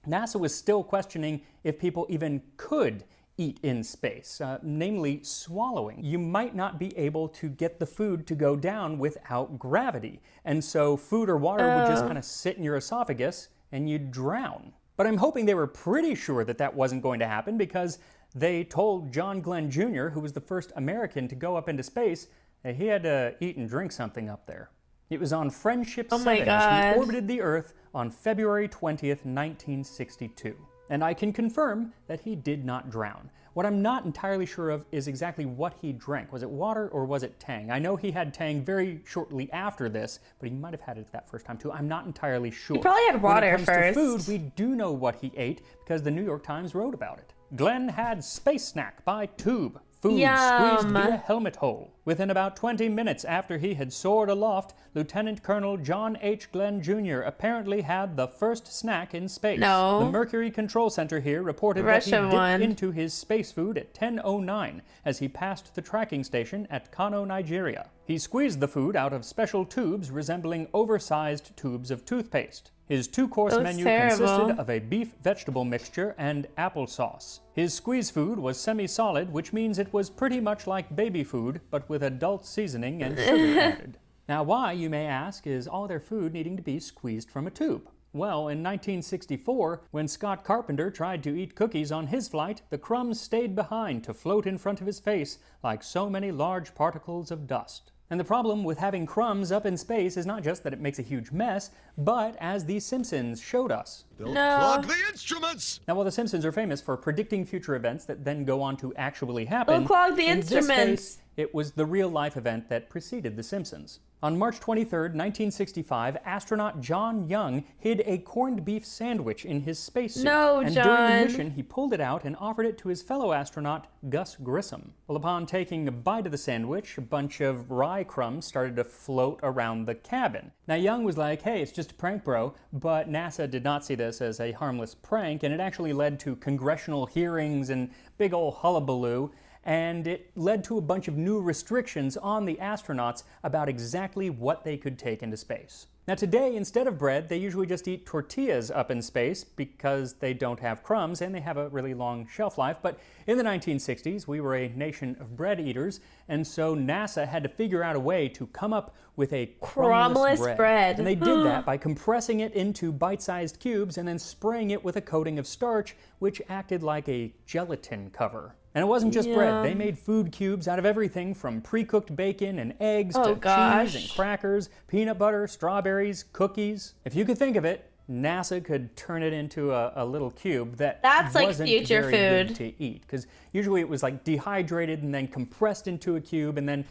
NASA was still questioning if people even could eat in space, namely swallowing. You might not be able to get the food to go down without gravity, and so food or water would just kind of sit in your esophagus and you'd drown. But I'm hoping they were pretty sure that that wasn't going to happen, because they told John Glenn Jr., who was the first American to go up into space, that he had to eat and drink something up there. It was on Friendship 7 as he orbited the Earth on February 20th, 1962. And I can confirm that he did not drown. What I'm not entirely sure of is exactly what he drank. Was it water or was it tang? I know he had tang very shortly after this, but he might have had it that first time too. I'm not entirely sure. He probably had water when it comes first. to food, we do know what he ate because the New York Times wrote about it. Glenn had space snack by tube. Food squeezed via helmet hole. Within about 20 minutes after he had soared aloft, Lieutenant Colonel John H. Glenn Jr. apparently had the first snack in space. The Mercury Control Center here reported that he dipped into his space food at 10:09 as he passed the tracking station at Kano, Nigeria. He squeezed the food out of special tubes resembling oversized tubes of toothpaste. His two-course menu consisted of a beef-vegetable mixture and applesauce. His squeeze food was semi-solid, which means it was pretty much like baby food, but with adult seasoning and sugar added. Now, why, you may ask, is all their food needing to be squeezed from a tube? Well, in 1964, when Scott Carpenter tried to eat cookies on his flight, the crumbs stayed behind to float in front of his face like so many large particles of dust. And the problem with having crumbs up in space is not just that it makes a huge mess, but as The Simpsons showed us. Don't clog the instruments! Now, while The Simpsons are famous for predicting future events that then go on to actually happen, Don't clog the in this instruments. case, it was the real-life event that preceded The Simpsons. On March 23, 1965, astronaut John Young hid a corned beef sandwich in his spacesuit. And during the mission, he pulled it out and offered it to his fellow astronaut, Gus Grissom. Well, upon taking a bite of the sandwich, a bunch of rye crumbs started to float around the cabin. Now, Young was like, hey, it's just a prank, bro, but NASA did not see this as a harmless prank, and it actually led to congressional hearings and big ol' hullabaloo. And it led to a bunch of new restrictions on the astronauts about exactly what they could take into space. Now today, instead of bread, they usually just eat tortillas up in space because they don't have crumbs and they have a really long shelf life. But in the 1960s, we were a nation of bread eaters, and so NASA had to figure out a way to come up with a crumbless bread. And they did that by compressing it into bite-sized cubes and then spraying it with a coating of starch, which acted like a gelatin cover. And it wasn't just bread. They made food cubes out of everything from pre-cooked bacon and eggs to cheese and crackers, peanut butter, strawberries, cookies. If you could think of it, NASA could turn it into a little cube that wasn't very good to eat. Because usually it was like dehydrated and then compressed into a cube and then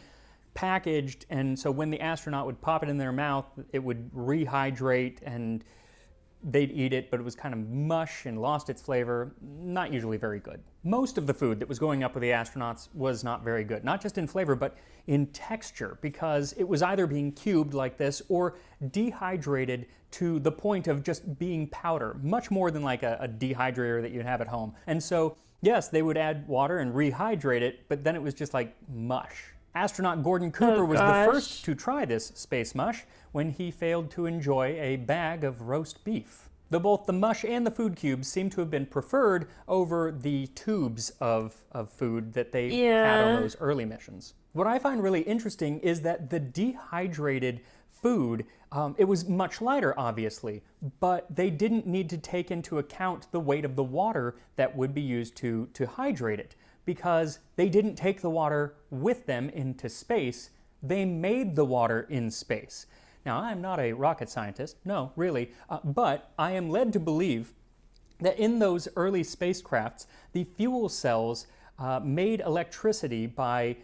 packaged. And so when the astronaut would pop it in their mouth, it would rehydrate and they'd eat it, but it was kind of mush and lost its flavor. Not usually very good. Most of the food that was going up with the astronauts was not very good, not just in flavor, but in texture, because it was either being cubed like this or dehydrated to the point of just being powder, much more than like a dehydrator that you'd have at home. And so, yes, they would add water and rehydrate it, but then it was just like mush. Astronaut Gordon Cooper was the first to try this space mush when he failed to enjoy a bag of roast beef. Though both the mush and the food cubes seem to have been preferred over the tubes of food that they had on those early missions. What I find really interesting is that the dehydrated food, it was much lighter, obviously, but they didn't need to take into account the weight of the water that would be used to hydrate it. because they didn't take the water with them into space. They made the water in space. Now, I'm not a rocket scientist, no, really, but I am led to believe that in those early spacecrafts, the fuel cells made electricity by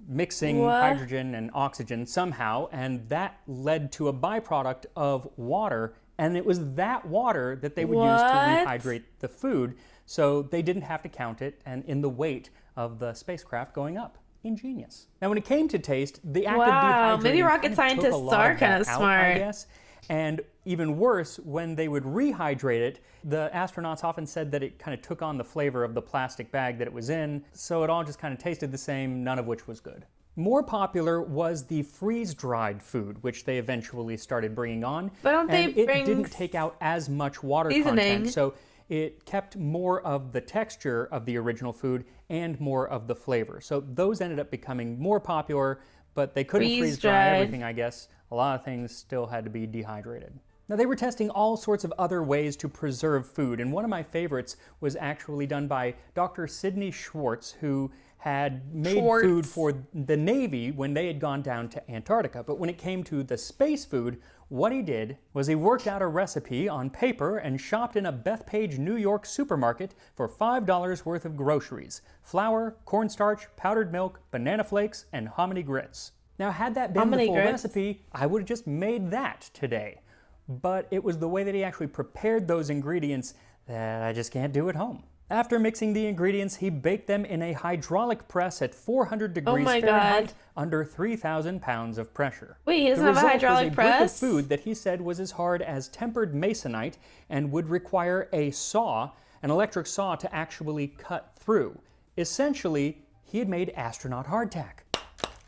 mixing hydrogen and oxygen somehow, and that led to a byproduct of water, and it was that water that they would use to rehydrate the food, so they didn't have to count it and in the weight of the spacecraft going up. Ingenious. Now, when it came to taste, the act of dehydrating maybe rocket scientists are kind of smart. I guess. And even worse, when they would rehydrate it, the astronauts often said that it kind of took on the flavor of the plastic bag that it was in, so it all just kind of tasted the same, none of which was good. More popular was the freeze-dried food, which they eventually started bringing on. But don't they it bring didn't take out as much water seasoning? content, so it kept more of the texture of the original food and more of the flavor. So those ended up becoming more popular, but they couldn't freeze-dry everything, I guess. A lot of things still had to be dehydrated. Now, they were testing all sorts of other ways to preserve food, and one of my favorites was actually done by Dr. Sidney Schwartz, who had made food for the Navy when they had gone down to Antarctica. But when it came to the space food, what he did was he worked out a recipe on paper and shopped in a Bethpage, New York supermarket for $5 worth of groceries: flour, cornstarch, powdered milk, banana flakes, and hominy grits. Now, had that been the full recipe, I would have just made that today. But it was the way that he actually prepared those ingredients that I just can't do at home. After mixing the ingredients, he baked them in a hydraulic press at 400 degrees Fahrenheit under 3,000 pounds of pressure. Wait, he doesn't have a hydraulic press? The result was a brick of food that he said was as hard as tempered masonite and would require a saw, an electric saw, to actually cut through. Essentially, he had made astronaut hardtack.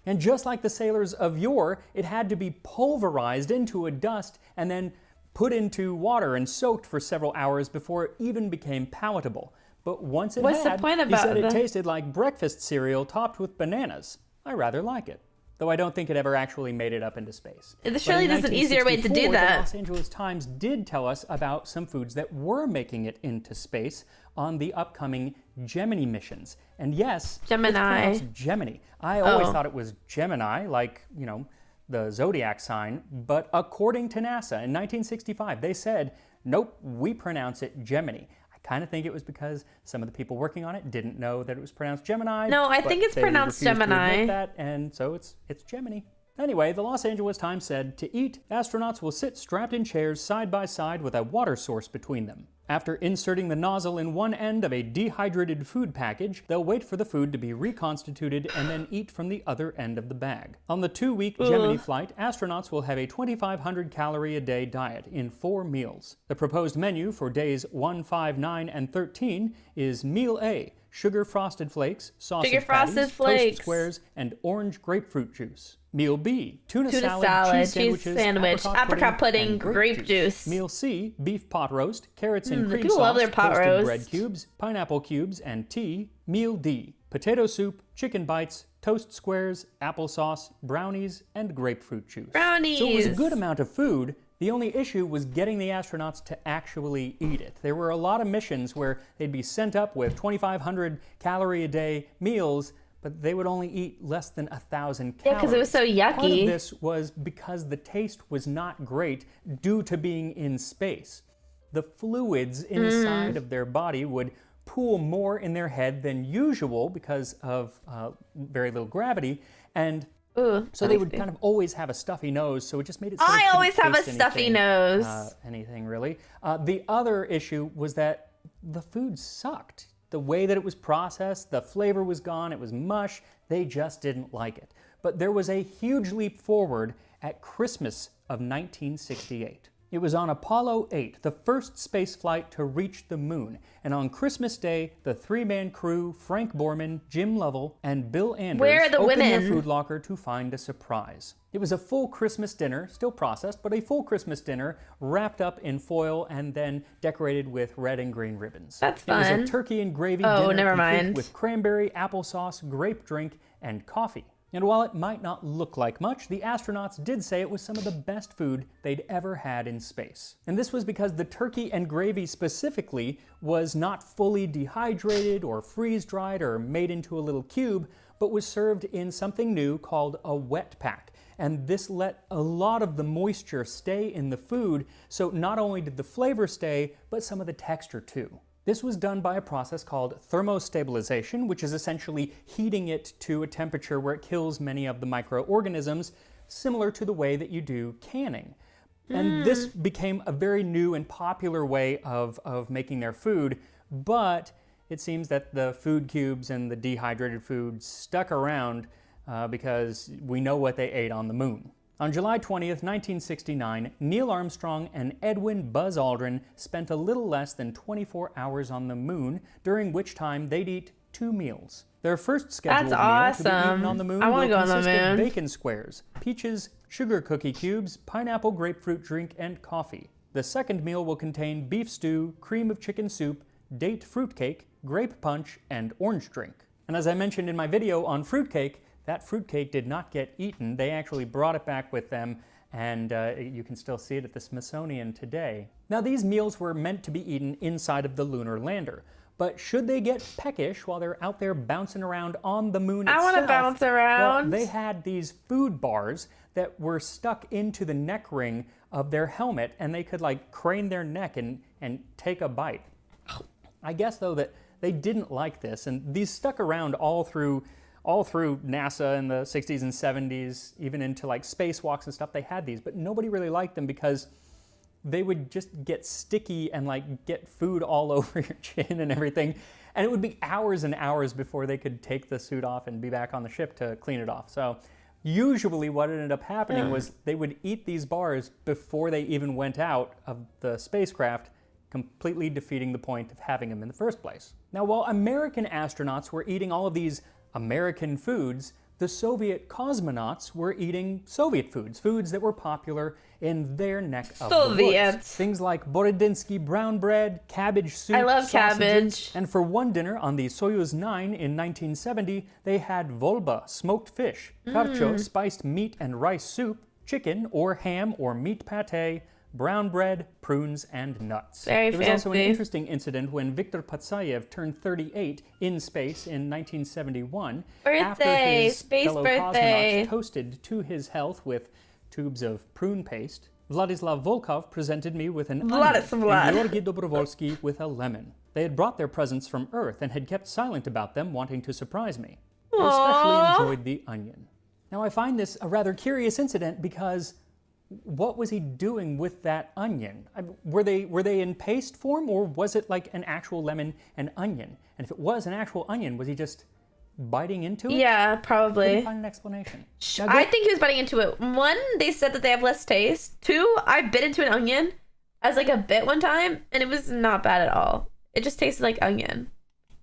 And just like the sailors of yore, it had to be pulverized into a dust and then put into water and soaked for several hours before it even became palatable. But once it What's the point about he said it tasted like breakfast cereal topped with bananas. I rather like it, though I don't think it ever actually made it up into space. Surely there's an easier way to do that. The Los Angeles Times did tell us about some foods that were making it into space on the upcoming Gemini missions. And yes, Gemini. It's pronounced Gemini. I always thought it was Gemini, like, you know, the zodiac sign, but according to NASA in 1965, they said, nope, we pronounce it Gemini. I kind of think it was because some of the people working on it didn't know that it was pronounced Gemini. No, I think it's pronounced Gemini. To admit that, and so it's Gemini. Anyway, the Los Angeles Times said, to eat, astronauts will sit strapped in chairs side by side with a water source between them. After inserting the nozzle in one end of a dehydrated food package, they'll wait for the food to be reconstituted and then eat from the other end of the bag. On the 2-week Gemini flight, astronauts will have a 2,500 calorie a day diet in 4 meals. The proposed menu for days 1, 5, 9, and 13 is Meal A: sugar frosted flakes, sausage patties, toast squares, and orange grapefruit juice. Meal B: tuna salad, cheese sandwich, apricot pudding, grape juice. Meal C: beef pot roast, carrots and cream people sauce, love their pot toasted roast. bread cubes, pineapple cubes, and tea. Meal D: potato soup, chicken bites, toast squares, applesauce, brownies, and grapefruit juice. Brownies! So it was a good amount of food. The only issue was getting the astronauts to actually eat it. There were a lot of missions where they'd be sent up with 2,500 calorie a day meals, but they would only eat less than 1,000 calories. Yeah, because it was so yucky. Part of this was because the taste was not great due to being in space. The fluids inside of their body would pool more in their head than usual because of very little gravity, and so they would kind of always have a stuffy nose, so it just made it I always have a stuffy nose. Anything really. The other issue was that the food sucked. The way that it was processed, the flavor was gone, it was mush, they just didn't like it. But there was a huge leap forward at Christmas of 1968. It was on Apollo 8, the first space flight to reach the moon. And on Christmas Day, the 3-man crew, Frank Borman, Jim Lovell, and Bill Anders, opened their food locker to find a surprise. It was a full Christmas dinner, still processed, but a full Christmas dinner wrapped up in foil and then decorated with red and green ribbons. That's fun. It was a turkey and gravy dinner complete with cranberry, applesauce, grape drink, and coffee. And while it might not look like much, the astronauts did say it was some of the best food they'd ever had in space. And this was because the turkey and gravy specifically was not fully dehydrated or freeze-dried or made into a little cube, but was served in something new called a wet pack. And this let a lot of the moisture stay in the food, so not only did the flavor stay, but some of the texture too. This was done by a process called thermostabilization, which is essentially heating it to a temperature where it kills many of the microorganisms, similar to the way that you do canning. And this became a very new and popular way of making their food, but it seems that the food cubes and the dehydrated food stuck around because we know what they ate on the moon. On July 20th, 1969, Neil Armstrong and Edwin Buzz Aldrin spent a little less than 24 hours on the moon, during which time they'd eat 2 meals. Their first scheduled meal to be eaten on the moon will consist of bacon squares, peaches, sugar cookie cubes, pineapple grapefruit drink, and coffee. The second meal will contain beef stew, cream of chicken soup, date fruitcake, grape punch, and orange drink. And as I mentioned in my video on fruitcake, that fruitcake did not get eaten. They actually brought it back with them, and you can still see it at the Smithsonian today. Now, these meals were meant to be eaten inside of the lunar lander, but should they get peckish while they're out there bouncing around on the moon itself? I want to bounce around. Well, they had these food bars that were stuck into the neck ring of their helmet, and they could like crane their neck and take a bite. I guess, though, that they didn't like this, and these stuck around all through NASA in the 60s and 70s, even into like spacewalks and stuff. They had these, but nobody really liked them because they would just get sticky and like get food all over your chin and everything. And it would be hours and hours before they could take the suit off and be back on the ship to clean it off. So usually what ended up happening was they would eat these bars before they even went out of the spacecraft, completely defeating the point of having them in the first place. Now, while American astronauts were eating all of these American foods, the Soviet cosmonauts were eating Soviet foods, foods that were popular in their neck of the woods. Things like Borodinsky brown bread, cabbage soup, I love sausages. cabbage. And for one dinner on the Soyuz 9 in 1970, they had volba, smoked fish, karcho, spiced meat and rice soup, chicken or ham or meat pate, brown bread, prunes, and nuts. Very There was fancy. also an interesting incident when Viktor Patsayev turned 38 in space in 1971 after his Space fellow birthday. cosmonauts toasted to his health with tubes of prune paste. Vladislav Volkov presented me with an onion, and Georgy Dobrovolsky with a lemon. They had brought their presents from Earth and had kept silent about them, wanting to surprise me. I especially enjoyed the onion. Now, I find this a rather curious incident because what was he doing with that onion? Were they in paste form, or was it like an actual lemon and onion? And if it was an actual onion, was he just biting into it? Yeah, probably. Couldn't find an explanation. I think he was biting into it. 1, they said that they have less taste. 2, I bit into an onion as like a bit one time, and it was not bad at all. It just tasted like onion.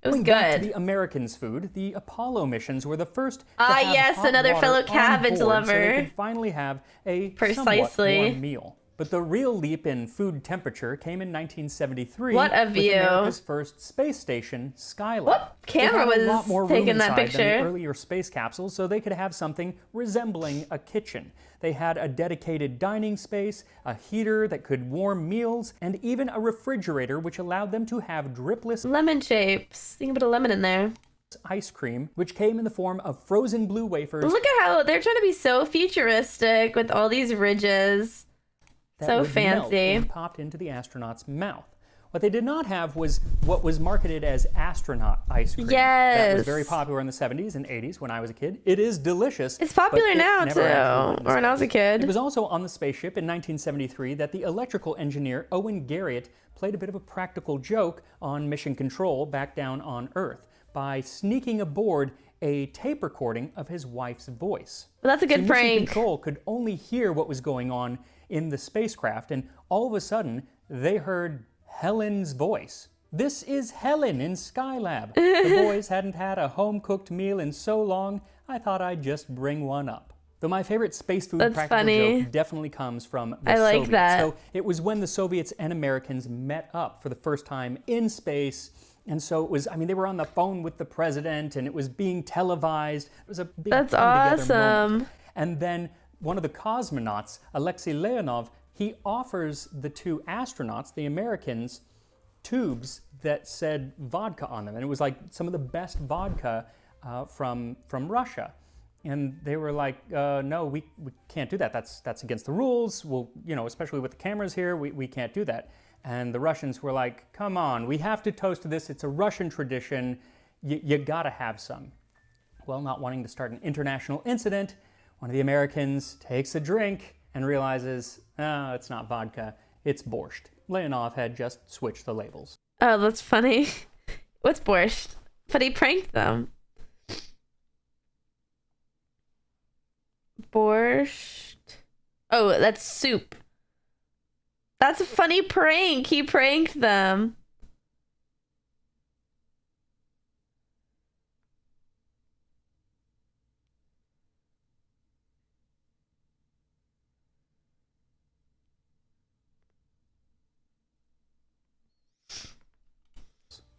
It was Going back to good. the Americans' food, the Apollo missions were the first to have yes, hot another water fellow on cabbage board lover. so they could finally have a somewhat Precisely. warm meal. But the real leap in food temperature came in 1973 What a with view. America's first space station, Skylab. What camera It had a was lot more taking room that inside picture? than the earlier space capsules, so they could have something resembling a kitchen. They had a dedicated dining space, a heater that could warm meals, and even a refrigerator which allowed them to have dripless Lemon shapes. You can put a lemon in there. ice cream, which came in the form of frozen blue wafers. Look at how they're trying to be so futuristic with all these ridges. that So would melt fancy. when popped into the astronaut's mouth. What they did not have was what was marketed as astronaut ice cream. That was Yes. very popular in the 70s and 80s when I was a kid. It is delicious. It's popular but it now, never actually went too. in Or when I was a space. kid. It was also on the spaceship in 1973 that the electrical engineer Owen Garriott played a bit of a practical joke on mission control back down on Earth by sneaking aboard a tape recording of his wife's voice. Well, that's a good Mission prank. Control could only hear what was going on in the spacecraft, and all of a sudden, they heard Helen's voice. "This is Helen in Skylab. The boys hadn't had a home-cooked meal in so long, I thought I'd just bring one up." Though my favorite space food That's practical funny. joke definitely comes from the I like Soviets. that. So it was when the Soviets and Americans met up for the first time in space And so it was, I mean, they were on the phone with the president and it was being televised. It was a big That's come-together awesome. moment. And then one of the cosmonauts, Alexei Leonov, he offers the two astronauts, the Americans, tubes that said vodka on them. And it was like some of the best vodka from Russia. And they were like, no, we can't do that. That's against the rules. Well, you know, especially with the cameras here, we can't do that. And the Russians were like, come on, we have to toast to this. It's a Russian tradition. You gotta have some. Well, not wanting to start an international incident, one of the Americans takes a drink and realizes, oh, it's not vodka, it's borscht. Leonov had just switched the labels. Oh, that's funny. What's borscht? But he pranked them. Borscht. Oh, that's soup. That's a funny prank. He pranked them.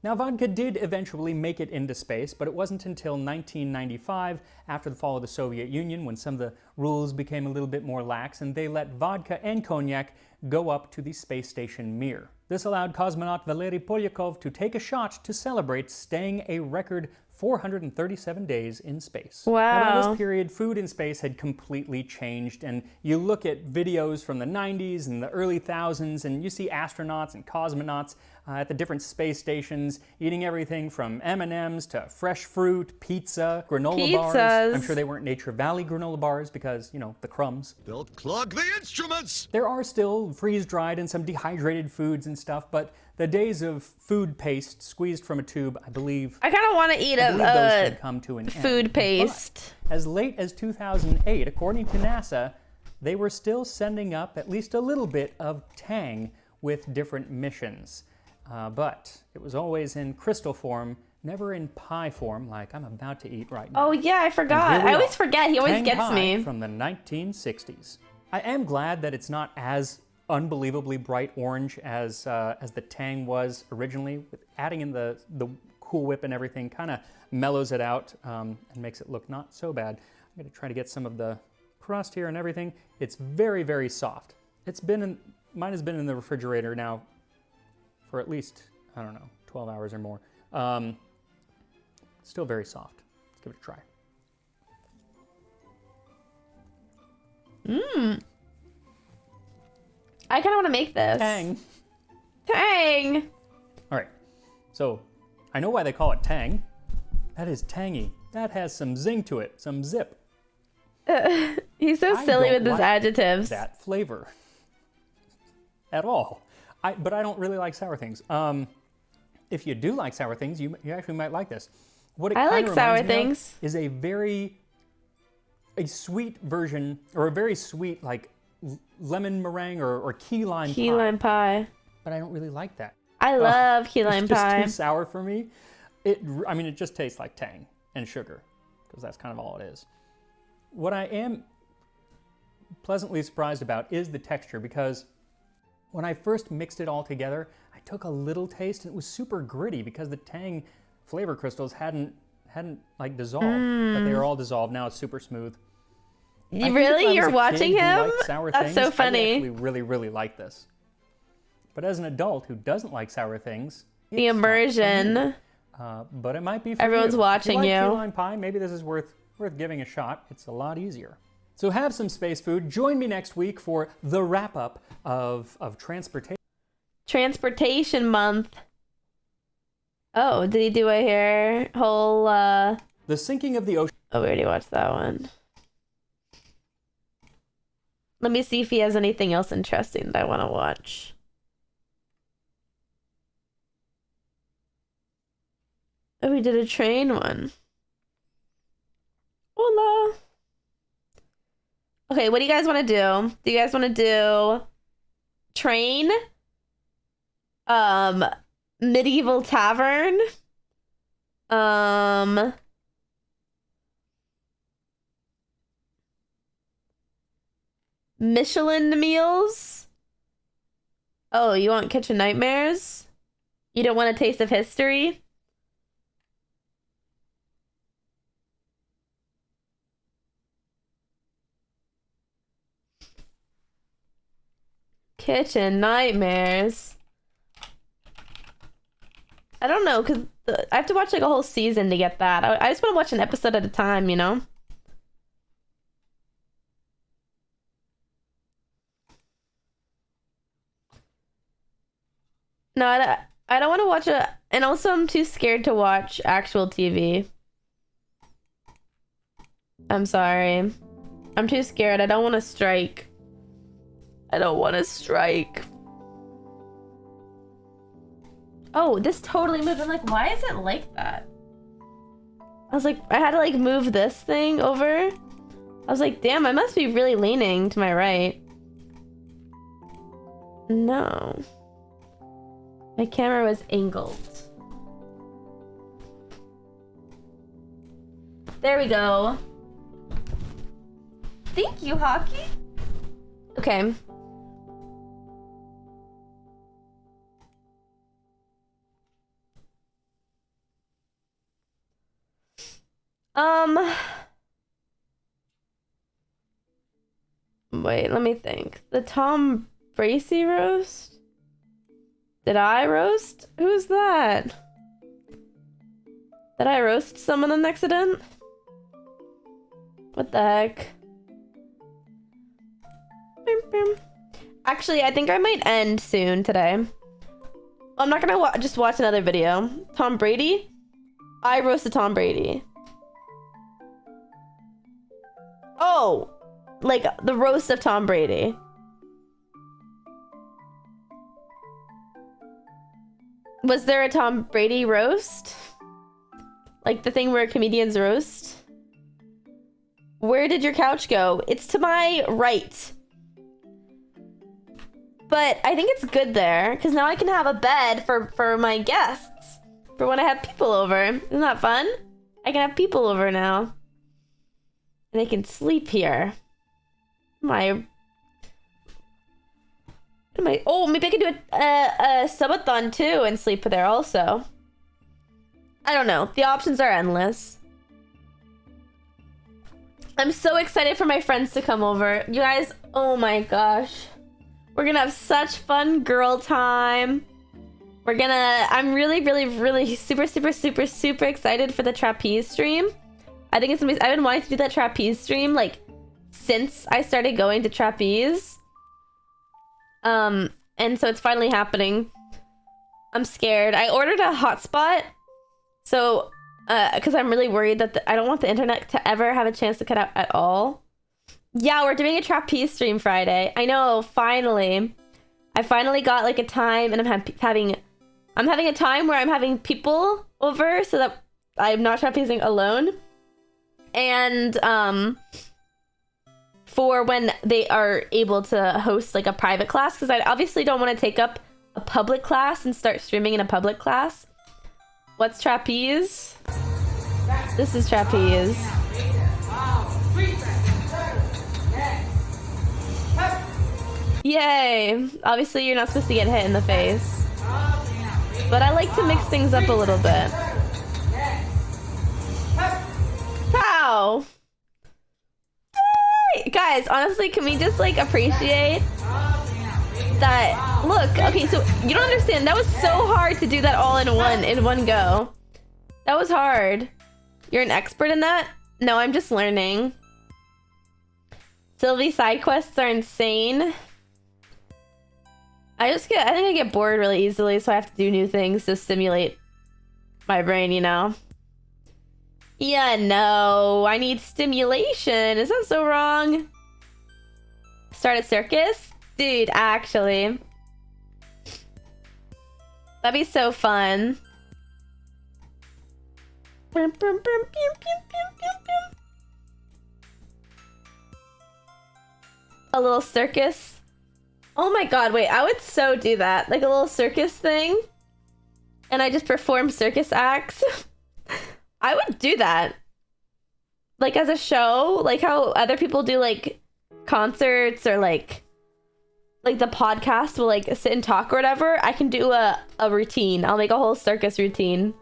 Now, vodka did eventually make it into space, but it wasn't until 1995, after the fall of the Soviet Union, when some of the rules became a little bit more lax, and they let vodka and cognac go up to the space station Mir. This allowed cosmonaut Valery Polyakov to take a shot to celebrate staying a record 437 days in space. Wow. Now, by this period, food in space had completely changed, and you look at videos from the 90s and the early thousands, and you see astronauts and cosmonauts at the different space stations eating everything from M&Ms to fresh fruit, pizza, granola bars. I'm sure they weren't Nature Valley granola bars because, you know, the crumbs. Don't clog the instruments! There are still freeze-dried and some dehydrated foods and stuff, but the days of food paste squeezed from a tube, I believe... I kind of want to eat those had come to an food end. paste. But as late as 2008, according to NASA, they were still sending up at least a little bit of tang with different missions. But it was always in crystal form, never in pie form like I'm about to eat right now. Oh yeah, I forgot. I always forget. He always Tang gets pie me. From the 1960s. I am glad that it's not as unbelievably bright orange as the Tang was originally. With adding in the Cool Whip and everything kind of mellows it out and makes it look not so bad. I'm going to try to get some of the crust here and everything. It's very, very soft. Mine has been in the refrigerator now for at least, I don't know, 12 hours or more. Still very soft. Let's give it a try. I kind of want to make this. Tang. Tang. All right, so I know why they call it Tang. That is tangy. That has some zing to it, some zip. He's so I silly don't with his like adjectives. that flavor at all. But I don't really like sour things. If you do like sour things, you actually might like this. What it I like kinda sour reminds me of things. is a sweet version, or a very sweet like lemon meringue or key lime Key pie. lime pie. But I don't really like that. I love key lime It's just pie. too sour for me. It just tastes like tang and sugar, because that's kind of all it is. What I am pleasantly surprised about is the texture, because when I first mixed it all together, I took a little taste and it was super gritty because the Tang flavor crystals hadn't like dissolved, but they are all dissolved. Now it's super smooth. I think if I Really? was You're a watching kid who him? liked sour That's things, so I would funny. actually really, really like this. But as an adult who doesn't like sour things, The it's not for me. immersion. But it might be for Everyone's you. watching if you. Like you. Key lime pie, maybe this is worth giving a shot. It's a lot easier. So have some space food. Join me next week for the wrap-up of transportation. Transportation month. Oh, did he do a whole The sinking of the ocean. Oh, we already watched that one. Let me see if he has anything else interesting that I want to watch. Oh, we did a train one. Hola. Okay, what do you guys want to do? Do you guys want to do train? Medieval tavern? Michelin meals? Oh, you want kitchen nightmares? You don't want a taste of history? Kitchen nightmares. I don't know, because I have to watch like a whole season to get that. I just want to watch an episode at a time, you know? No, I don't want to watch it. And also, I'm too scared to watch actual TV. I'm sorry. I'm too scared. I don't want to strike. I don't want to strike. Oh, this totally moved. I'm like, why is it like that? I was like, I had to like move this thing over. I was like, damn, I must be really leaning to my right. No. My camera was angled. There we go. Thank you, Hockey. Okay. Wait, let me think. The Tom Bracey roast? Did I roast? Who's that? Did I roast someone on accident? What the heck? Actually, I think I might end soon today. I'm not gonna just watch another video. Tom Brady? I roasted Tom Brady. Oh! Like, the roast of Tom Brady. Was there a Tom Brady roast? Like the thing where comedians roast? Where did your couch go? It's to my right. But I think it's good there, because now I can have a bed for my guests. For when I have people over. Isn't that fun? I can have people over now. And they can sleep here. Oh, maybe I could do a subathon too and sleep there also. I don't know. The options are endless. I'm so excited for my friends to come over. You guys, oh my gosh. We're gonna have such fun girl time. I'm really super excited for the trapeze stream. I think it's gonna be, I've been wanting to do that trapeze stream like since I started going to trapeze. And so it's finally happening. I'm scared. I ordered a hotspot. So, because I'm really worried that I don't want the internet to ever have a chance to cut out at all. Yeah, we're doing a trapeze stream Friday. I know, finally. I finally got like a time, and I'm having a time where I'm having people over so that I'm not trapezing alone. And for when they are able to host like a private class, because I obviously don't want to take up a public class and start streaming in a public class. What's trapeze? This is trapeze. Yay! Obviously you're not supposed to get hit in the face. But I like to mix things up a little bit. Pow! Yay! Guys, honestly, can we just like appreciate that? Look, okay, so you don't understand. That was so hard to do that all in one go. That was hard. You're an expert in that? No, I'm just learning. Sylvee side quests are insane. I think I get bored really easily, so I have to do new things to stimulate my brain, you know? Yeah, no, I need stimulation. Is that so wrong? Start a circus? Dude, actually. That'd be so fun. A little circus. Oh my god, wait, I would so do that. Like a little circus thing. And I just perform circus acts. I would do that. Like as a show, like how other people do like concerts or like like the podcast will like sit and talk or whatever, I can do a routine. I'll make a whole circus routine.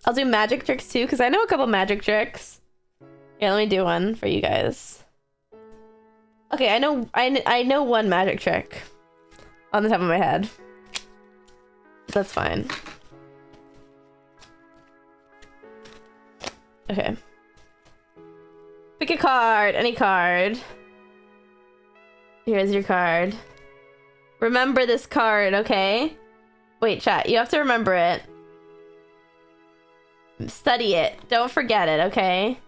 I'll do magic tricks too, because I know a couple magic tricks. Yeah, let me do one for you guys. Okay, I know one magic trick on the top of my head. That's fine. Okay. Pick a card, any card. Here's your card. Remember this card, okay? Wait, chat, you have to remember it. Study it. Don't forget it, okay?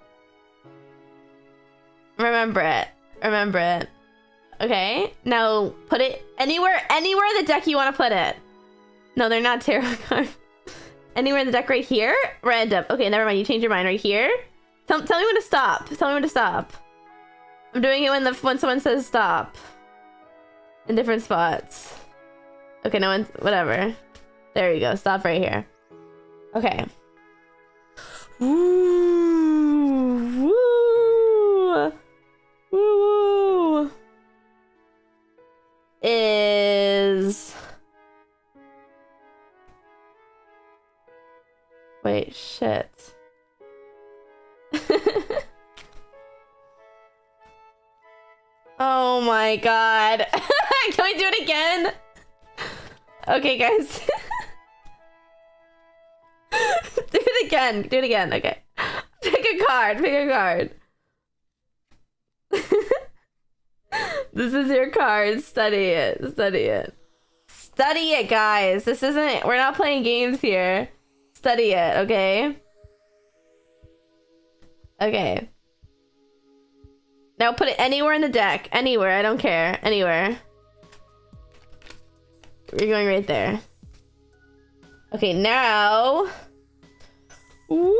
Remember it. Remember it. Okay? Now put it anywhere in the deck you want to put it. No, they're not tarot cards. Anywhere in the deck right here? Random. Okay, never mind. You changed your mind right here. Tell me when to stop. Tell me when to stop. I'm doing it when someone says stop. In different spots. Okay, no one's... Whatever. There you go. Stop right here. Okay. Woo! Woo! Woo! Is... Wait, shit. Oh my god. Can we do it again? Okay, guys. Do it again. Do it again. Okay. Pick a card. Pick a card. This is your card. Study it. Study it. Study it, guys. This isn't... We're not playing games here. Study it, okay? Okay. Now put it anywhere in the deck. Anywhere. I don't care. Anywhere. You're going right there. Okay, now... Woo!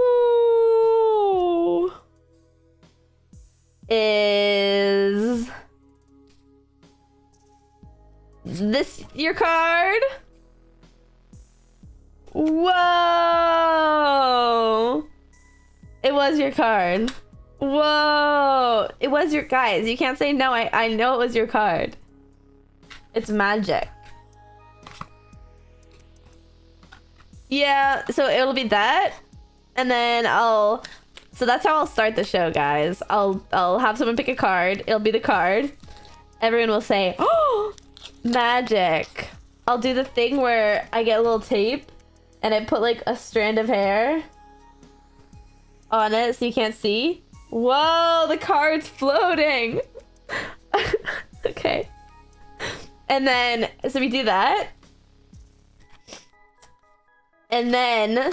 Is... this your card? Whoa! It was your card. Whoa! It was your... Guys, you can't say no. I know it was your card. It's magic. Yeah, so it'll be that. And then I'll... So that's how I'll start the show, guys. I'll have someone pick a card. It'll be the card. Everyone will say, oh! Magic. I'll do the thing where I get a little tape and I put like a strand of hair on it so you can't see. Whoa, the card's floating. Okay. And then, so we do that. And then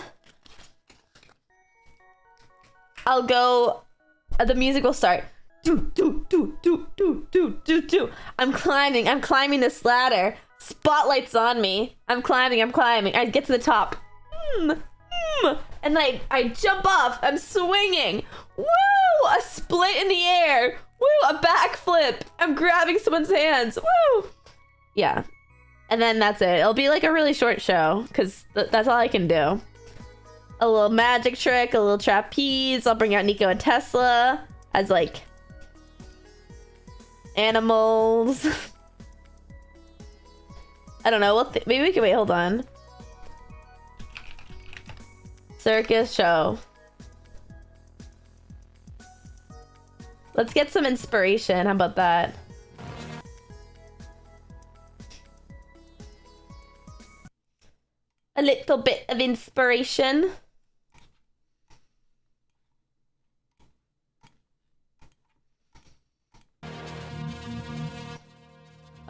I'll go, the music will start. Do. I'm climbing this ladder. Spotlight's on me. I'm climbing. I get to the top. And I jump off. I'm swinging. Woo! A split in the air. Woo! A backflip. I'm grabbing someone's hands. Woo! Yeah. And then that's it. It'll be like a really short show because that's all I can do. A little magic trick, a little trapeze. I'll bring out Nico and Tesla as like animals. I don't know. Maybe we can wait. Hold on. Circus show. Let's get some inspiration. How about that? A little bit of inspiration.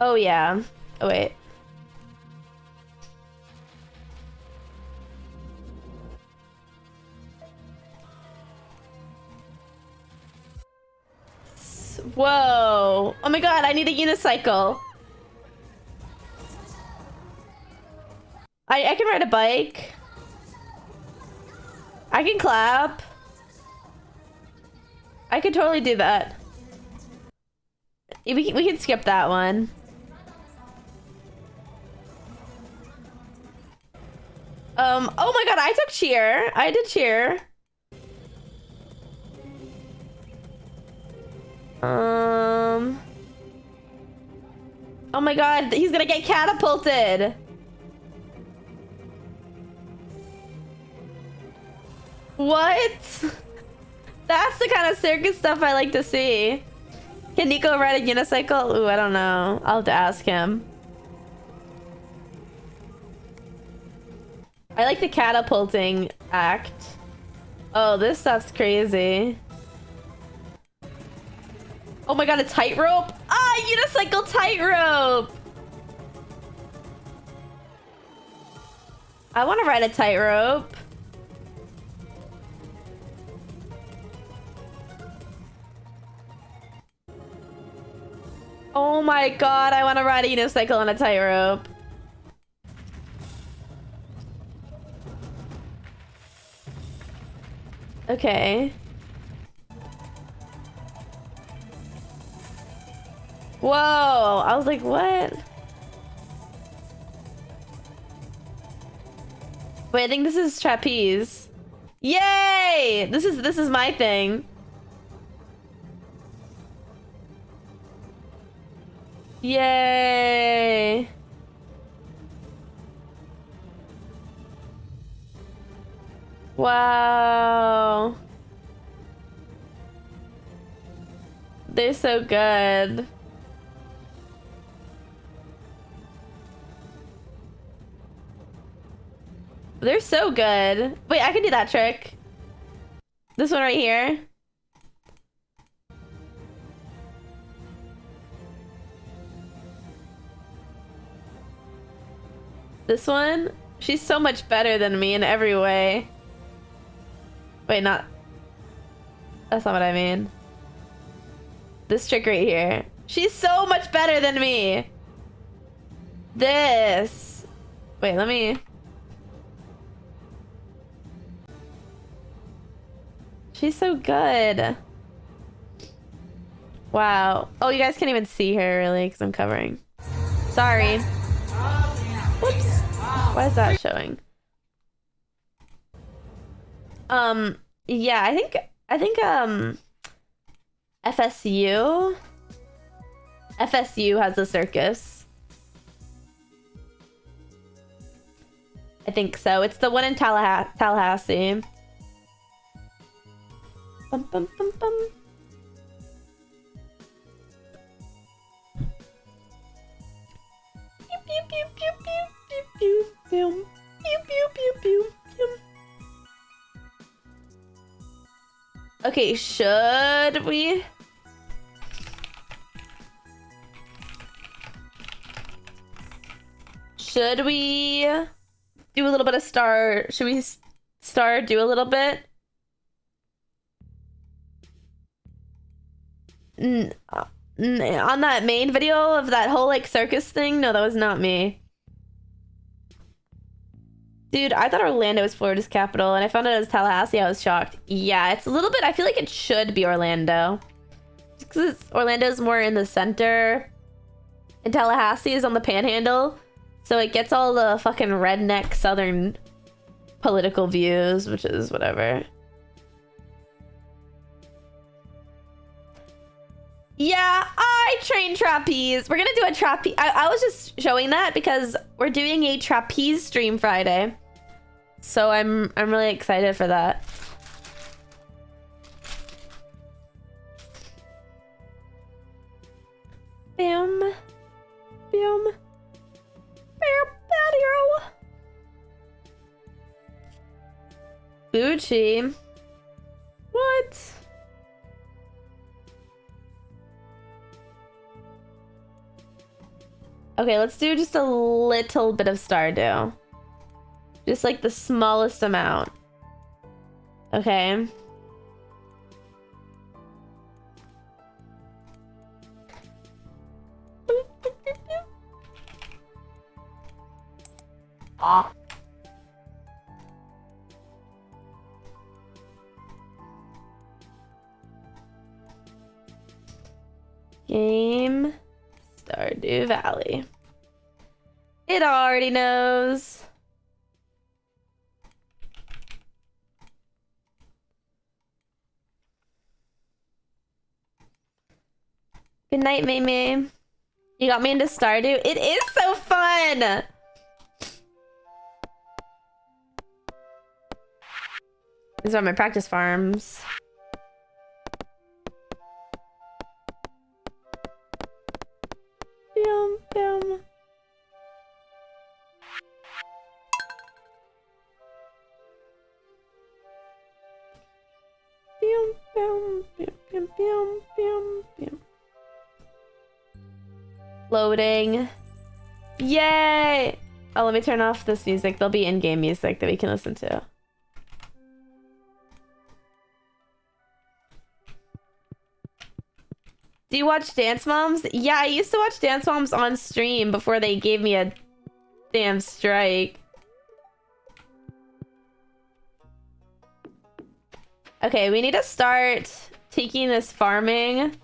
Oh yeah. Oh wait. Whoa. Oh my god, I need a unicycle. I can ride a bike. I can clap. I could totally do that. We can skip that one. Oh my god, I took cheer. I did cheer. Oh my god, he's gonna get catapulted. What? That's the kind of circus stuff I like to see. Can Nico ride a unicycle? Ooh, I don't know. I'll have to ask him. I like the catapulting act. Oh, this stuff's crazy. Oh my god, a tightrope? Ah, unicycle tightrope! I want to ride a tightrope. Oh my god, I want to ride a unicycle on a tightrope. Okay. Whoa, I was like, what? Wait, I think this is trapeze. Yay! This is my thing. Yay! Wow. They're so good. They're so good. Wait, I can do that trick. This one right here. This one? She's so much better than me in every way. Wait, not... That's not what I mean. This trick right here. She's so much better than me. This. Wait, let me... She's so good. Wow. Oh, you guys can't even see her really because I'm covering. Sorry. Whoops. Why is that showing? Yeah, I think FSU has a circus. I think so. It's the one in Tallahassee. Bum, bum, bum, bum. Pew, pew, pew, pew, pew, pew, pew, pew, pew, pew, pew, pew, pew. Okay, should we? Should we do a little bit of star? Should we do a little bit? On that main video of that whole like circus thing? No, that was not me. Dude, I thought Orlando was Florida's capital, and I found out it was Tallahassee. I was shocked. Yeah, it's a little bit... I feel like it should be Orlando. Just because Orlando's more in the center, and Tallahassee is on the panhandle, so it gets all the fucking redneck southern political views, which is whatever. Yeah, I train trapeze. We're gonna do a trapeze. I was just showing that because we're doing a trapeze stream Friday. So I'm really excited for that. Bam. Bam. Bam. Gucci. What? Okay, let's do just a little bit of Stardew. Just like the smallest amount. Okay. Ah. Game Stardew Valley. It already knows. Good night, Mimi. You got me into Stardew. It is so fun! These are my practice farms. Boom, boom. Boom, boom, boom, boom, boom, boom, boom. Loading. Yay! Oh, let me turn off this music. There'll be in-game music that we can listen to. Do you watch Dance Moms? Yeah, I used to watch Dance Moms on stream before they gave me a damn strike. Okay, we need to start taking this farming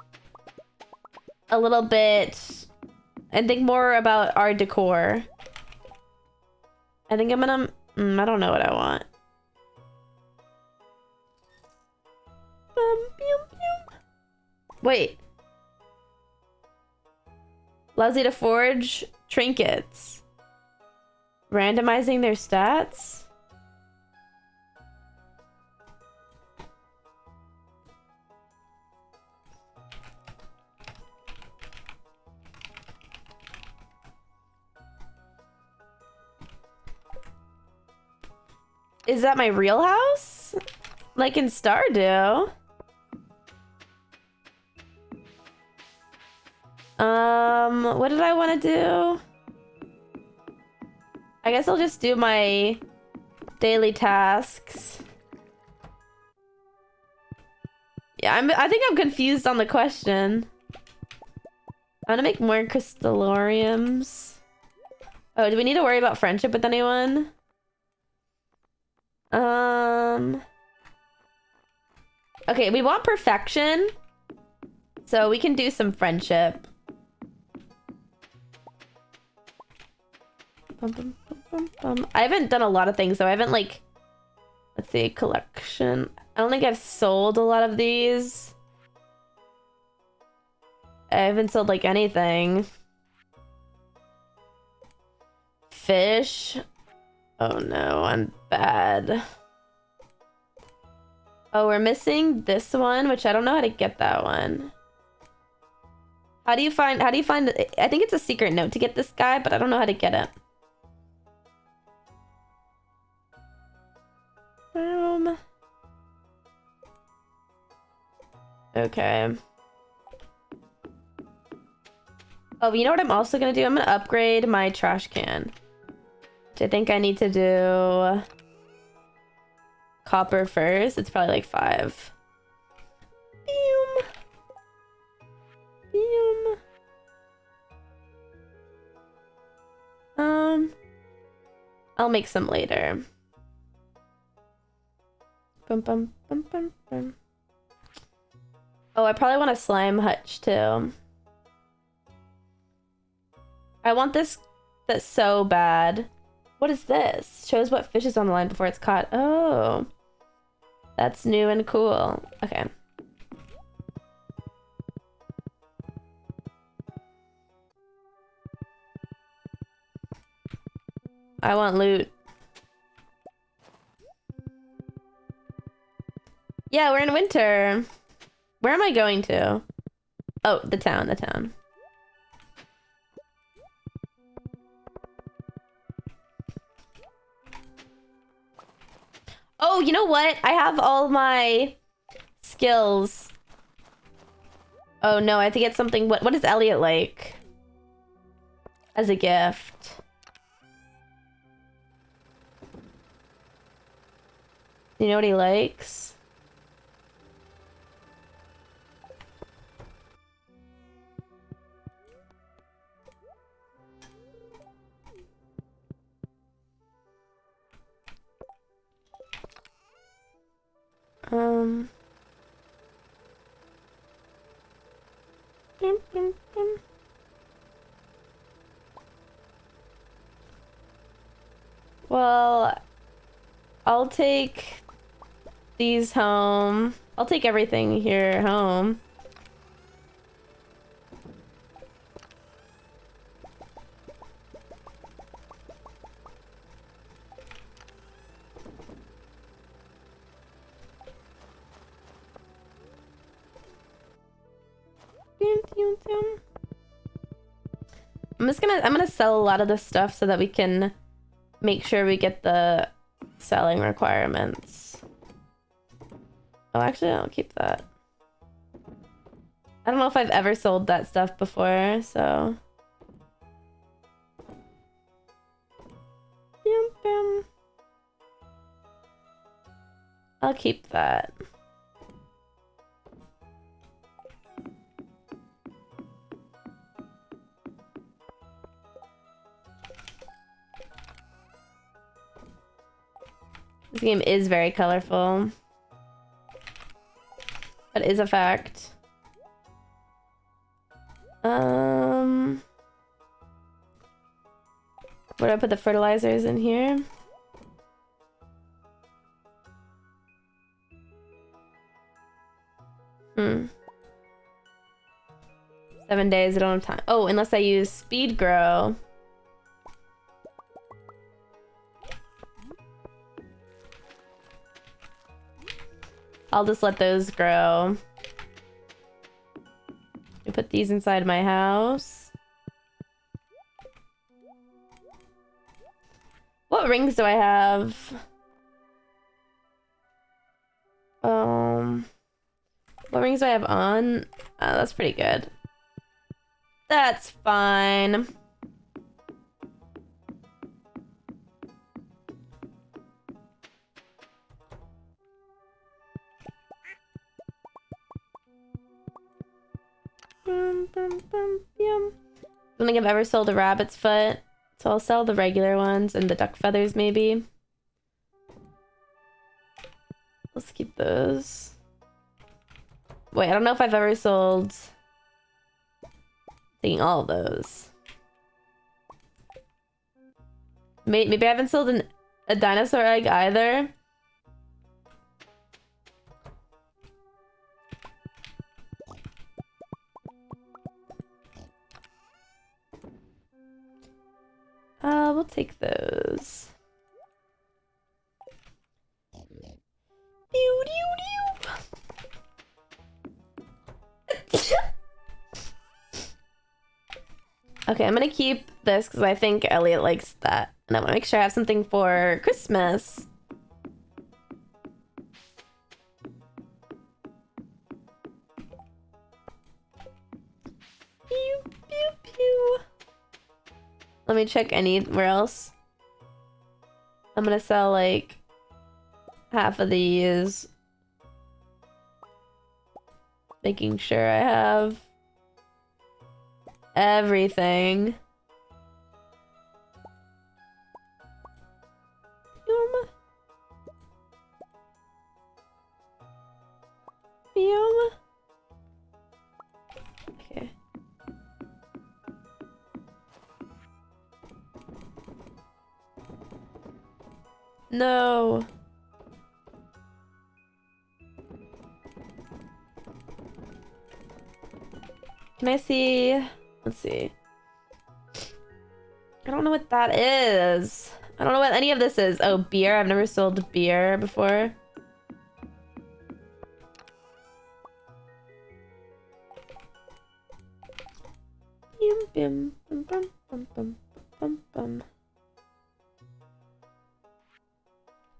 a little bit and think more about our decor. I think I'm gonna... I don't know what I want. Wait. Lousy to forge trinkets. Randomizing their stats? Is that my real house? Like in Stardew? What did I want to do? I guess I'll just do my daily tasks. Yeah, I think I'm confused on the question. I'm gonna make more crystalloriums. Oh, do we need to worry about friendship with anyone? Okay, we want perfection. So we can do some friendship. I haven't done a lot of things though. I haven't like, let's see, collection. I don't think I've sold a lot of these. I haven't sold like anything. Fish. Oh no, I'm bad. Oh, we're missing this one, which I don't know how to get that one. How do you find the, I think it's a secret note to get this guy, but I don't know how to get it. Okay. Oh, you know what I'm also gonna do? I'm gonna upgrade my trash can. Which I think I need to do copper first. It's probably like 5. Boom. Boom. I'll make some later. Bum, bum, bum, bum, bum. Oh, I probably want a slime hutch too. I want this that's so bad. What is this? Shows what fish is on the line before it's caught. Oh. That's new and cool. Okay. I want loot. Yeah, we're in winter. Where am I going to? Oh, the town. Oh, you know what? I have all my skills. Oh no, I have to get something. What is Elliot like? As a gift. You know what he likes? Well, I'll take these home. I'll take everything here home. I'm gonna sell a lot of this stuff so that we can make sure we get the selling requirements. Oh, actually, I'll keep that. I don't know if I've ever sold that stuff before, so. I'll keep that. This game is very colorful. That is a fact. Where do I put the fertilizers in here? Hmm. 7 days, I don't have time. Oh, unless I use speed grow. I'll just let those grow. I put these inside my house. What rings do I have? What rings do I have on? That's pretty good. That's fine. I don't think I've ever sold a rabbit's foot, so I'll sell the regular ones and the duck feathers maybe. Let's keep those. Wait, I don't know if I've ever sold... Thinking all of those. Maybe I haven't sold a dinosaur egg either. We'll take those. Okay, I'm gonna keep this because I think Elliot likes that. And I want to make sure I have something for Christmas. Pew, pew, pew. Let me check anywhere else. I'm gonna sell like half of these. Making sure I have everything. Okay. No. Can I see? Let's see. I don't know what that is. I don't know what any of this is. Oh, beer. I've never sold beer before.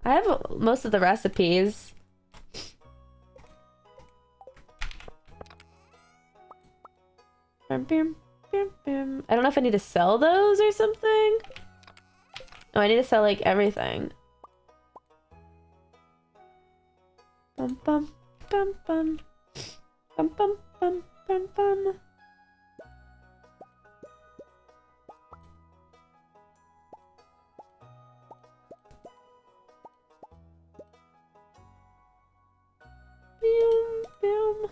I have most of the recipes. I don't know if I need to sell those or something. Oh, I need to sell like everything. Bum bum bum bum bum bum bum bum bum. Boom, boom.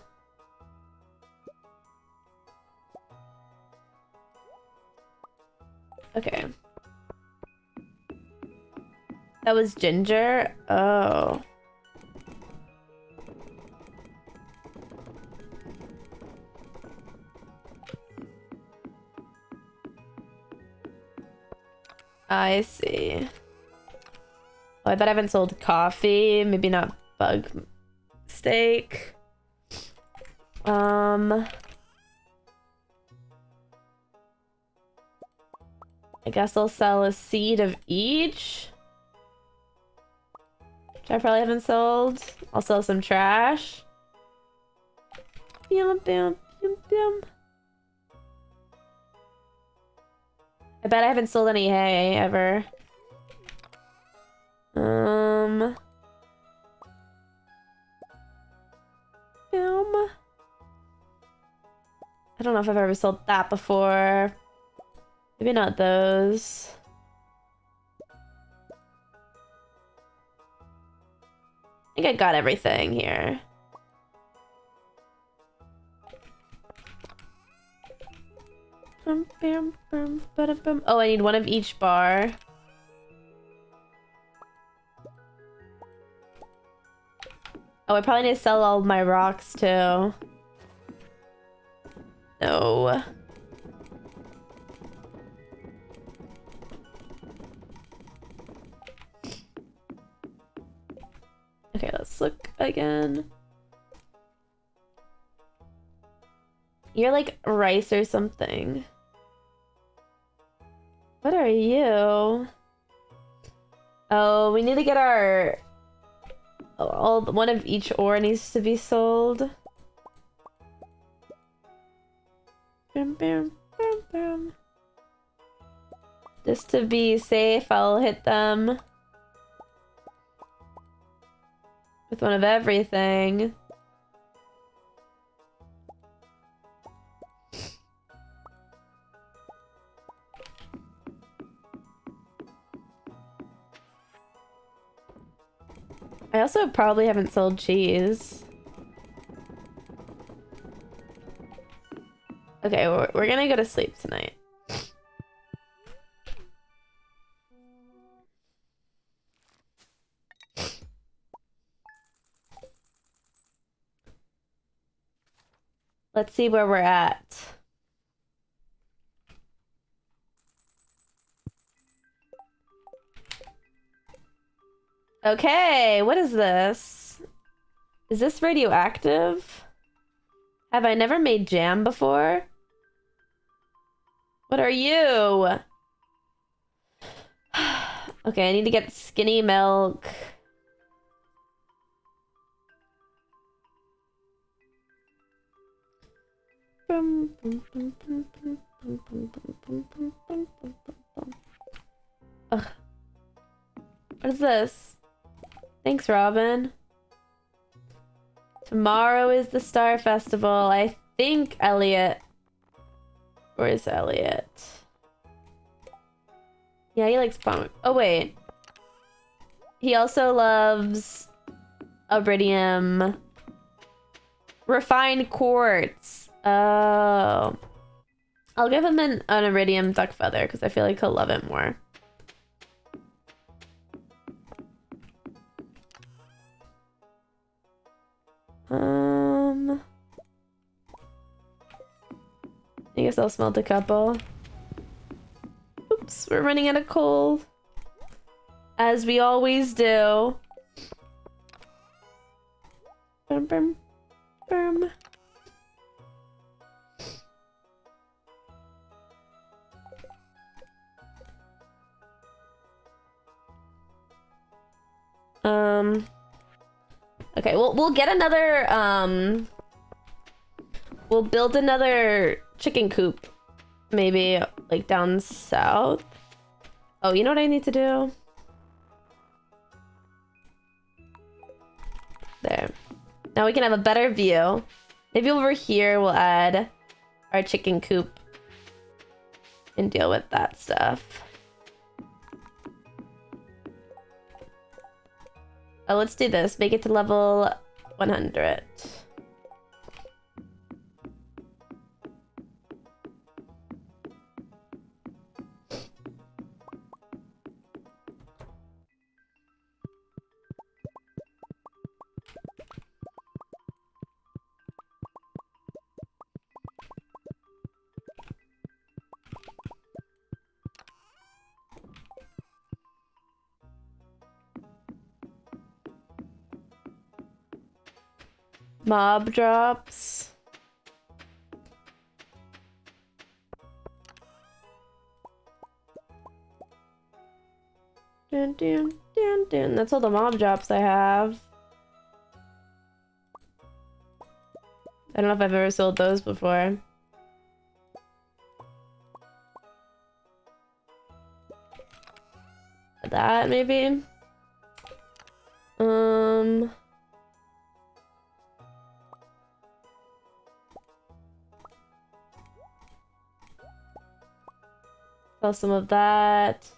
Okay. That was ginger? Oh. I see. Oh, I bet I haven't sold coffee. Maybe not bug steak. I guess I'll sell a seed of each. Which I probably haven't sold. I'll sell some trash. Bam, bam, bam, bam. I bet I haven't sold any hay ever. Bam. I don't know if I've ever sold that before. Maybe not those. I think I got everything here. Oh, I need one of each bar. Oh, I probably need to sell all my rocks too. No. Okay, let's look again. You're like rice or something. What are you? Oh, we need to get our... one of each ore needs to be sold. Bam, bam, bam, bam. Just to be safe, I'll hit them with one of everything. I also probably haven't sold cheese. Okay, we're gonna go to sleep tonight. Let's see where we're at. Okay, what is this? Is this radioactive? Have I never made jam before? What are you? Okay, I need to get skinny milk. Ugh. What is this? Thanks, Robin. Tomorrow is the Star Festival. I think Elliot... Where is Elliot? Yeah, he likes palm. Oh, wait. He also loves iridium. Refined quartz. Oh. I'll give him an iridium duck feather because I feel like he'll love it more. I guess I'll smelt a couple. Oops, we're running out of coal. As we always do. Bum, bum, bum. Okay, we'll get another, we'll build another chicken coop. Maybe, like, down south. Oh, you know what I need to do? There. Now we can have a better view. Maybe over here we'll add our chicken coop and deal with that stuff. Oh, let's do this. Make it to level 100. Mob drops. Dun, dun, dun, dun. That's all the mob drops I have. I don't know if I've ever sold those before. That maybe. Sell some of that.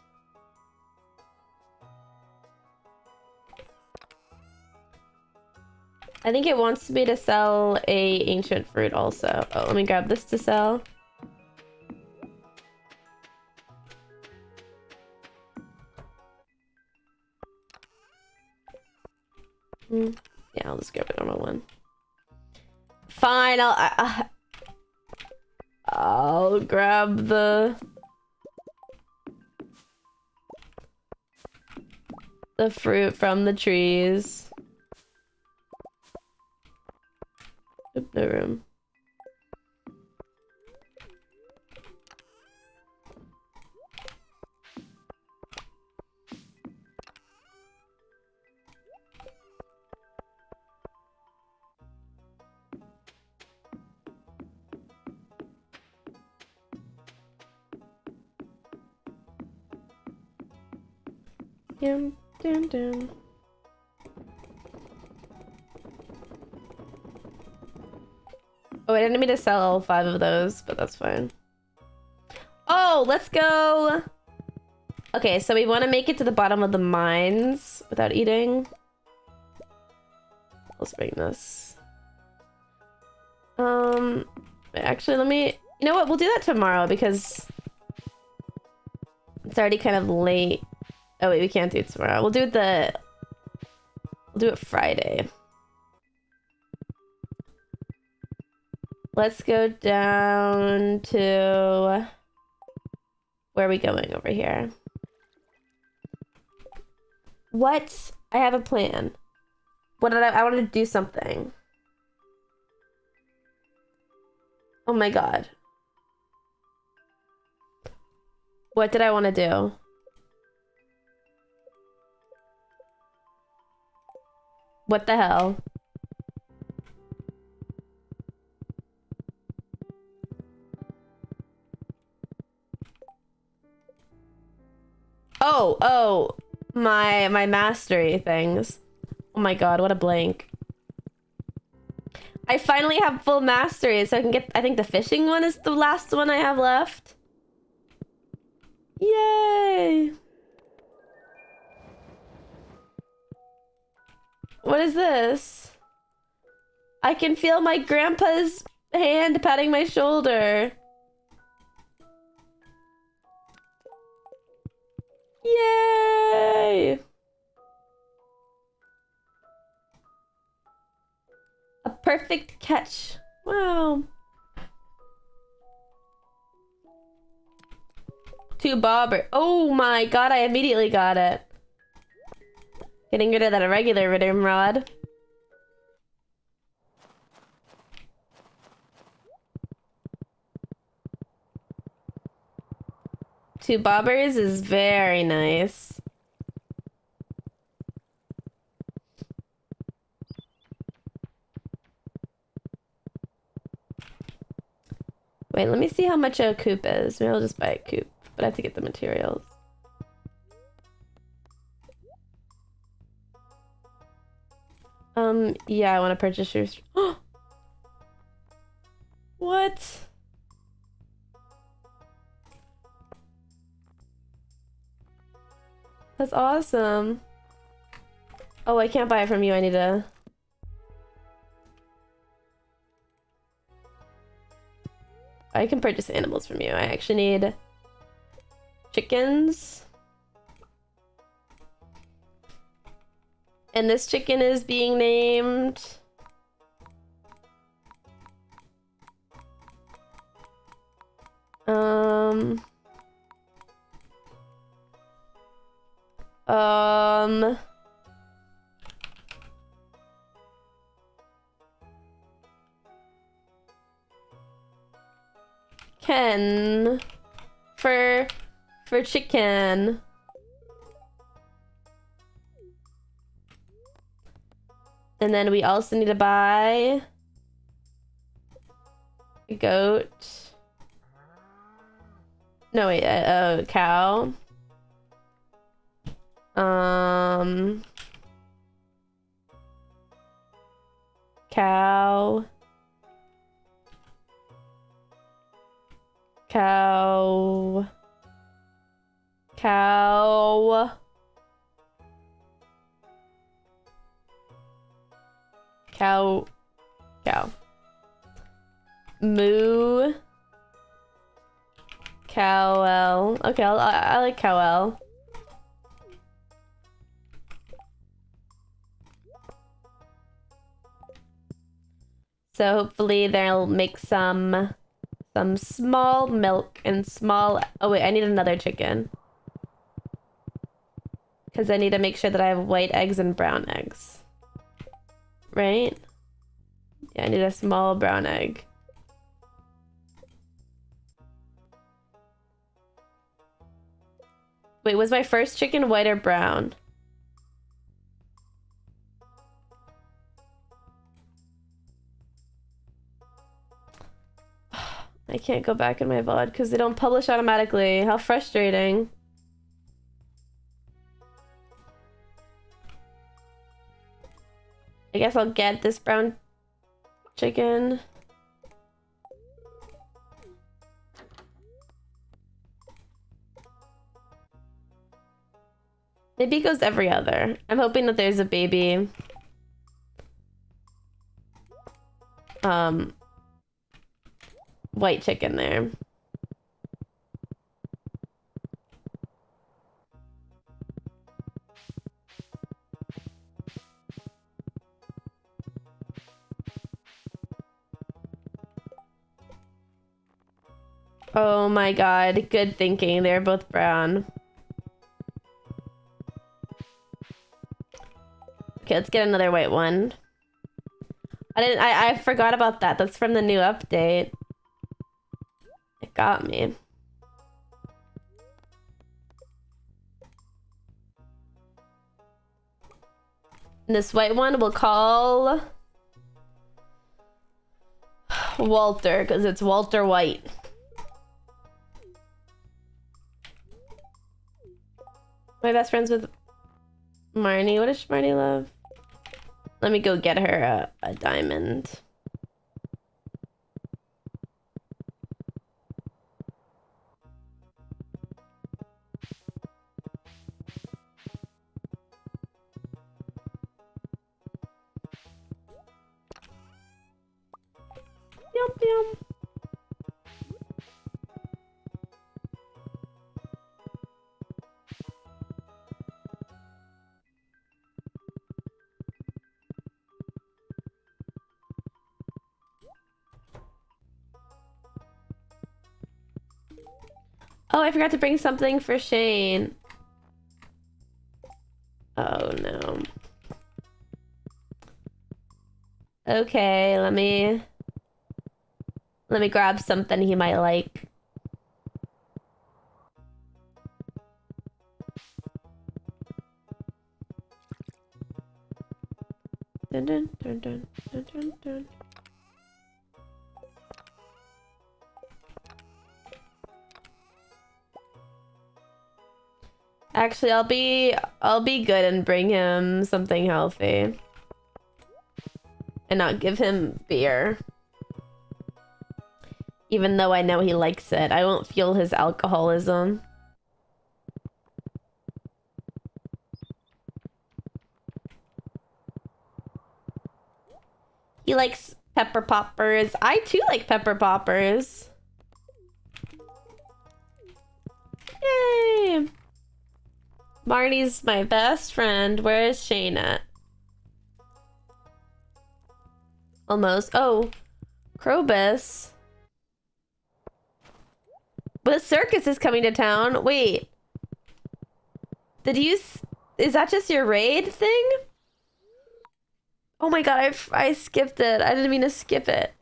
I think it wants me to sell a ancient fruit also. Oh, let me grab this to sell. Yeah, I'll just grab a normal one. Fine, I'll grab the fruit from the trees. Oop, no room. Dun, dun, dun. Oh, I didn't mean to sell all 5 of those, but that's fine. Oh, let's go. Okay, so we want to make it to the bottom of the mines without eating. Let's bring this. Actually, let me... You know what? We'll do that tomorrow because it's already kind of late. Oh wait, we can't do it tomorrow. We'll do it Friday. Let's go down to... Where are we going over here? What? I have a plan. What did I wanted to do something. Oh my god. What did I want to do? What the hell? Oh, my mastery things. Oh my god, what a blank. I finally have full mastery, so I can get, I think the fishing one is the last one I have left. Yay! What is this? I can feel my grandpa's hand patting my shoulder. Yay! A perfect catch. Wow. 2 bobber. Oh my god, I immediately got it. Getting rid of that irregular rhythm rod. Two bobbers is very nice. Wait, let me see how much a coop is. Maybe I'll just buy a coop, but I have to get the materials. Yeah, I want to purchase your... What? That's awesome. Oh, I can't buy it from you. I need to... I can purchase animals from you. I actually need chickens. And this chicken is being named... Ken for chicken. And then we also need to buy a goat. No, wait, a cow. Cow. Cow. Cow. Cow. Cow. Moo. Cow-el. Okay, I like cow-el. So hopefully they'll make some small milk and small... Oh wait, I need another chicken. Because I need to make sure that I have white eggs and brown eggs. Right? Yeah, I need a small brown egg. Wait, was my first chicken white or brown? I can't go back in my VOD because they don't publish automatically. How frustrating. I guess I'll get this brown chicken. Maybe it goes every other. I'm hoping that there's a baby. White chicken there. Oh my god, good thinking. They're both brown. Okay, let's get another white one. I forgot about that. That's from the new update. It got me. And this white one we'll call Walter, because it's Walter White. My best friend's with Marnie. What does Marnie love? Let me go get her a diamond. Yum, yum. Oh, I forgot to bring something for Shane. Oh no. Okay, let me grab something he might like. Dun, dun, dun, dun, dun, dun, dun. Actually, I'll be good and bring him something healthy. And not give him beer. Even though I know he likes it. I won't fuel his alcoholism. He likes pepper poppers. I too like pepper poppers. Yay! Marnie's my best friend. Where is Shane at? Almost. Oh, Krobus. But the circus is coming to town. Wait. Did you... Is that just your raid thing? Oh my god, I skipped it. I didn't mean to skip it.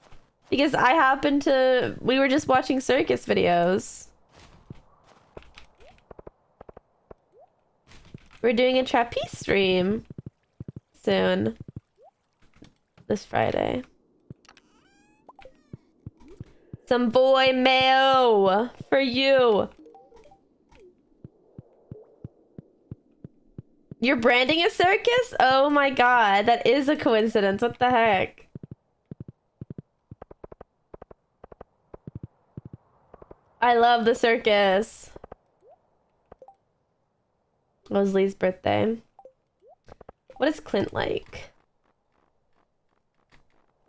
Because I happened to... We were just watching circus videos. We're doing a trapeze stream soon. this Friday. Some boy mayo for you. You're branding a circus? Oh my god, that is a coincidence. What the heck? I love the circus. It was Lee's birthday. What is Clint like?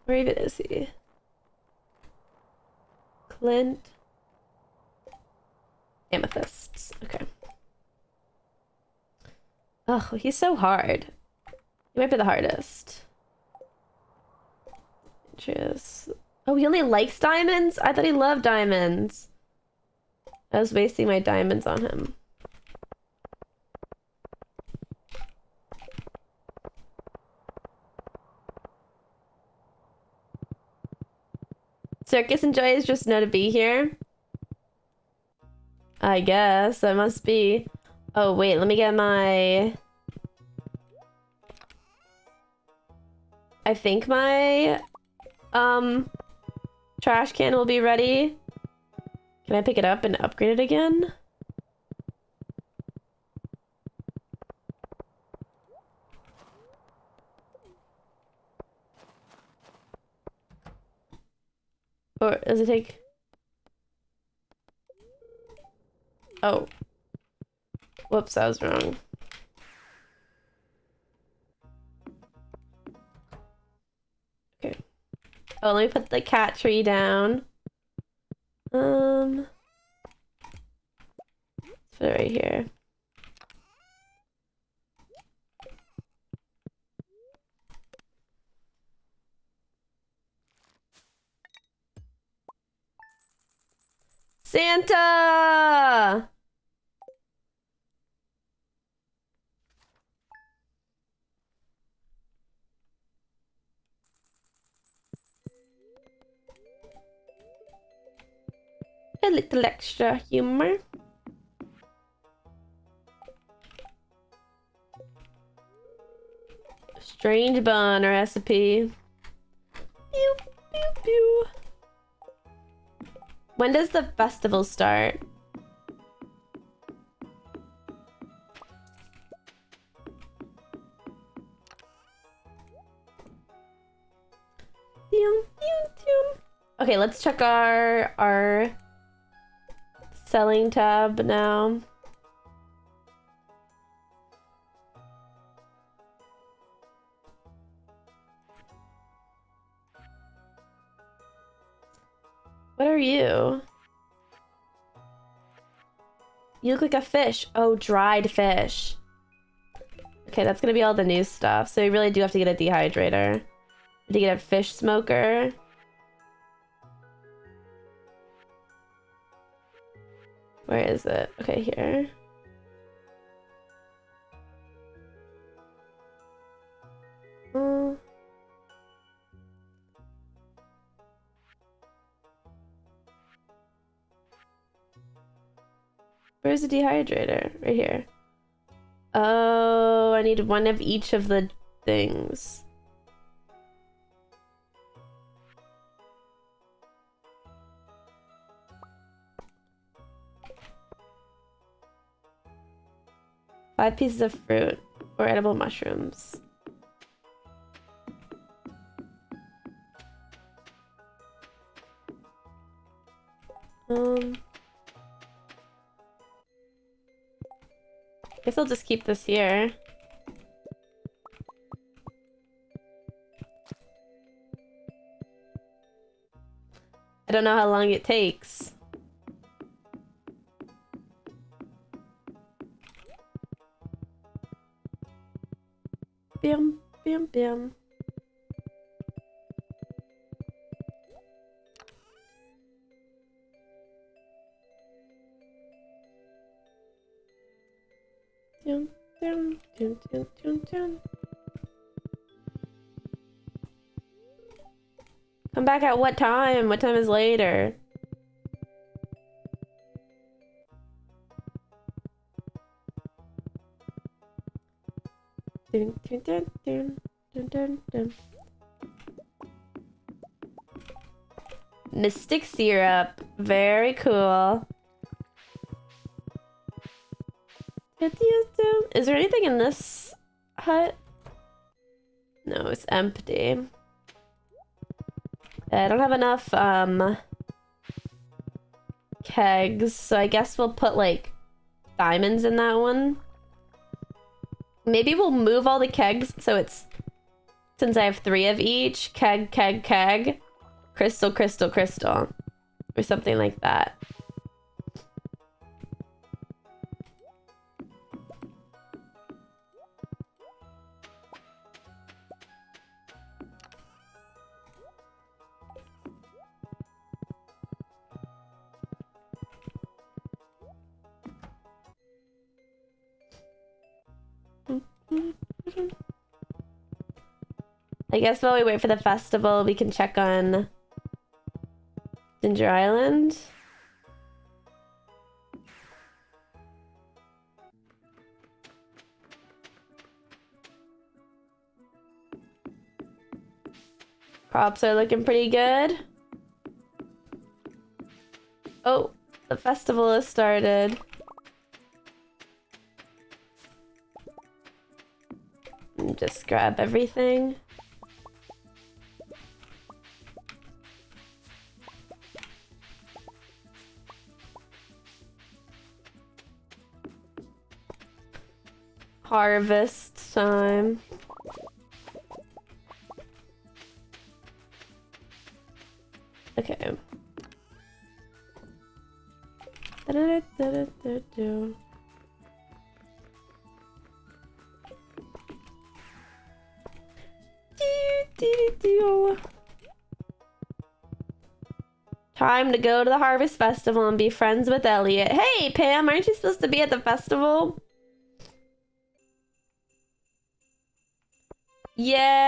Where even is he? Clint. Amethysts. Okay. Oh, he's so hard. He might be the hardest. Just... Oh, he only likes diamonds? I thought he loved diamonds. I was wasting my diamonds on him. Circus enjoys just know to be here. I guess that must be. Oh wait, let me get my. I think my trash can will be ready. Can I pick it up and upgrade it again? Or does it take... Oh. Whoops, I was wrong. Okay. Oh, let me put the cat tree down. Let's put it right here. Santa! A little extra humor. Strange bun recipe. Pew, pew, pew. When does the festival start? Okay, let's check our selling tab now. What are you? You look like a fish. Oh, dried fish. Okay, that's gonna be all the new stuff. So you really do have to get a dehydrator. To get a fish smoker. Where is it? Okay, here. Where's the dehydrator? Right here. Oh, I need one of each of the things. Five pieces of fruit or edible mushrooms. Guess I'll just keep this here. I don't know how long it takes. Bam, bam, bam. Dun, dun, dun, dun, dun, dun. Come back at what time? What time is later? Dun, dun, dun, dun, dun, dun, dun. Mystic syrup. Very cool. Is there anything in this hut? No, it's empty. I don't have enough kegs, so I guess we'll put like diamonds in that one. Maybe we'll move all the kegs so it's, since I have 3 of each, keg, keg, keg, crystal, crystal, crystal, or something like that. I guess while we wait for the festival, we can check on Ginger Island. Crops are looking pretty good. Oh, the festival has started. Just grab everything. Harvest time. Okay. Da-da-da-da-da-da. Time to go to the Harvest Festival and be friends with Elliot. Hey, Pam, aren't you supposed to be at the festival? Yay!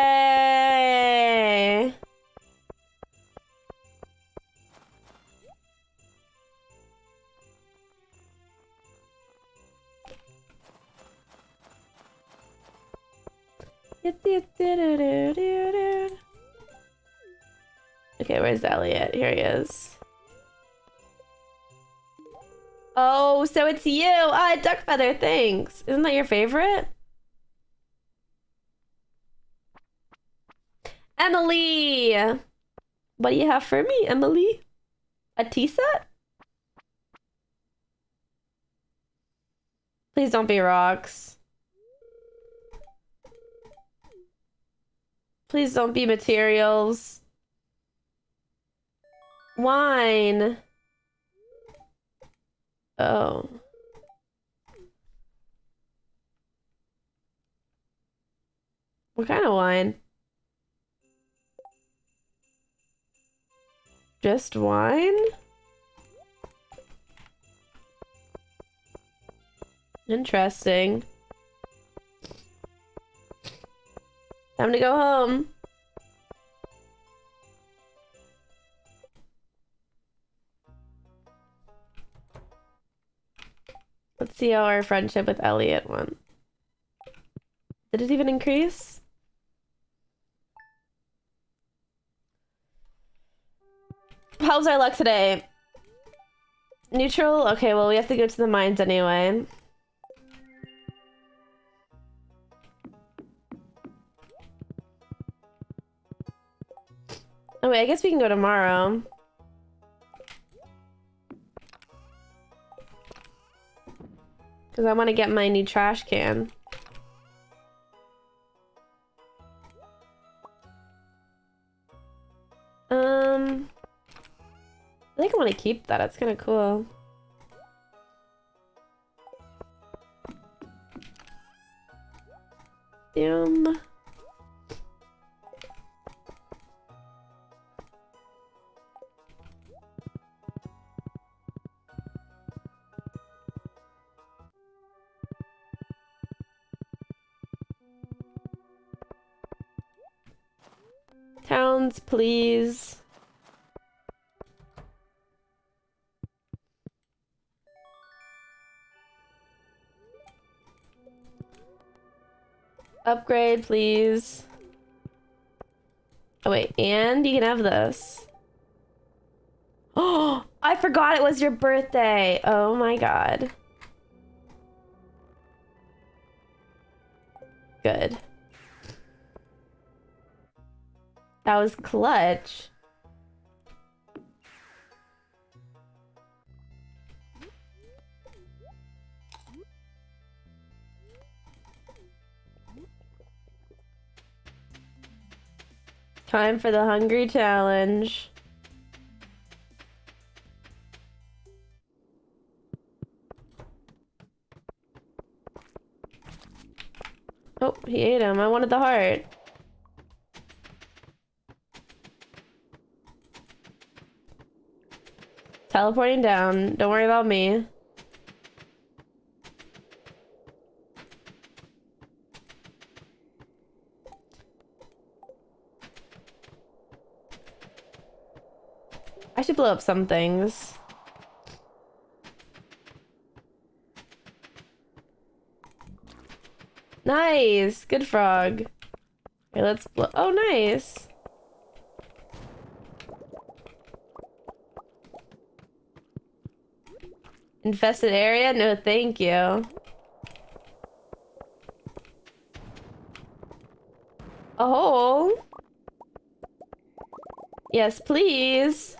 Okay, where's Elliot? Here he is. Oh, so it's you! Ah, duck feather, thanks. Isn't that your favorite? Emily! What do you have for me, Emily? A tea set? Please don't be rocks. Please don't be materials. Wine. Oh. What kind of wine? Just wine? Interesting. Time to go home. Let's see how our friendship with Elliot went. Did it even increase? How's our luck today? Neutral? Okay, well, we have to go to the mines anyway. Oh wait, I guess we can go tomorrow. Because I want to get my new trash can. I think I want to keep that. It's kind of cool. Damn. Towns, please. Upgrade, please. Oh wait, and you can have this. Oh, I forgot it was your birthday. Oh my god. Good. That was clutch. Time for the hungry challenge. Oh, he ate him. I wanted the heart. Teleporting down. Don't worry about me. I should blow up some things. Nice! Good frog. Okay, let's blow- oh, nice! Infested area? No, thank you. A hole? Yes, please.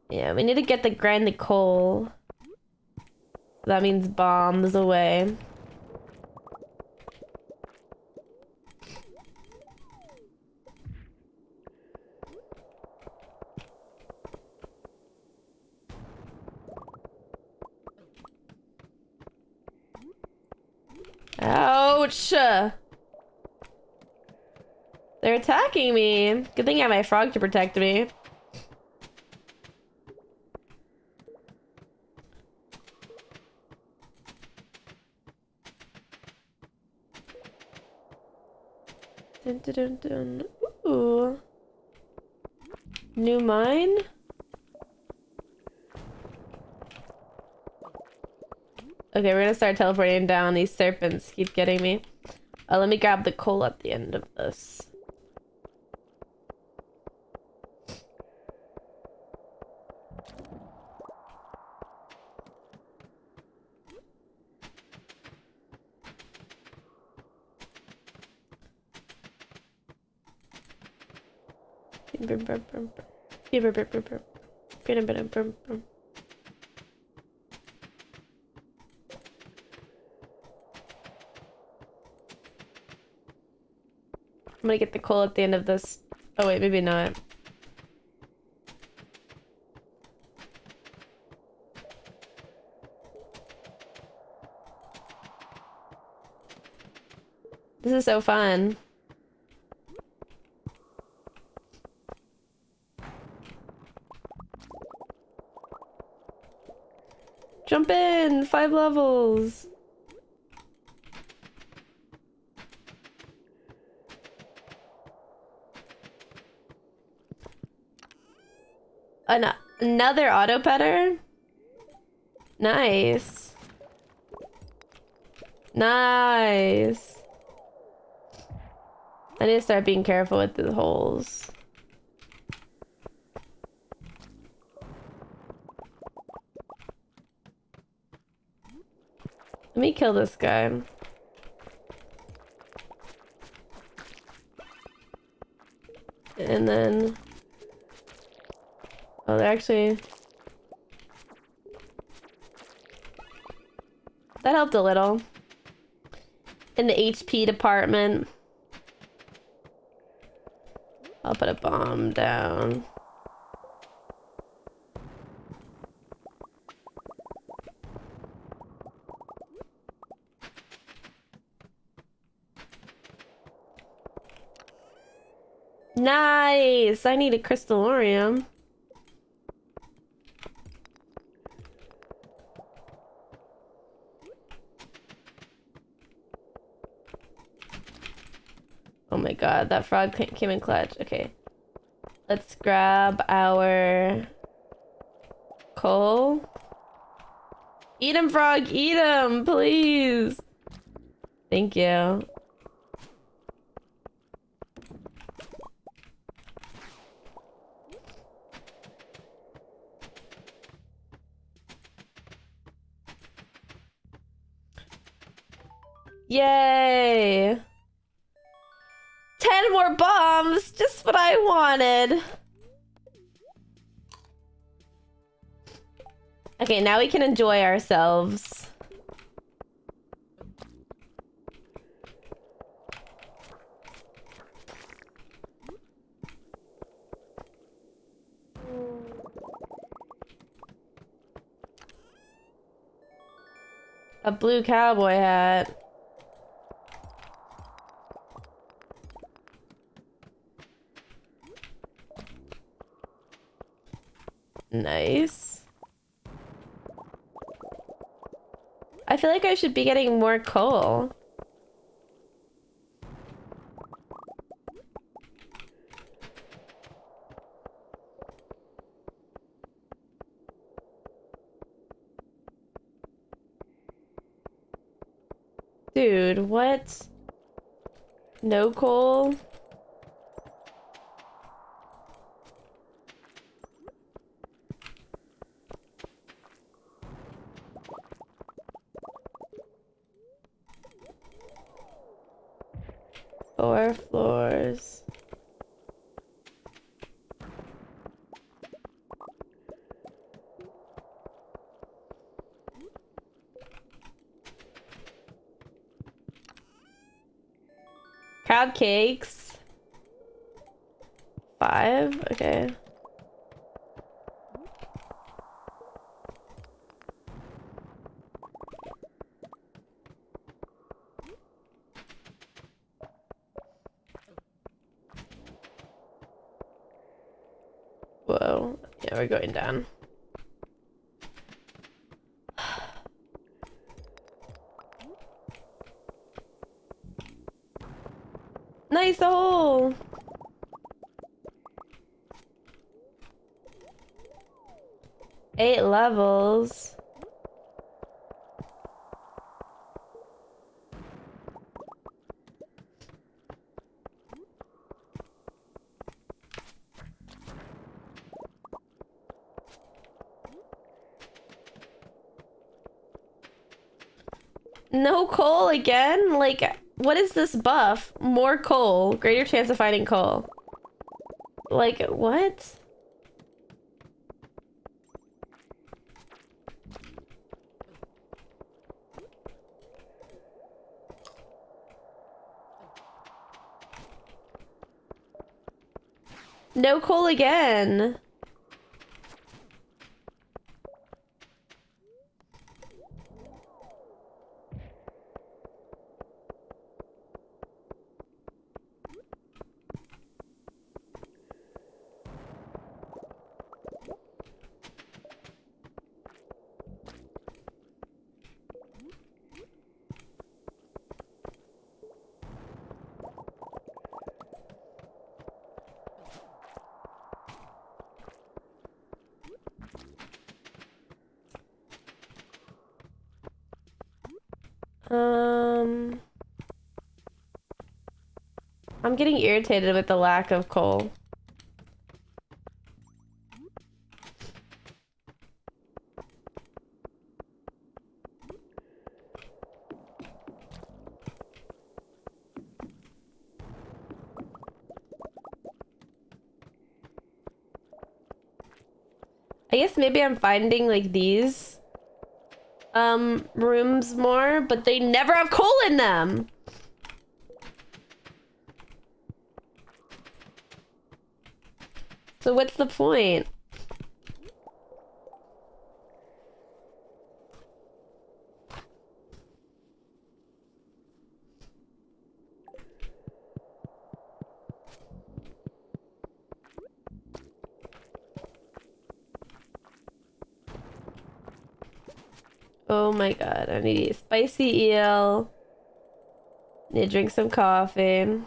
Yeah, we need to get the grind the coal. That means bombs away. Ouch! They're attacking me. Good thing I have my frog to protect me. Dun, dun, dun, dun. Ooh. New mine? Okay, we're gonna start teleporting down. These serpents keep getting me. Let me grab the coal at the end of this. I'm gonna get the coal at the end of this. Oh wait, maybe not. This is so fun. Jump in! 5 levels! Another auto petter? Nice. Nice. I need to start being careful with the holes. Let me kill this guy. And then... oh, they're actually... that helped a little. In the HP department. I'll put a bomb down. Nice! I need a crystallorium. Oh my god, that frog came in clutch. Okay. Let's grab our coal. Eat him, frog. Eat him, please. Thank you. Yay! 10 more bombs! Just what I wanted. Okay, now we can enjoy ourselves. A blue cowboy hat. Nice. I feel like I should be getting more coal. Dude, what? No coal? Four floors. Crab cakes. 5? Okay. Whoa. Yeah, we're going down. Nice hole! Eight levels. No coal again? Like, what is this buff? More coal. Greater chance of finding coal. Like, what? No coal again. I'm getting irritated with the lack of coal. I guess maybe I'm finding like these rooms more, but they never have coal in them. So what's the point? Oh my god, I need to eat spicy eel. Need to drink some coffee.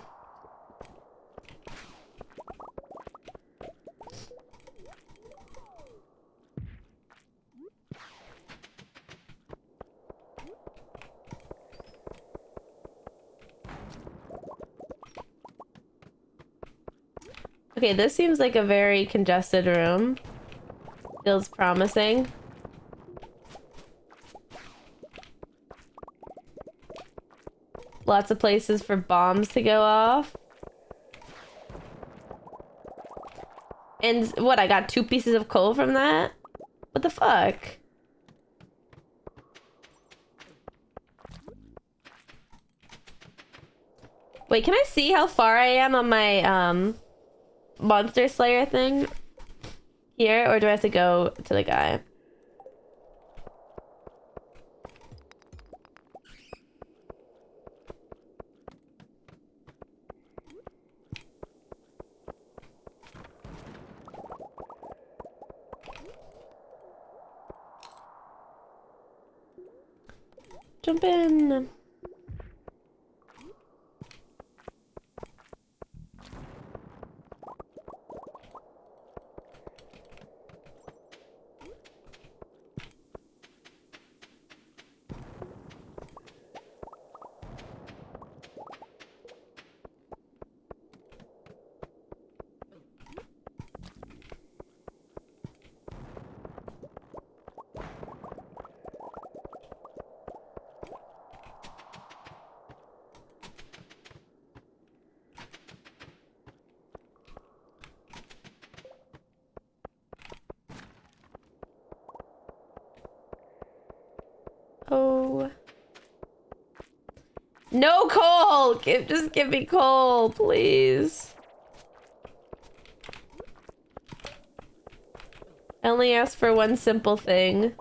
Okay, this seems like a very congested room. Feels promising. Lots of places for bombs to go off. And what, I got 2 pieces of coal from that? What the fuck? Wait, can I see how far I am on my, Monster Slayer thing? Here, or do I have to go to the guy? Jump in. Oh. No coal! Just give me coal, please. I only asked for one simple thing.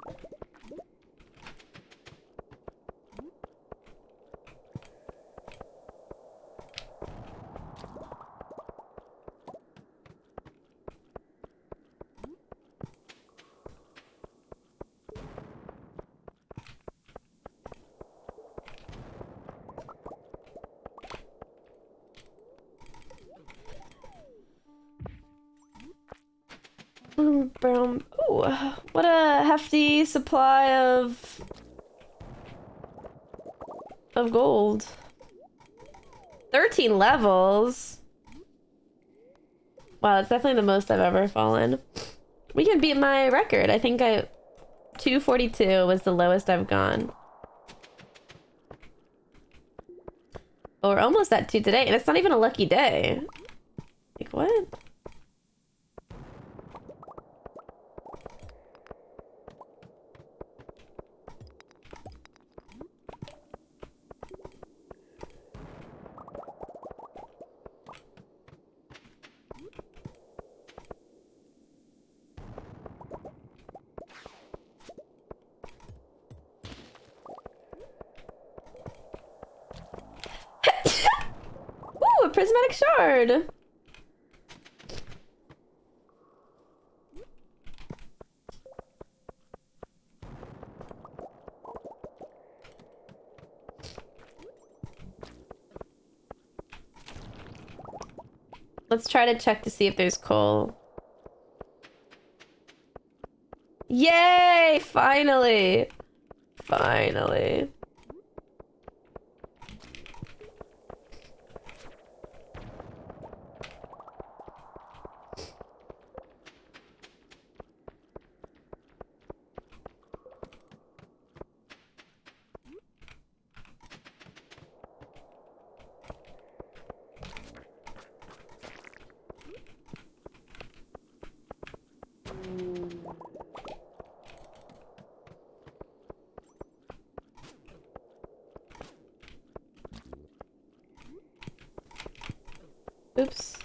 Boom. Ooh, what a hefty supply of gold. 13 levels. Wow, that's definitely the most I've ever fallen. We can beat my record. I think 242 was the lowest I've gone. But we're almost at 2 today, and it's not even a lucky day. Like, what? Ooh, a prismatic shard! Let's try to check to see if there's coal. Yay! Finally! Finally. Oops.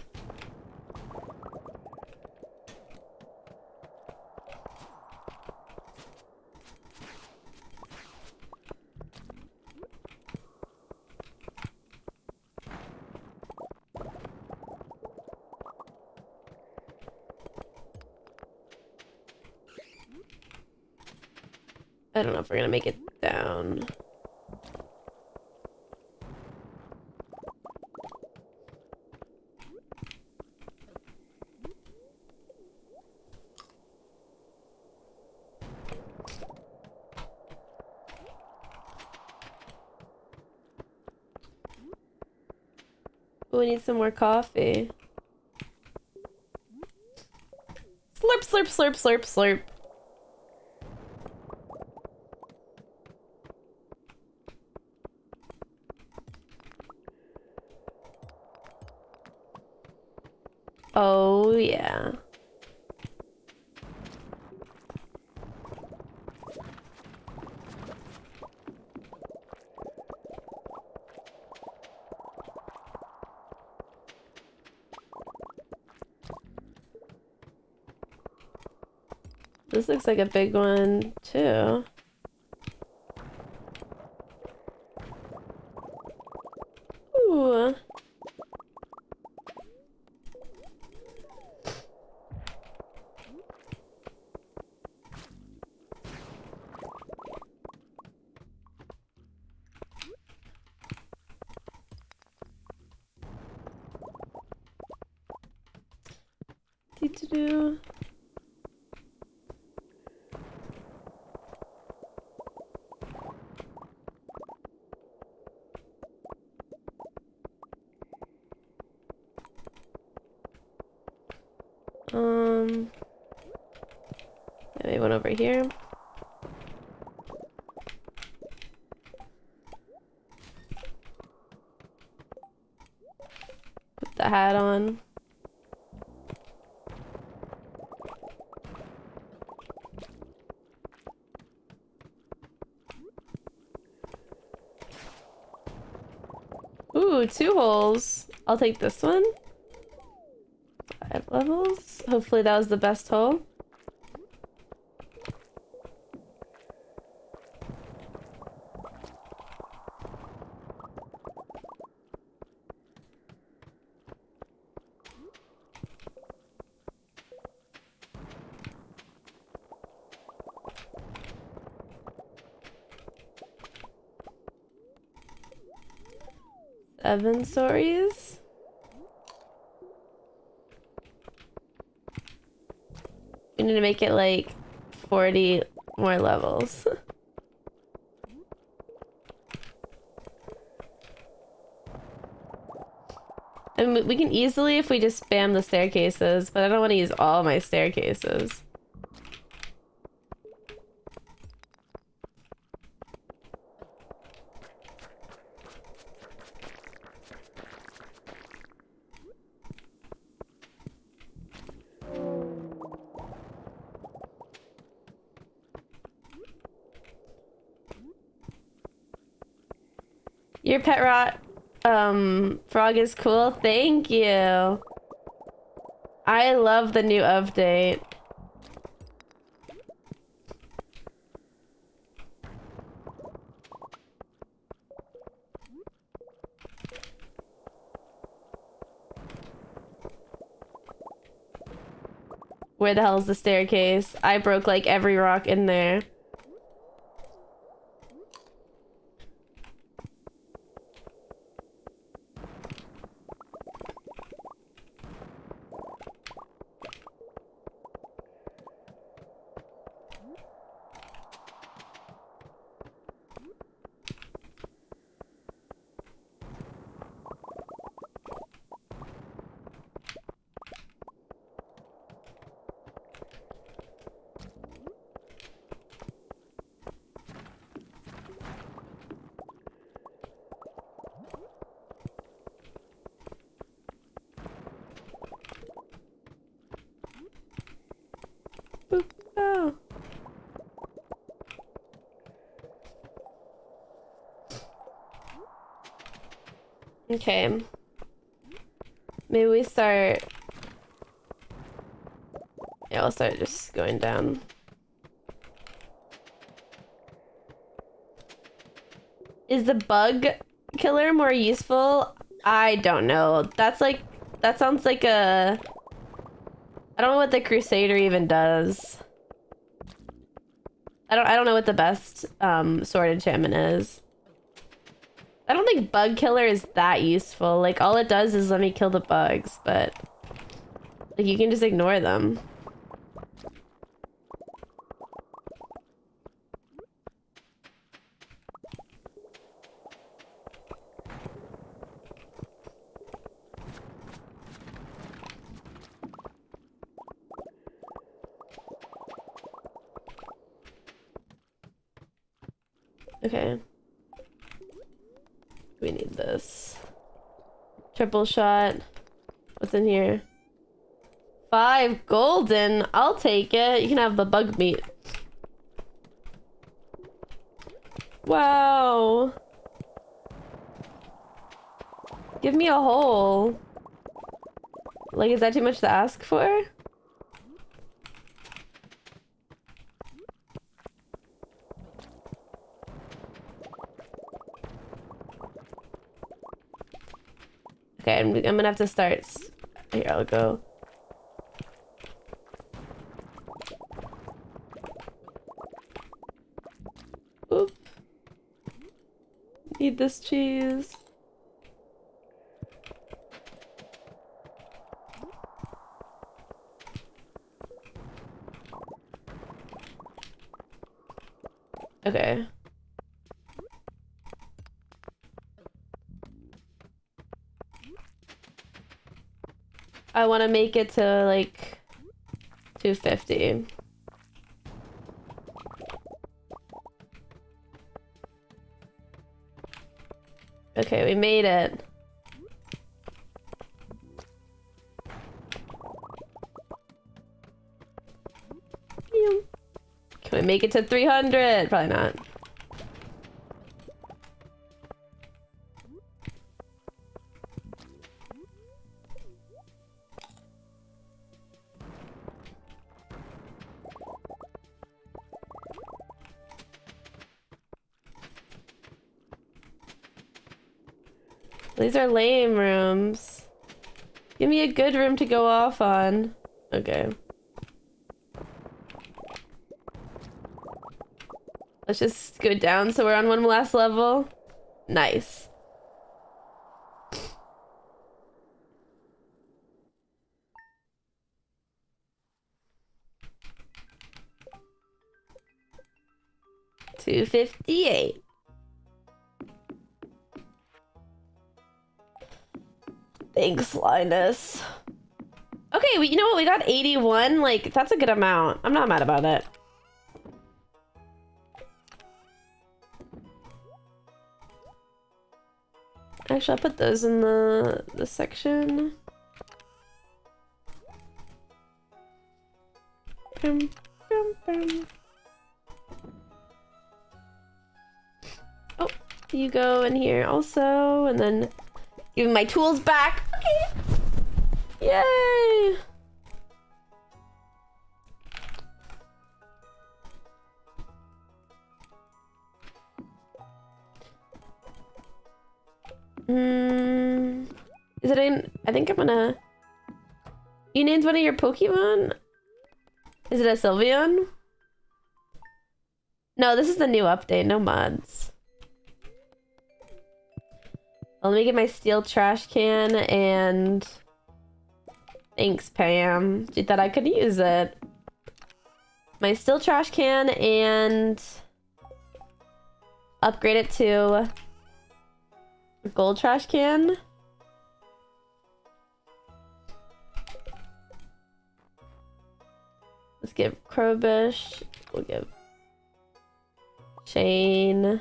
I don't know if we're gonna make it down. Ooh, we need some more coffee. slurp, slurp, slurp, slurp. Oh, yeah. This looks like a big one, too. Ooh. Do-do-do. Maybe one over here. Put the hat on. Ooh, 2 holes. I'll take this one. 5 levels. Hopefully that was the best hole. Seven stories. We need to make it like 40 more levels. I mean, we can easily if we just spam the staircases, but I don't want to use all my staircases. Your pet rot, frog is cool. Thank you. I love the new update. Where the hell is the staircase? I broke like every rock in there. Boop. Oh. Okay. Maybe we start... Yeah, we'll start just going down. Is the bug killer more useful? I don't know. That's like... That sounds like a... I don't know what the Crusader even does. I don't know what the best sword enchantment is. I don't think bug killer is that useful. Like all it does is let me kill the bugs, but like you can just ignore them. Okay. We need this. Triple shot. What's in here? 5 golden. I'll take it. You can have the bug meat. Wow. Give me a hole. Like, is that too much to ask for? Okay, I'm gonna have to start. Here, I'll go. Oop. Need this cheese. Okay. I want to make it to like 250. Okay, we made it. Can we make it to 300? Probably not. These are lame rooms. Give me a good room to go off on. Okay. Let's just go down so we're on one last level. Nice. $258. Thanks, Linus. Okay, you know what? We got 81. Like, that's a good amount. I'm not mad about it. Actually, I'll put those in the section. Oh, you go in here also, and then give me my tools back. Okay. Yay! Is it in? I think I'm gonna. You named one of your Pokemon? Is it a Sylveon? No, this is the new update. No mods. Well, let me get my steel trash can and. Thanks, Pam. She thought I could use it. My steel trash can and. Upgrade it to. A gold trash can. Let's give Crowbish. We'll give Shane.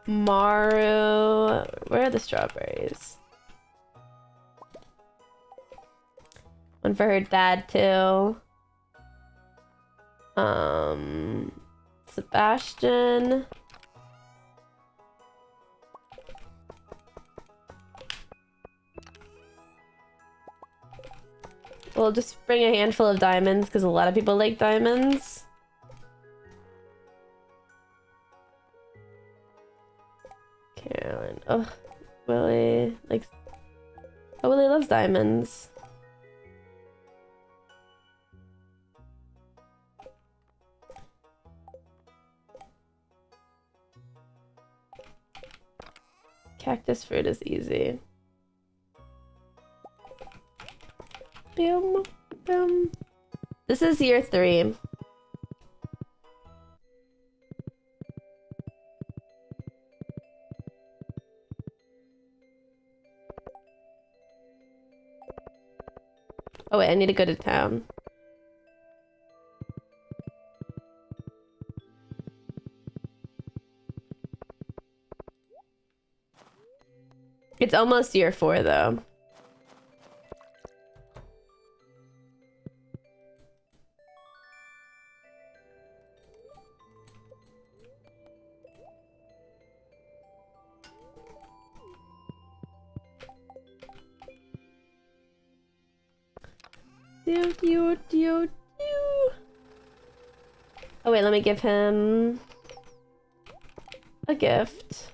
Maru. Where are the strawberries? One for her dad too. Sebastian. We'll just bring a handful of diamonds because a lot of people like diamonds. Carolyn. Oh, Willie likes. Oh, Willie loves diamonds. Cactus fruit is easy. Boom, boom. This is year 3. Oh wait, I need to go to town. It's almost year 4 though. Oh wait, let me give him a gift.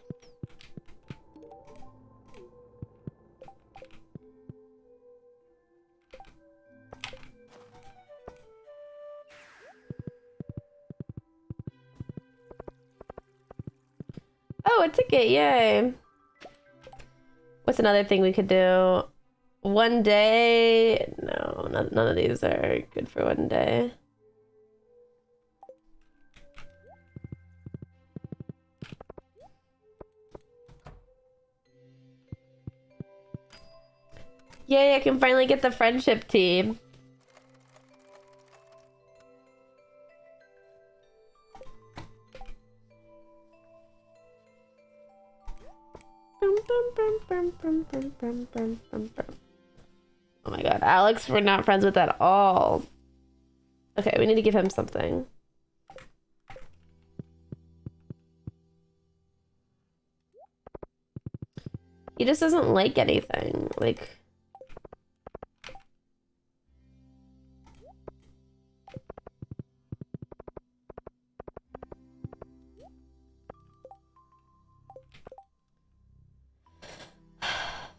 Oh, a ticket, yay. What's another thing we could do? One day? No, none of these are good for one day. Yay, I can finally get the friendship team. Oh my god, Alex, we're not friends with at all. Okay, we need to give him something. He just doesn't like anything. Like...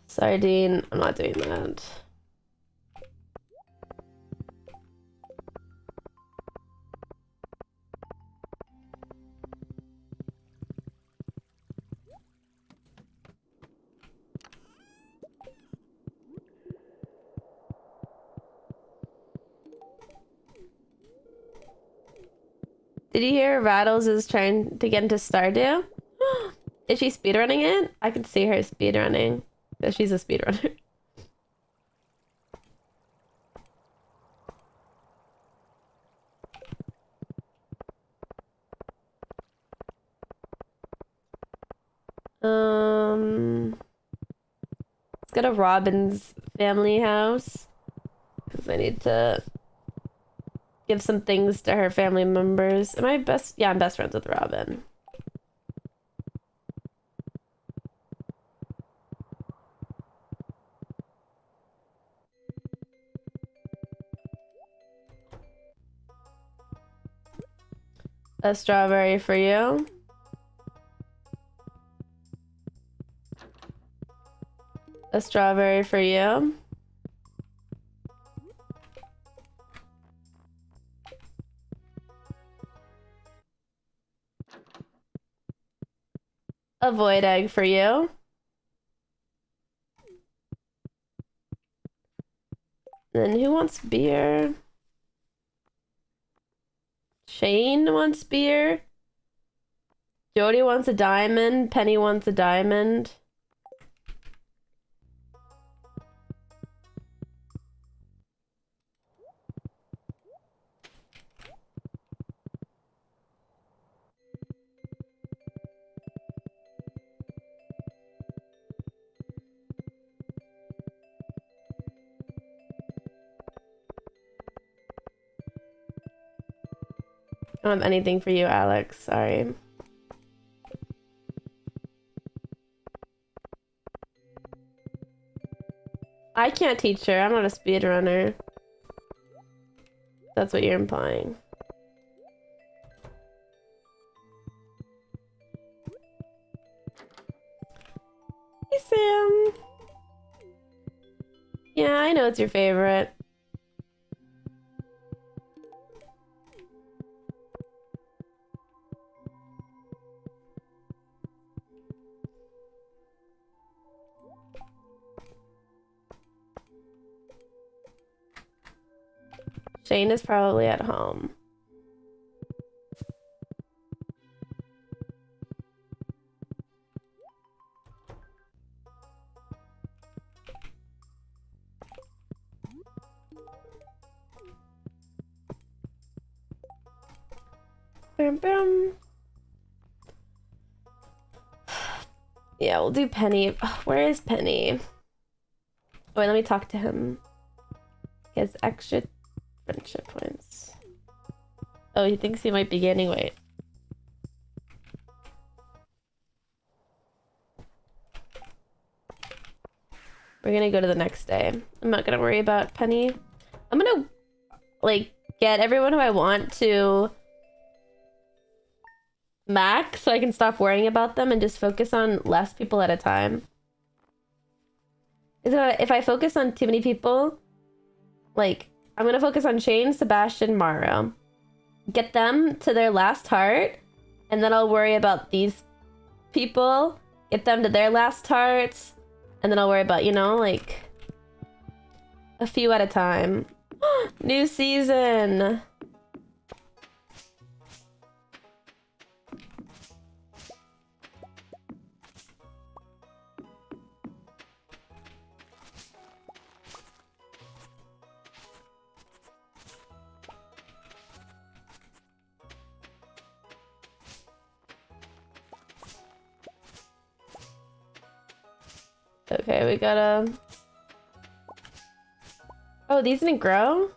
Sorry, Dean. I'm not doing that. Did you hear Rattles is trying to get into Stardew? Is she speedrunning it? I can see her speedrunning. Because she's a speedrunner. Let's go to Robin's family house. Because I need to give some things to her family members. Am I best? Yeah, I'm best friends with Robin. A strawberry for you. A strawberry for you. A void egg for you. Then who wants beer? Shane wants beer. Jody wants a diamond. Penny wants a diamond. I don't have anything for you, Alex. Sorry. I can't teach her. I'm not a speedrunner. That's what you're implying. Hey, Sam. Yeah, I know it's your favorite. Shane is probably at home. Bam, bam. Yeah, we'll do Penny. Oh, where is Penny? Oh, wait, let me talk to him. He has extra friendship points. Oh, he thinks he might be gaining weight. We're gonna go to the next day. I'm not gonna worry about Penny. I'm gonna, like, get everyone who I want to max so I can stop worrying about them and just focus on less people at a time. If I focus on too many people, like, I'm gonna focus on Shane, Sebastian, Maro. Get them to their last heart, and then I'll worry about these people. Get them to their last hearts, and then I'll worry about, you know, like, a few at a time. New season! Okay, we gotta... Oh, these didn't grow?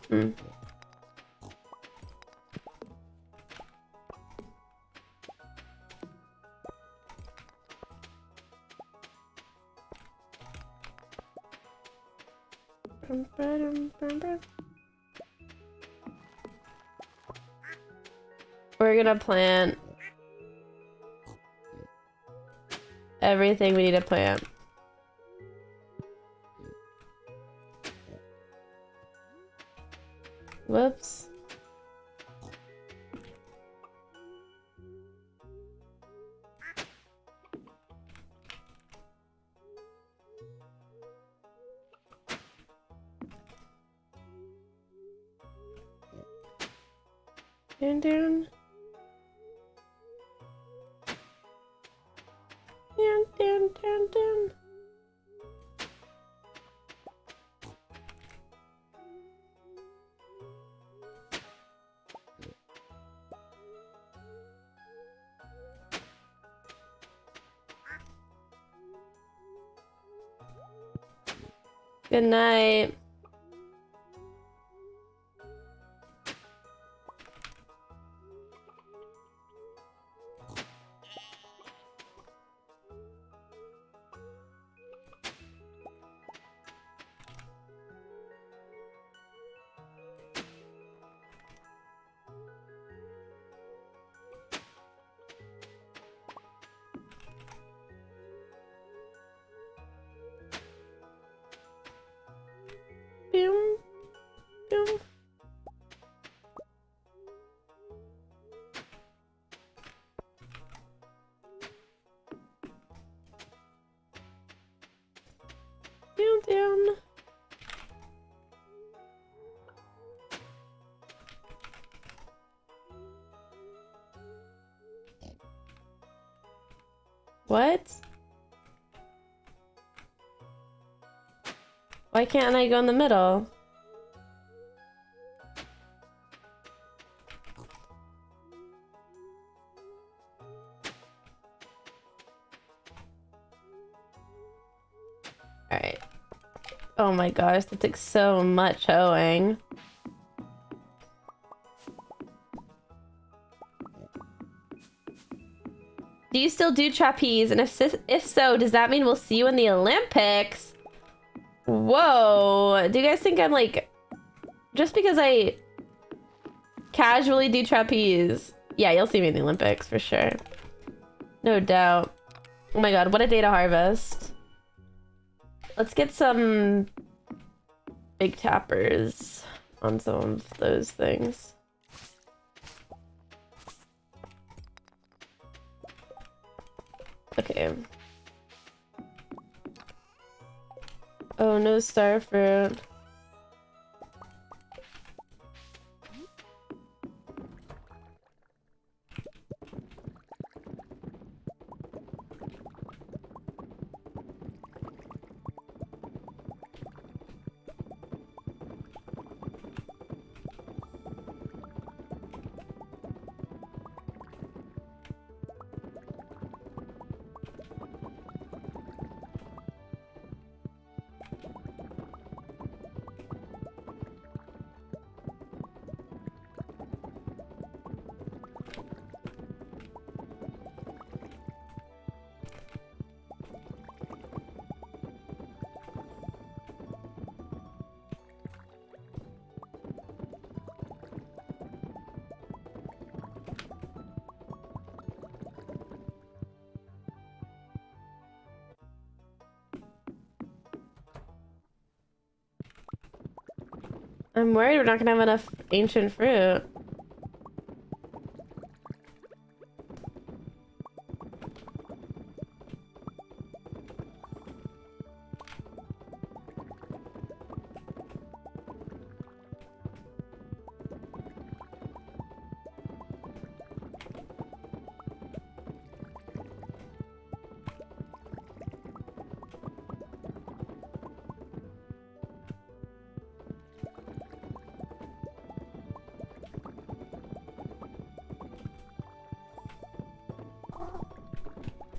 Hmm. We're gonna plant everything we need to plant. Whoops. Down, down. Down, down, down, down. Good night. Boom. Boom. Down, down. What? Why can't I go in the middle? Alright. Oh my gosh, that took so much hoeing. Do you still do trapeze? And if so, does that mean we'll see you in the Olympics? Whoa. Do you guys think I'm like... Just because I casually do trapeze. Yeah, you'll see me in the Olympics for sure. No doubt. Oh my god, what a day to harvest. Let's get some big tappers on some of those things. Okay. Oh, no star fruit. I'm worried we're not gonna have enough ancient fruit.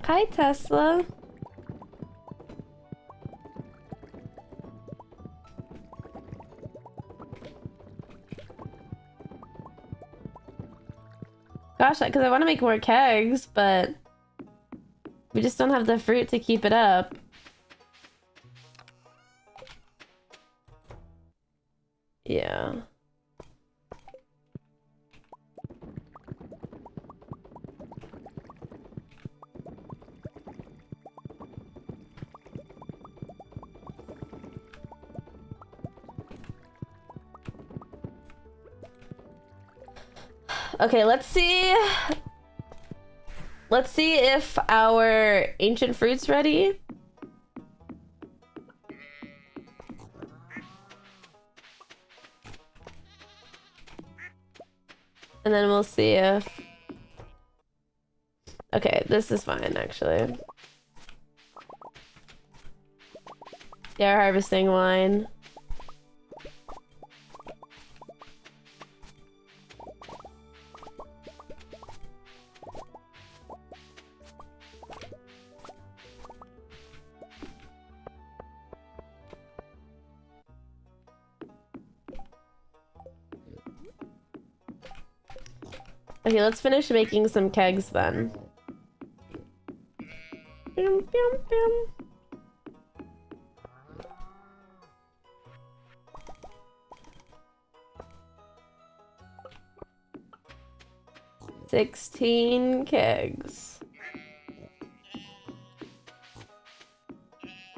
Hi, Tesla. Gosh, because I want to make more kegs, but we just don't have the fruit to keep it up. Yeah. Okay, let's see. Let's see if our ancient fruit's ready. And then we'll see if... Okay, this is fine, actually. Yeah, we're harvesting wine. Okay, let's finish making some kegs then. Bum, bum, bum. $16 kegs.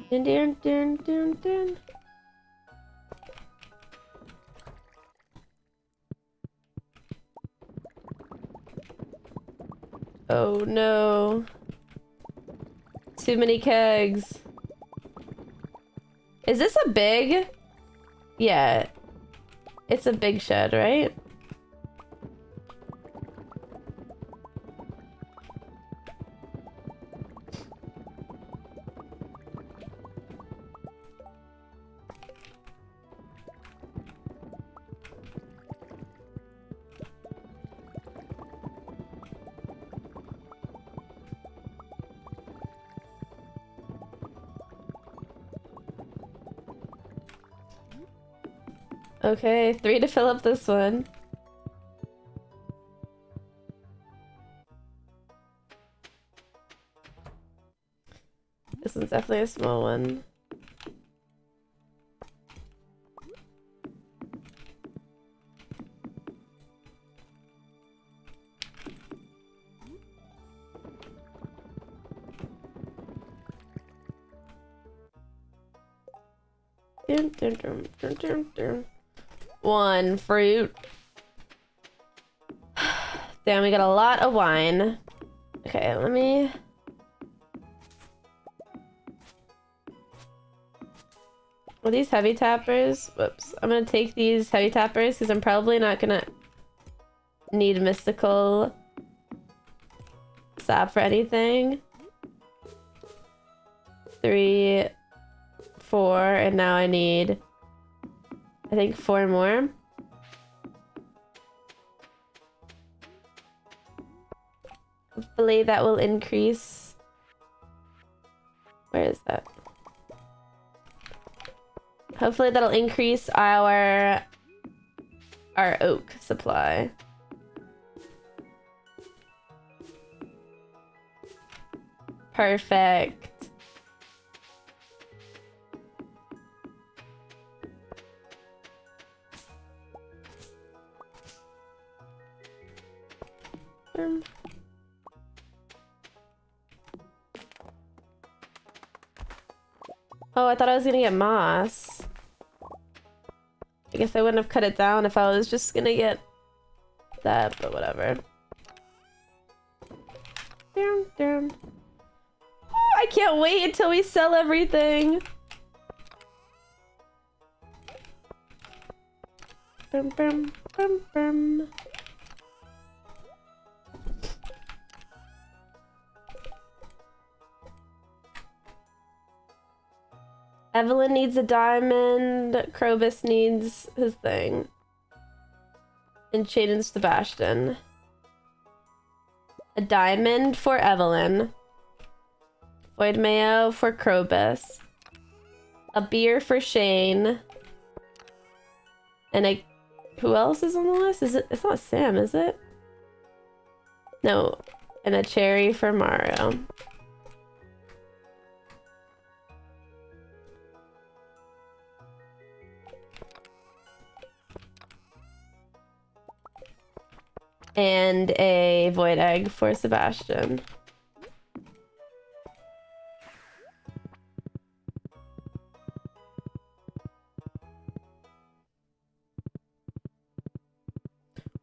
Dun, dun, dun, dun, dun. Oh no. Too many kegs. Is this a big? Yeah. It's a big shed, right? Okay, 3 to fill up this one. This one's definitely a small one. Dun, dun, dun, dun, dun, dun. 1 fruit. Damn, we got a lot of wine. Okay, let me... Are these heavy tappers? Whoops. I'm gonna take these heavy tappers because I'm probably not gonna need mystical sap for anything. 3, 4, and now I need... I think 4 more. Hopefully that will increase. Where is that? Hopefully that'll increase our oak supply. Perfect. Oh, I thought I was gonna get moss. I guess I wouldn't have cut it down if I was just gonna get that, but whatever. Dun, dun. Oh, I can't wait until we sell everything. Bum, bum, bum, bum. Evelyn needs a diamond. Krobus needs his thing. And Shaden Sebastian. A diamond for Evelyn. Void Mayo for Krobus. A beer for Shane. And a... Who else is on the list? Is it? It's not Sam, is it? No. And a cherry for Mario. And a void egg for Sebastian.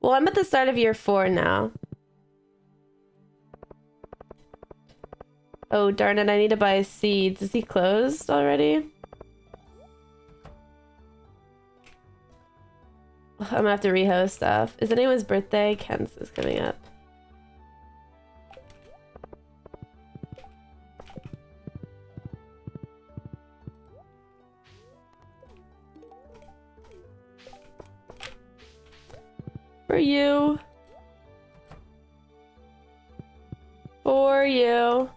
Well, I'm at the start of year 4 now. Oh, darn it, I need to buy seeds. Is he closed already? I'm gonna have to rehost stuff. Is it anyone's birthday? Ken's is coming up. For you. For you.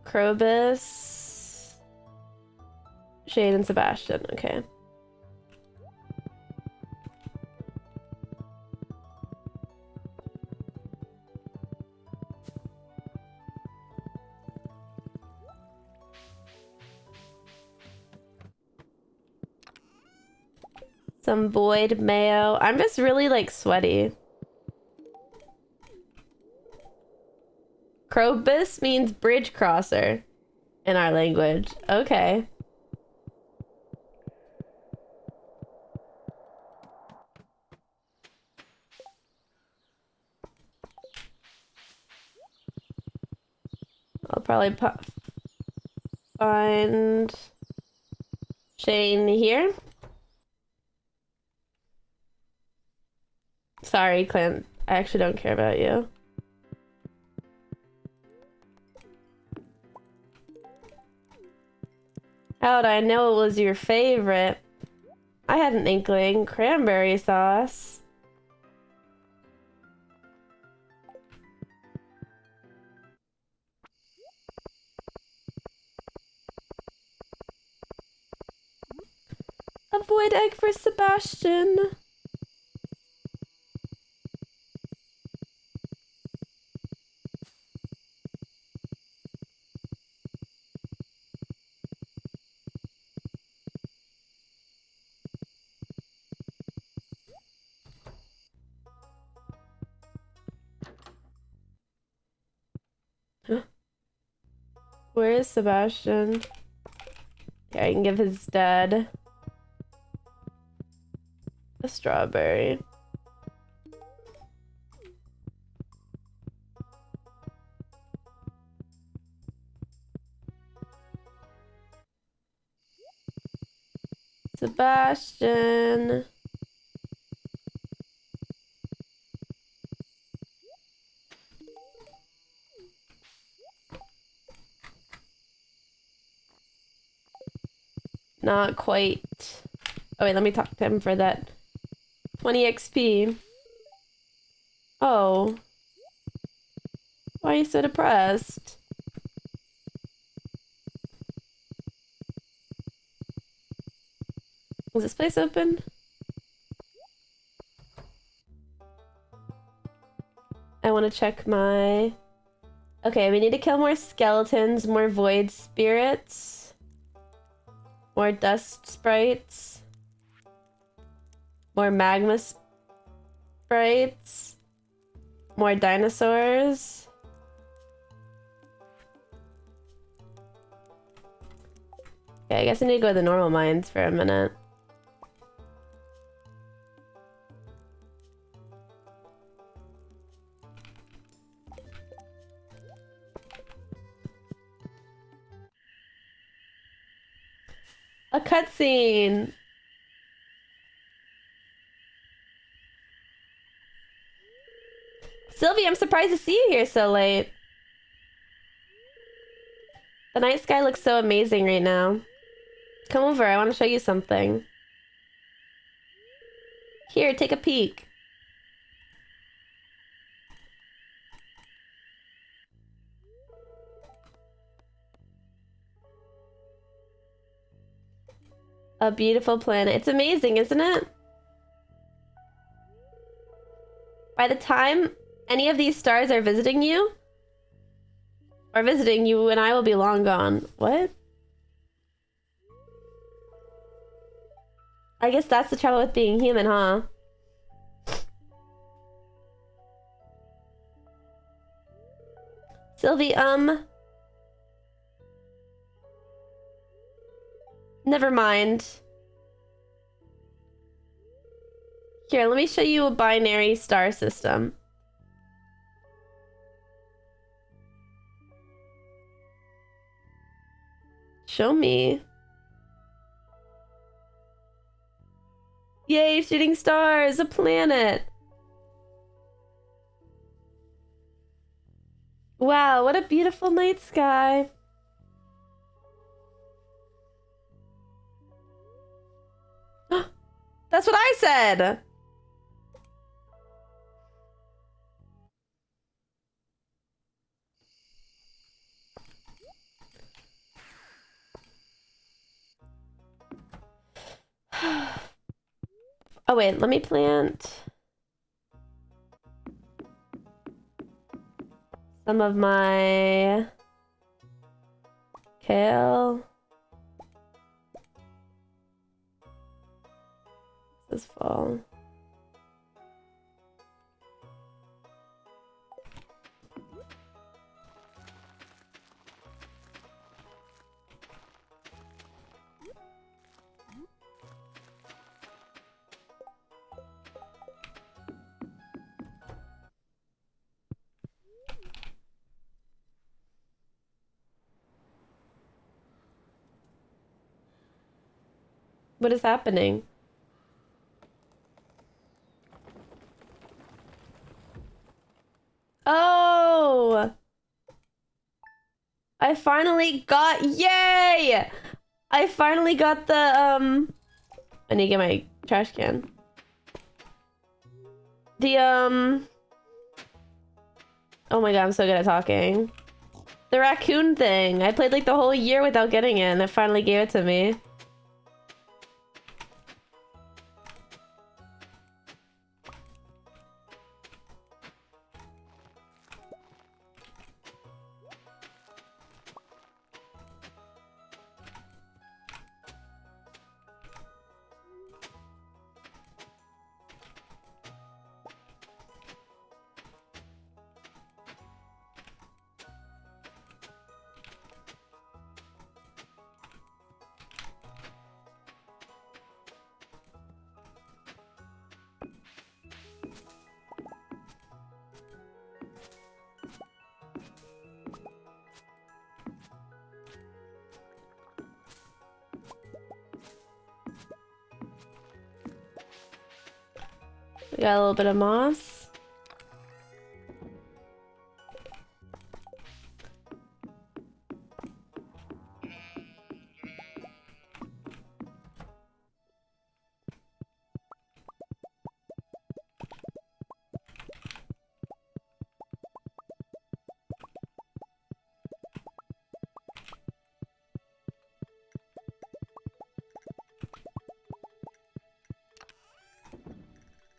Krobus. Shane and Sebastian, okay. Some void mayo. I'm just really like sweaty. Krobus means bridge crosser in our language. Okay. I'll probably find Shane here. Sorry, Clint. I actually don't care about you. How'd I know it was your favorite? I had an inkling. Cranberry sauce. A void egg for Sebastian. Where is Sebastian? Yeah, I can give his dad a strawberry. Sebastian. Not quite. Oh wait, let me talk to him for that 20 XP. Oh. Why are you so depressed? Is this place open? I want to check my... Okay, we need to kill more skeletons, more void spirits, more dust sprites, more magma sprites, more dinosaurs. Okay, I guess I need to go to the normal mines for a minute. A cutscene! Sylvie, I'm surprised to see you here so late. The night sky looks so amazing right now. Come over, I want to show you something. Here, take a peek. A beautiful planet. It's amazing, isn't it? By the time any of these stars are visiting you, and I will be long gone. What? I guess that's the trouble with being human, huh? Sylvie, never mind. Here, let me show you a binary star system. Show me. Yay, shooting stars, a planet. Wow, what a beautiful night sky. That's what I said. Oh wait, let me plant some of my kale. This fall. What is happening? Oh! I finally got, yay! I finally got the, I need to get my trash can. The, oh my god, I'm so good at talking. The raccoon thing. I played like the whole year without getting it, and it finally gave it to me. We got a little bit of moss.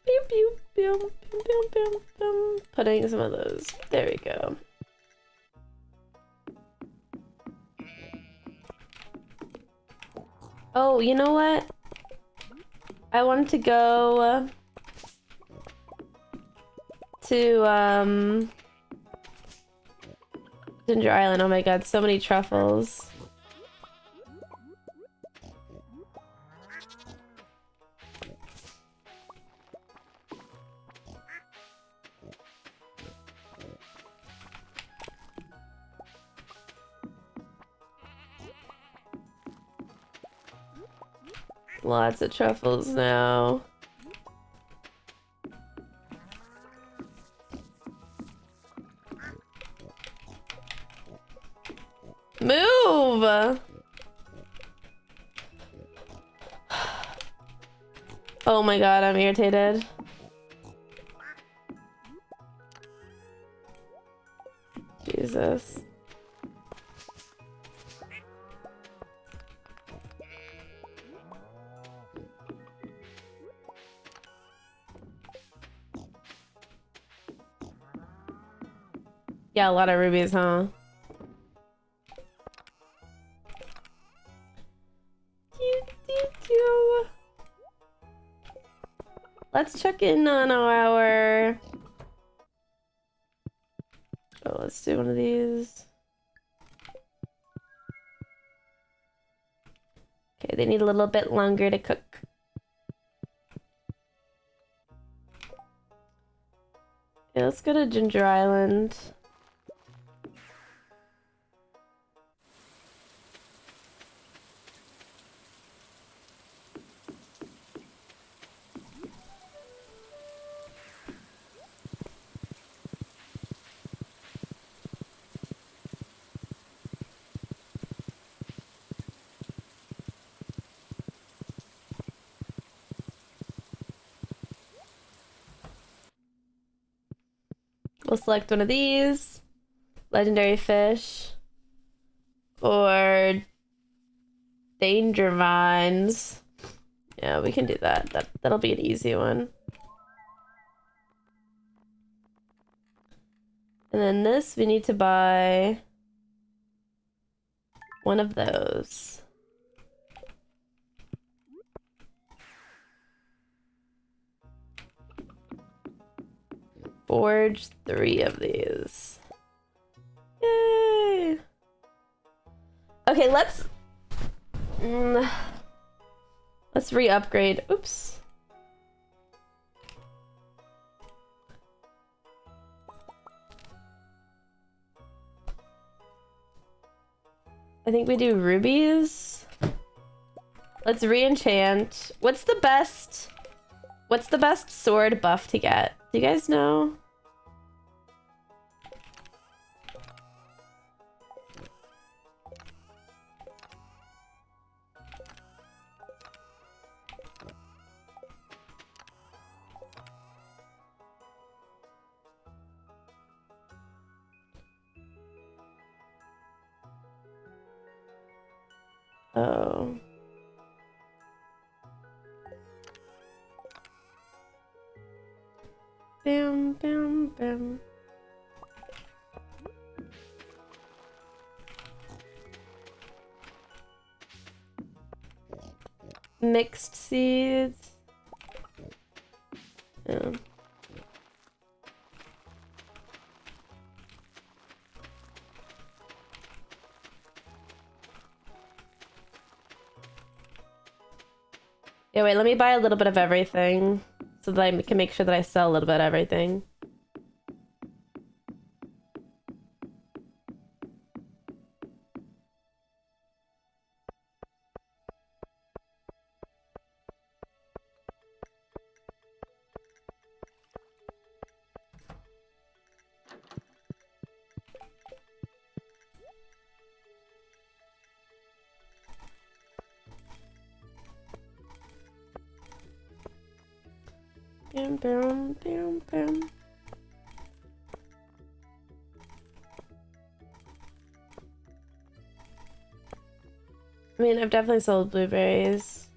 Pew, pew, pew, pew, pew, pew, pew. Putting some of those. There we go. Oh, you know what? I wanted to go to Ginger Island. Oh my god, so many truffles. Lots of truffles now. Move! Oh my god, I'm irritated. Jesus. Yeah, a lot of rubies, huh? Let's check in on our... Oh, let's do one of these. Okay, they need a little bit longer to cook. Okay, let's go to Ginger Island. We'll select one of these. Legendary fish. Or danger vines. Yeah, we can do that. That'll be an easy one. And then this, we need to buy one of those. Forge 3 of these. Yay! Okay, let's re-upgrade. Oops. I think we do rubies. Let's re-enchant. What's the best sword buff to get? Do you guys know? Oh. Bam, bam, bam. Mixed seeds. Yeah. Yeah, wait, let me buy a little bit of everything so that I can make sure that I sell a little bit of everything. Bam, bam, bam, bam. I mean, I've definitely sold blueberries.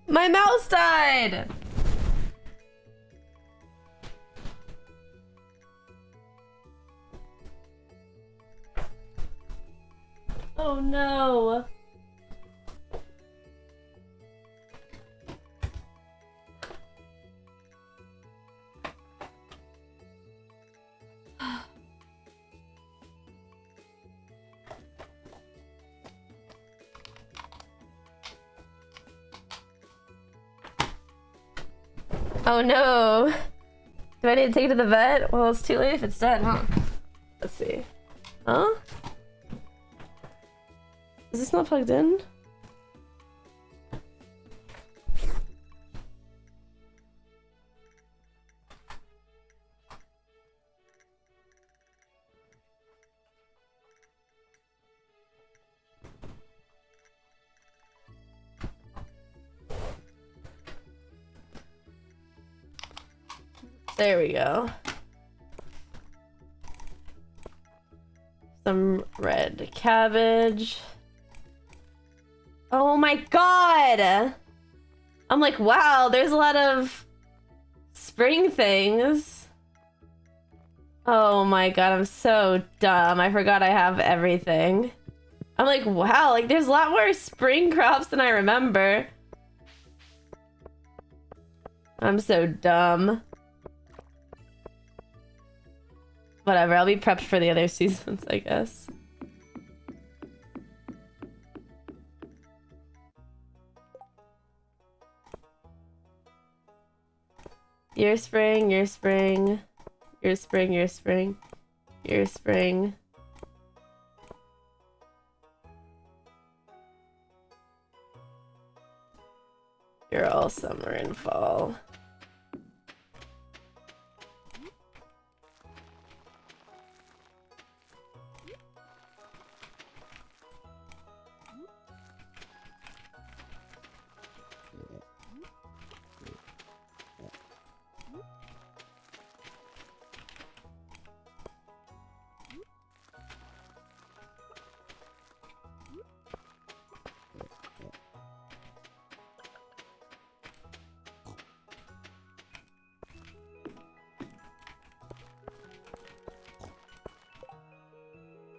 My mouse died! Oh no! Oh no! Do I need to take it to the vet? Well, it's too late if it's dead, huh? Let's see. Huh? Is this not plugged in? There we go. Some red cabbage. Oh my god! I'm like, wow, there's a lot of spring things. Oh my god, I'm so dumb. I forgot I have everything. I'm like, wow, like there's a lot more spring crops than I remember. I'm so dumb. Whatever, I'll be prepped for the other seasons, I guess. Your spring, your spring, your spring, your spring, your spring. You're all summer and fall.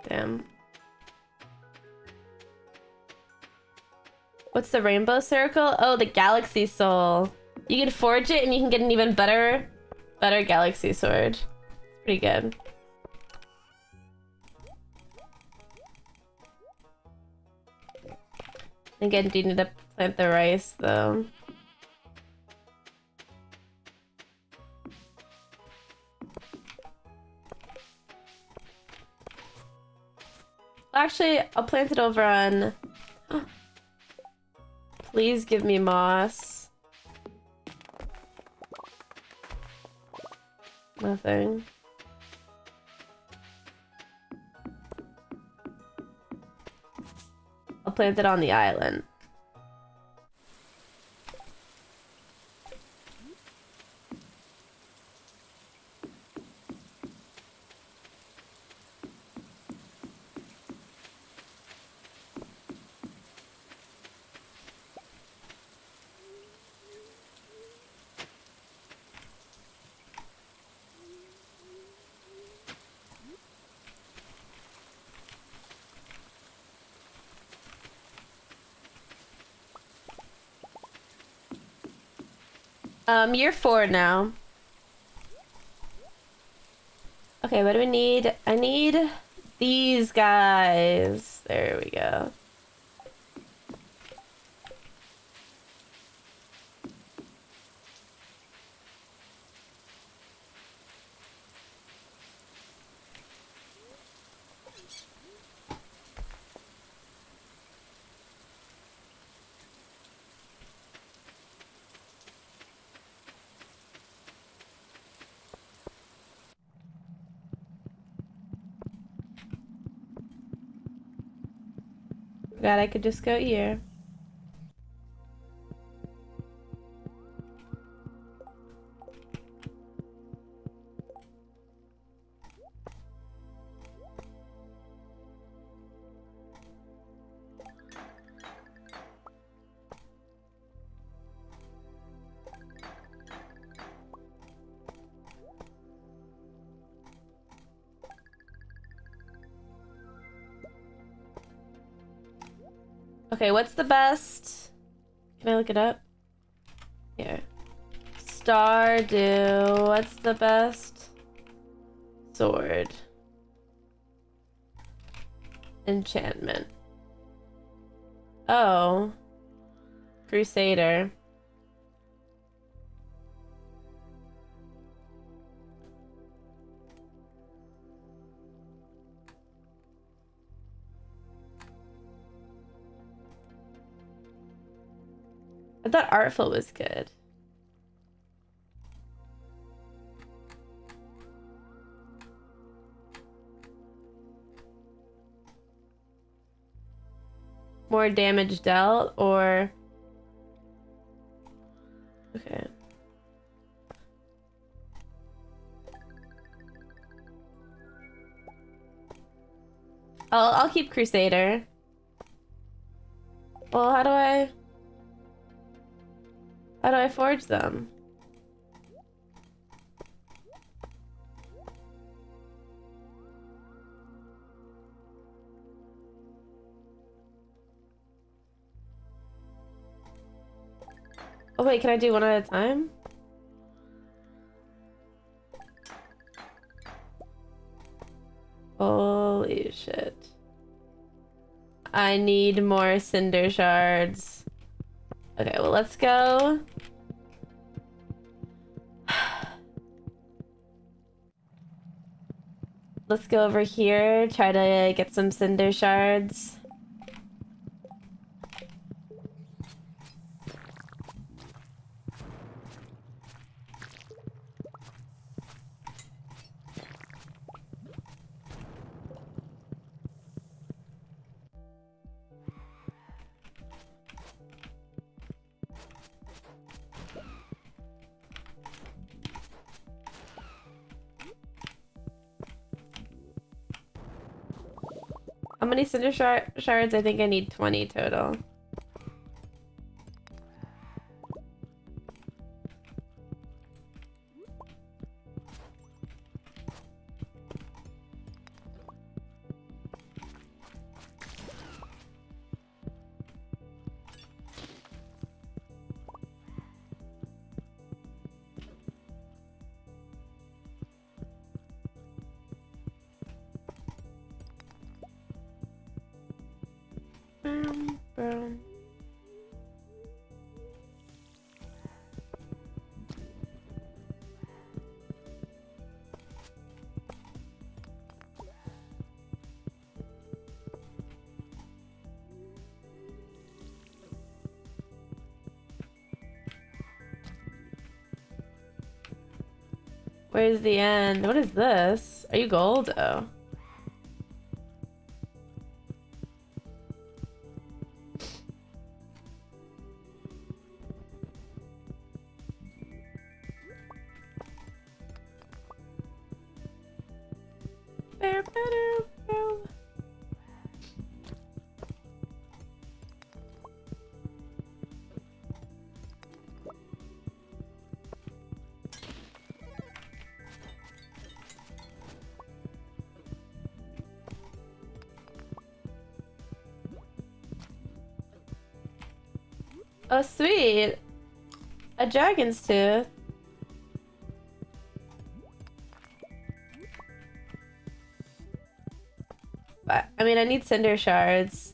Damn. What's the rainbow circle? Oh, the galaxy soul. You can forge it and you can get an even better galaxy sword. Pretty good. Again, do you need to plant the rice though? Actually, I'll plant it over on... Please give me moss. Nothing. I'll plant it on the island. Year 4 now. Okay, what do we need? I need these guys. There we go. Glad I could just go here. Okay, what's the best? Can I look it up? Here. Stardew. What's the best? Sword. Enchantment. Oh. Crusader. I thought artful was good. More damage dealt, or... Okay. I'll keep Crusader. Well, how do I forge them? Oh wait, can I do one at a time? Holy shit. I need more cinder shards. Okay, well, let's go. Let's go over here, try to get some cinder shards. How many cinder shards? I think I need 20 total. Boom. Where's the end? What is this? Are you gold? Oh. Oh, sweet. A dragon's tooth. But, I mean, I need cinder shards.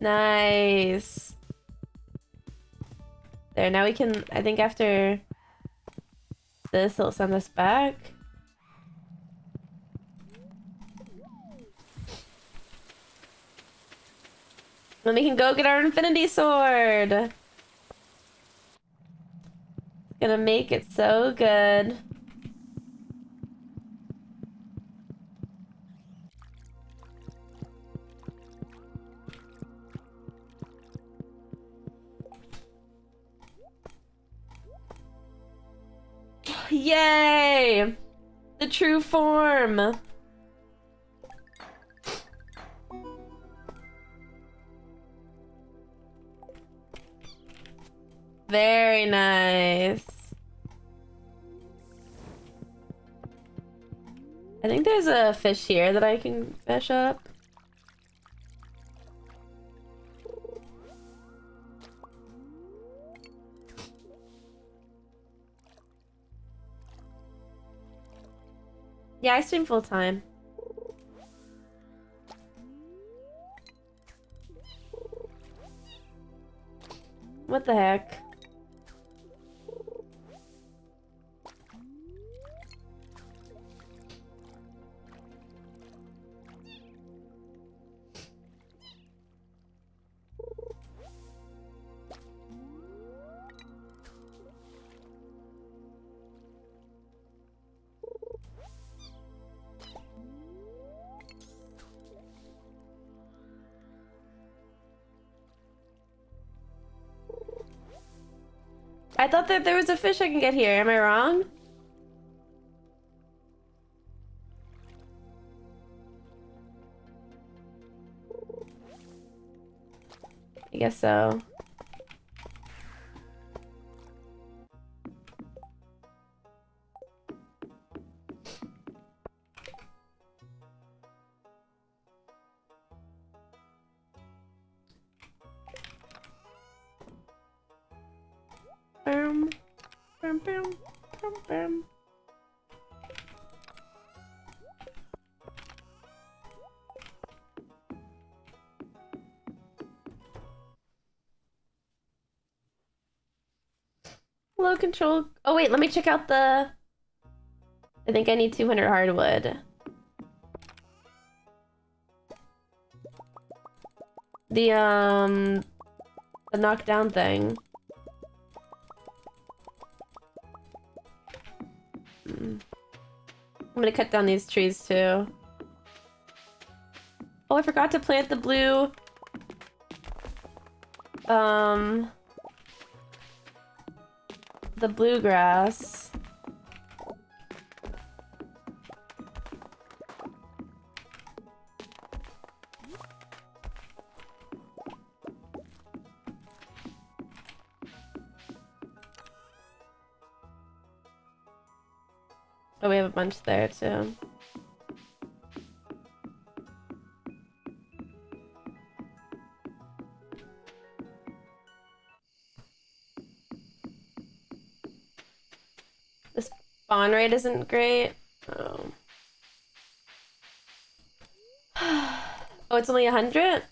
Nice. There, now we can, I think after this, it'll send us back. Then we can go get our infinity sword. It's gonna make it so good. Yay! The true form. Very nice. I think there's a fish here that I can fish up. Yeah, I stream full time. What the heck? I thought that there was a fish I can get here. Am I wrong? I guess so. Bam, bam, bam, bam, bam. Low control. Oh wait, let me check out the. I think I need 200 hardwood. The knockdown thing. I'm gonna cut down these trees too. Oh, I forgot to plant the blue. The bluegrass. Oh, we have a bunch there too. The spawn rate isn't great. Oh. Oh, it's only 100?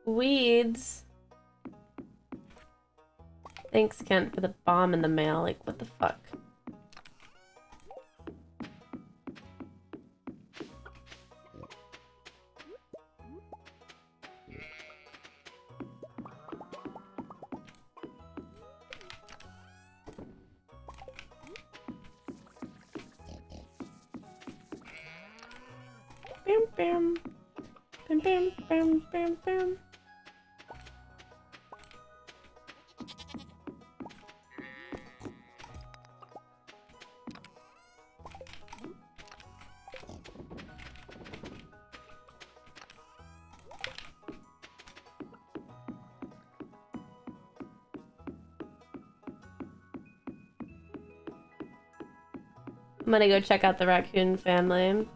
Weeds. Thanks, Kent, for the bomb in the mail. Like, what the fuck? Bam, bam. Bam, bam, bam, bam, bam. I'm gonna go check out the raccoon family.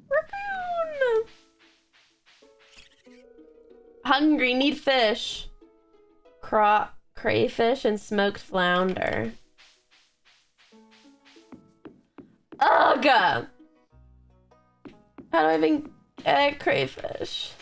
Raccoon! Hungry, need fish. Crayfish and smoked flounder. Ugh! How do I even get crayfish?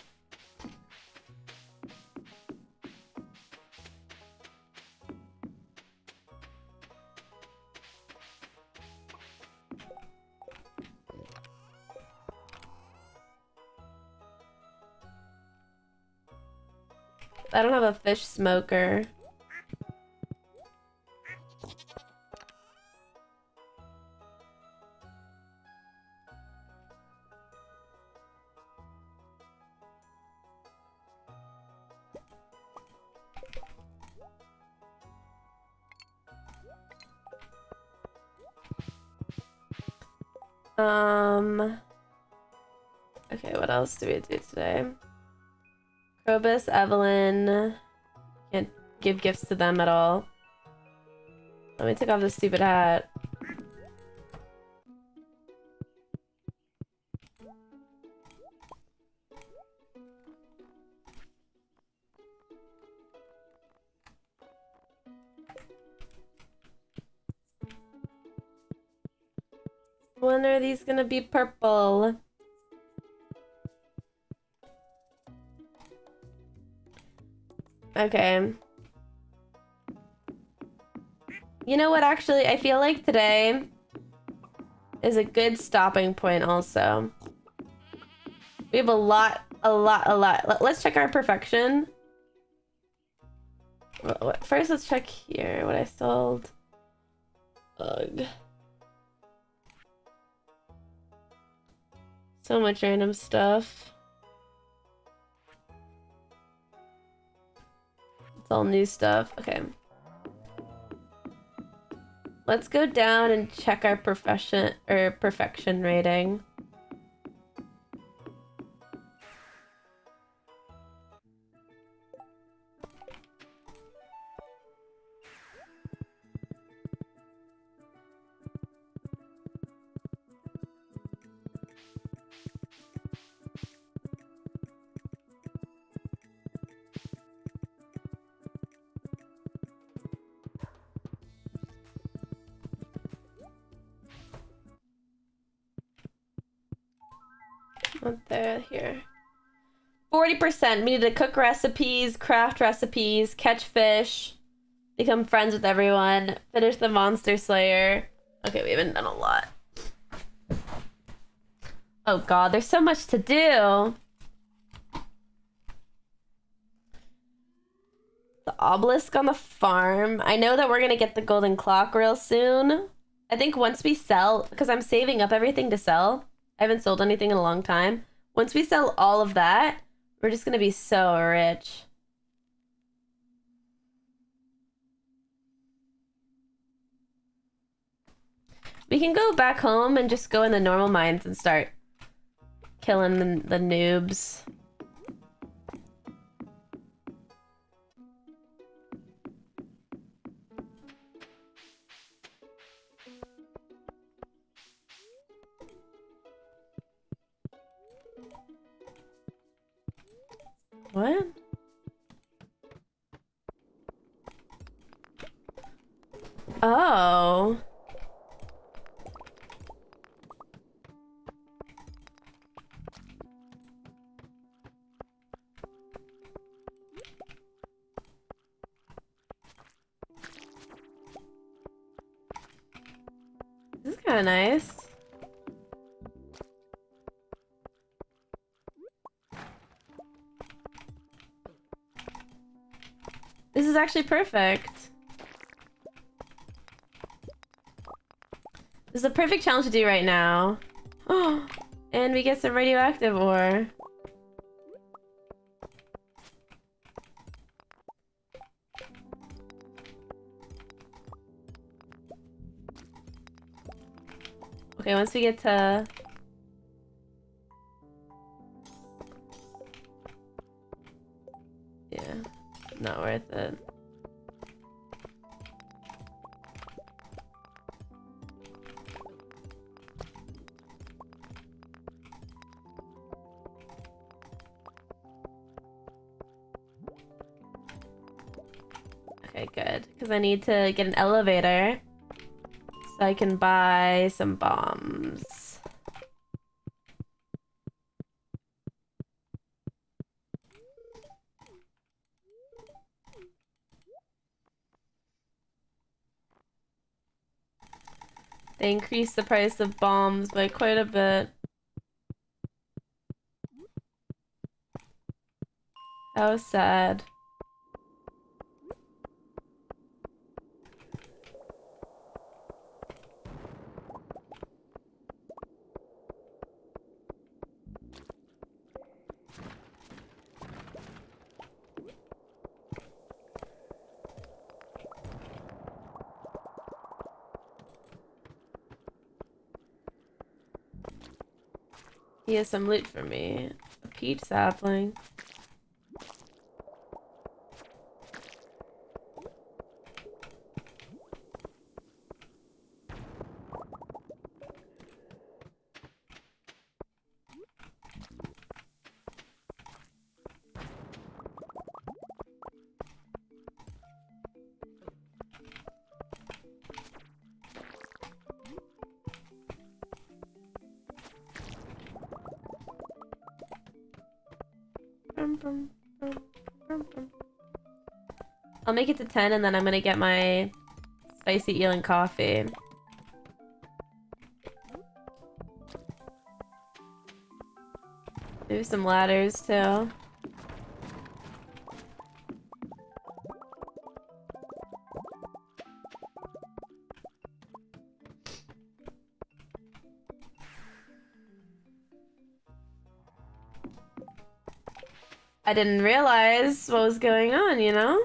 I don't have a fish smoker. Okay, what What else do we do today? Krobus, Evelyn. Can't give gifts to them at all. Let me take off this stupid hat. When are these gonna be purple? Okay. You know what, actually, I feel like today is a good stopping point also. We have a lot. Let's check our perfection. First, let's check here what I sold. Ugh. So much random stuff. It's all new stuff. Okay. Let's go down and check our perfection rating. Not there, here. 40%. We need to cook recipes, craft recipes, catch fish, become friends with everyone, finish the monster slayer. Okay, we haven't done a lot. Oh god, there's so much to do. The obelisk on the farm. I know that we're gonna get the golden clock real soon. I think once we sell, because I'm saving up everything to sell. I haven't sold anything in a long time. Once we sell all of that, we're just gonna be so rich. We can go back home and just go in the normal mines and start killing the noobs. What? Oh. This is kind of nice. This is actually perfect. This is a perfect challenge to do right now. Oh, and we get some radioactive ore. Okay, once we get to... Yeah, not worth it. Okay, good. Because I need to get an elevator so I can buy some bombs. They increased the price of bombs by quite a bit. How sad. He has some loot for me. A peach sapling. I'll make it to 10 and then I'm gonna get my spicy eel and coffee. Maybe some ladders too. I didn't realize what was going on, you know?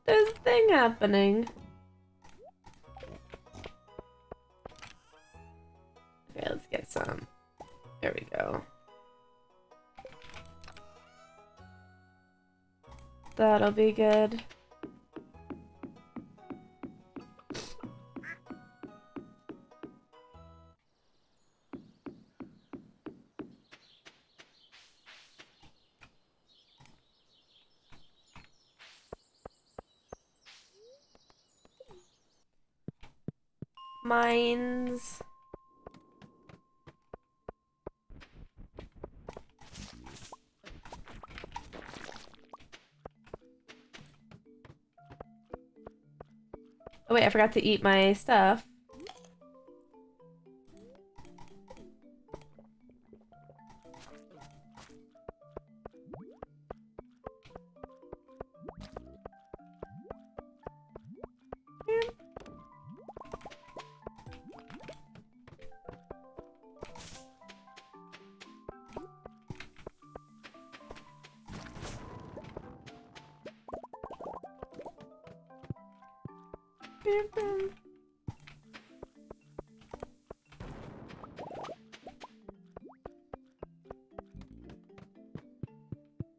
There's a thing happening. Okay, let's get some. There we go. That'll be good. Mines. Oh wait, I forgot to eat my stuff.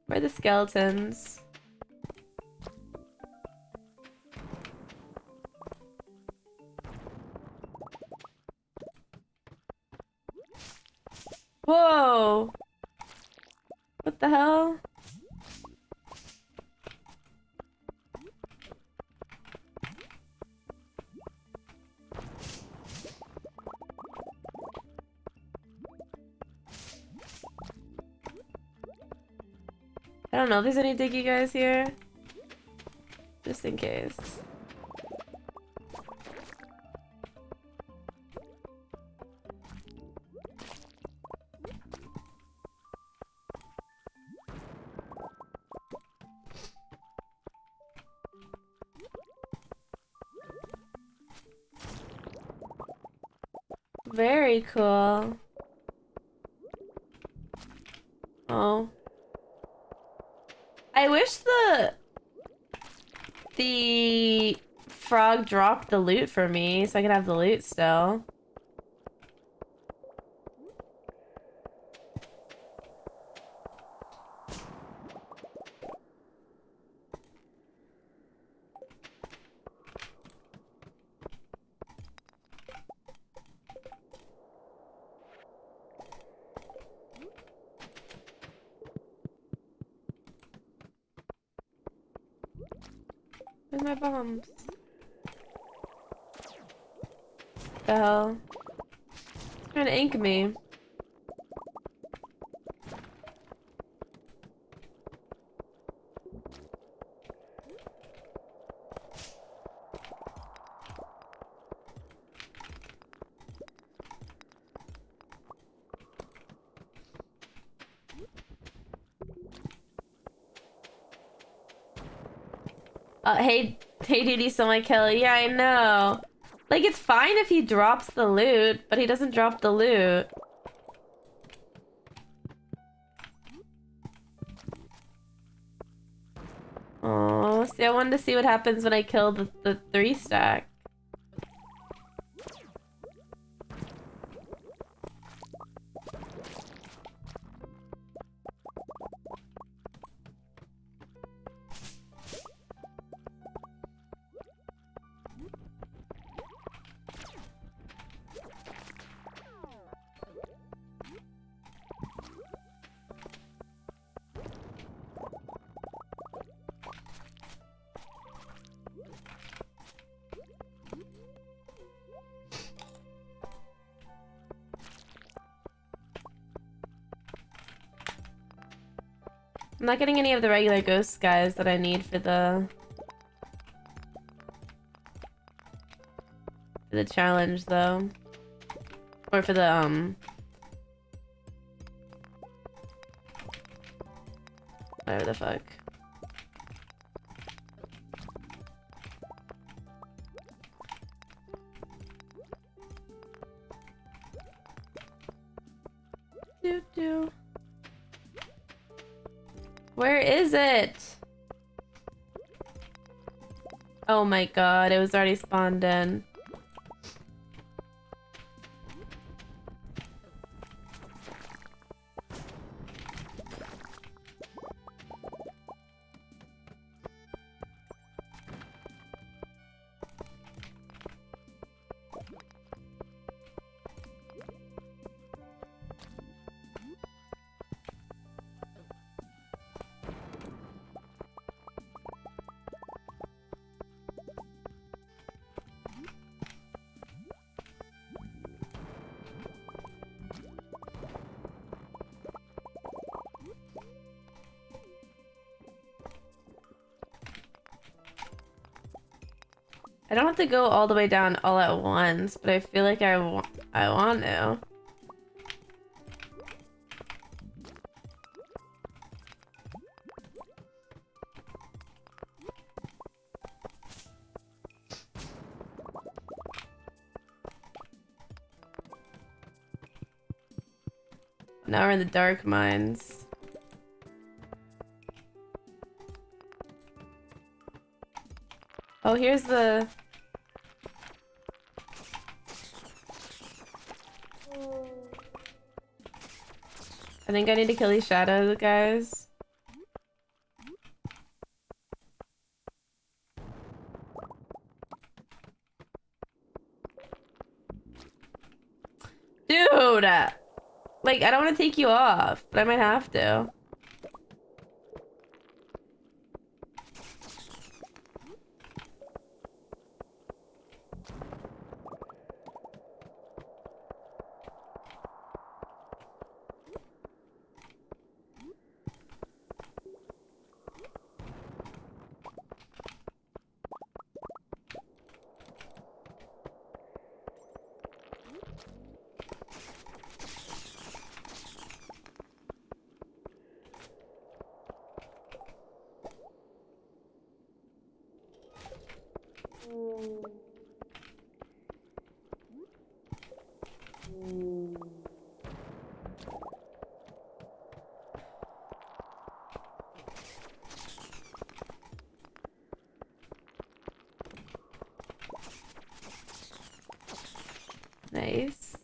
Where are the skeletons? Whoa! What the hell? I don't know if there's any diggy guys here. Just in case. Very cool. Oh. I wish the frog dropped the loot for me so I could have the loot still. Where's my bombs? The hell? It's trying to ink me. Hey, duty, stole my kill. Yeah, I know. Like, it's fine if he drops the loot, but he doesn't drop the loot. Oh, see, I wanted to see what happens when I kill the 3-stack. I'm not getting any of the regular ghost guys that I need for the challenge though. Or for the whatever the fuck. Do. Where is it? Oh my god, it was already spawned in. I don't have to go all the way down all at once, but I feel like I want to. Now we're in the dark mines. Oh, here's the... I think I need to kill these shadows, guys. Dude! Like, I don't want to take you off, but I might have to. Nice.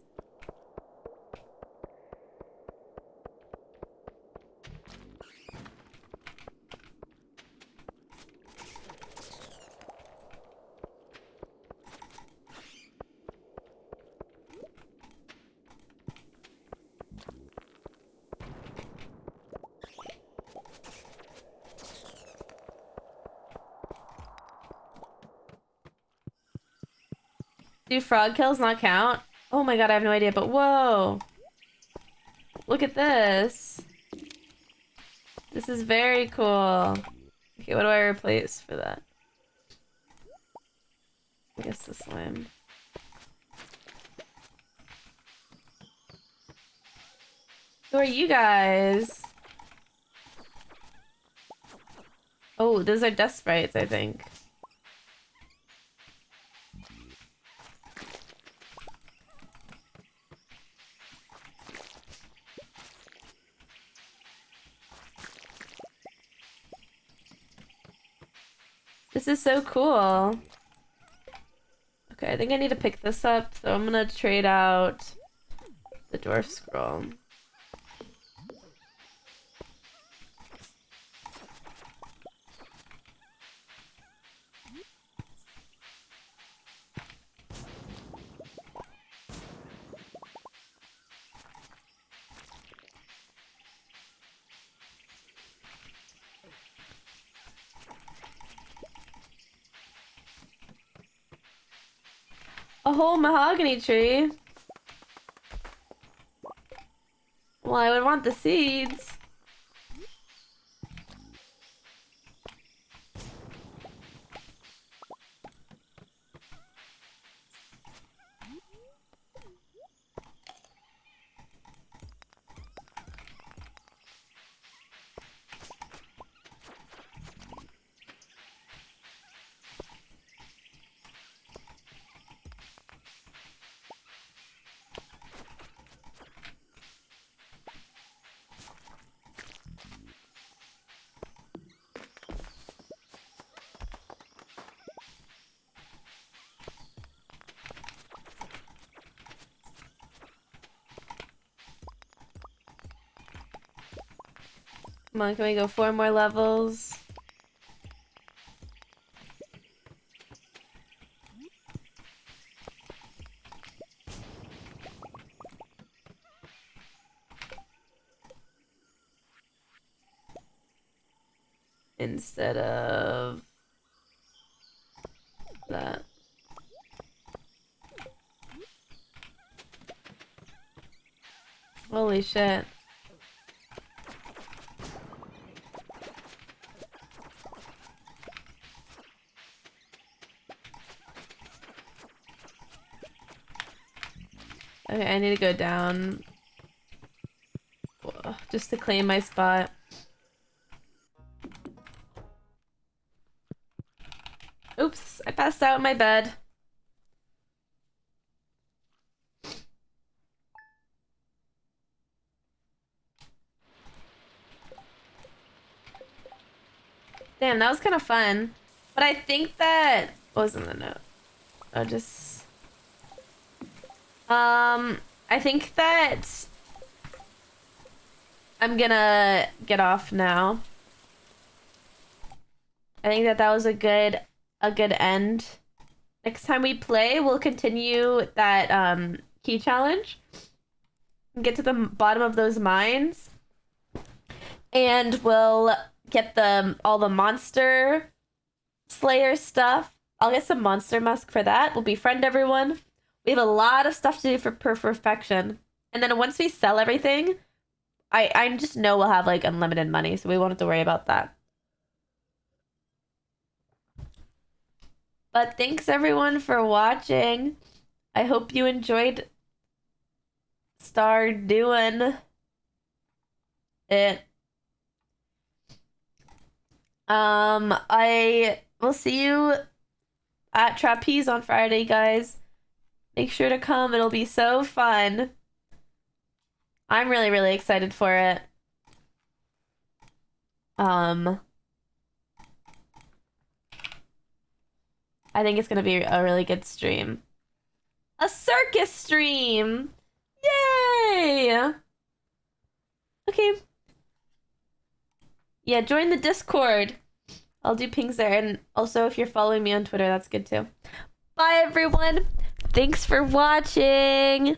Do frog kills not count? Oh my god, I have no idea, but whoa! Look at this! This is very cool. Okay, what do I replace for that? I guess the slime. Who are you guys? Oh, those are dust sprites, I think. This is so cool. Okay, I think I need to pick this up, so I'm gonna trade out the dwarf scroll. A whole mahogany tree? Well, I would want the seeds. Come on, can we go 4 more levels? Instead of that. Holy shit. Okay, I need to go down just to claim my spot. Oops, I passed out in my bed. Damn, that was kind of fun. But I think that... What was in the note? Oh, just... I think that... I'm gonna get off now. I think that that was a good end. Next time we play, we'll continue that key challenge. Get to the bottom of those mines. And we'll get all the monster slayer stuff. I'll get some monster musk for that. We'll befriend everyone. We have a lot of stuff to do for perfection. And then once we sell everything, I just know we'll have like unlimited money, so we won't have to worry about that. But thanks everyone for watching. I hope you enjoyed Star doing it. I will see you at Trapeze on Friday, guys. Make sure to come. It'll be so fun. I'm really, really excited for it. I think it's gonna be a really good stream. A circus stream! Yay! Okay. Yeah, join the Discord. I'll do pings there. And also, if you're following me on Twitter, that's good too. Bye, everyone. Thanks for watching.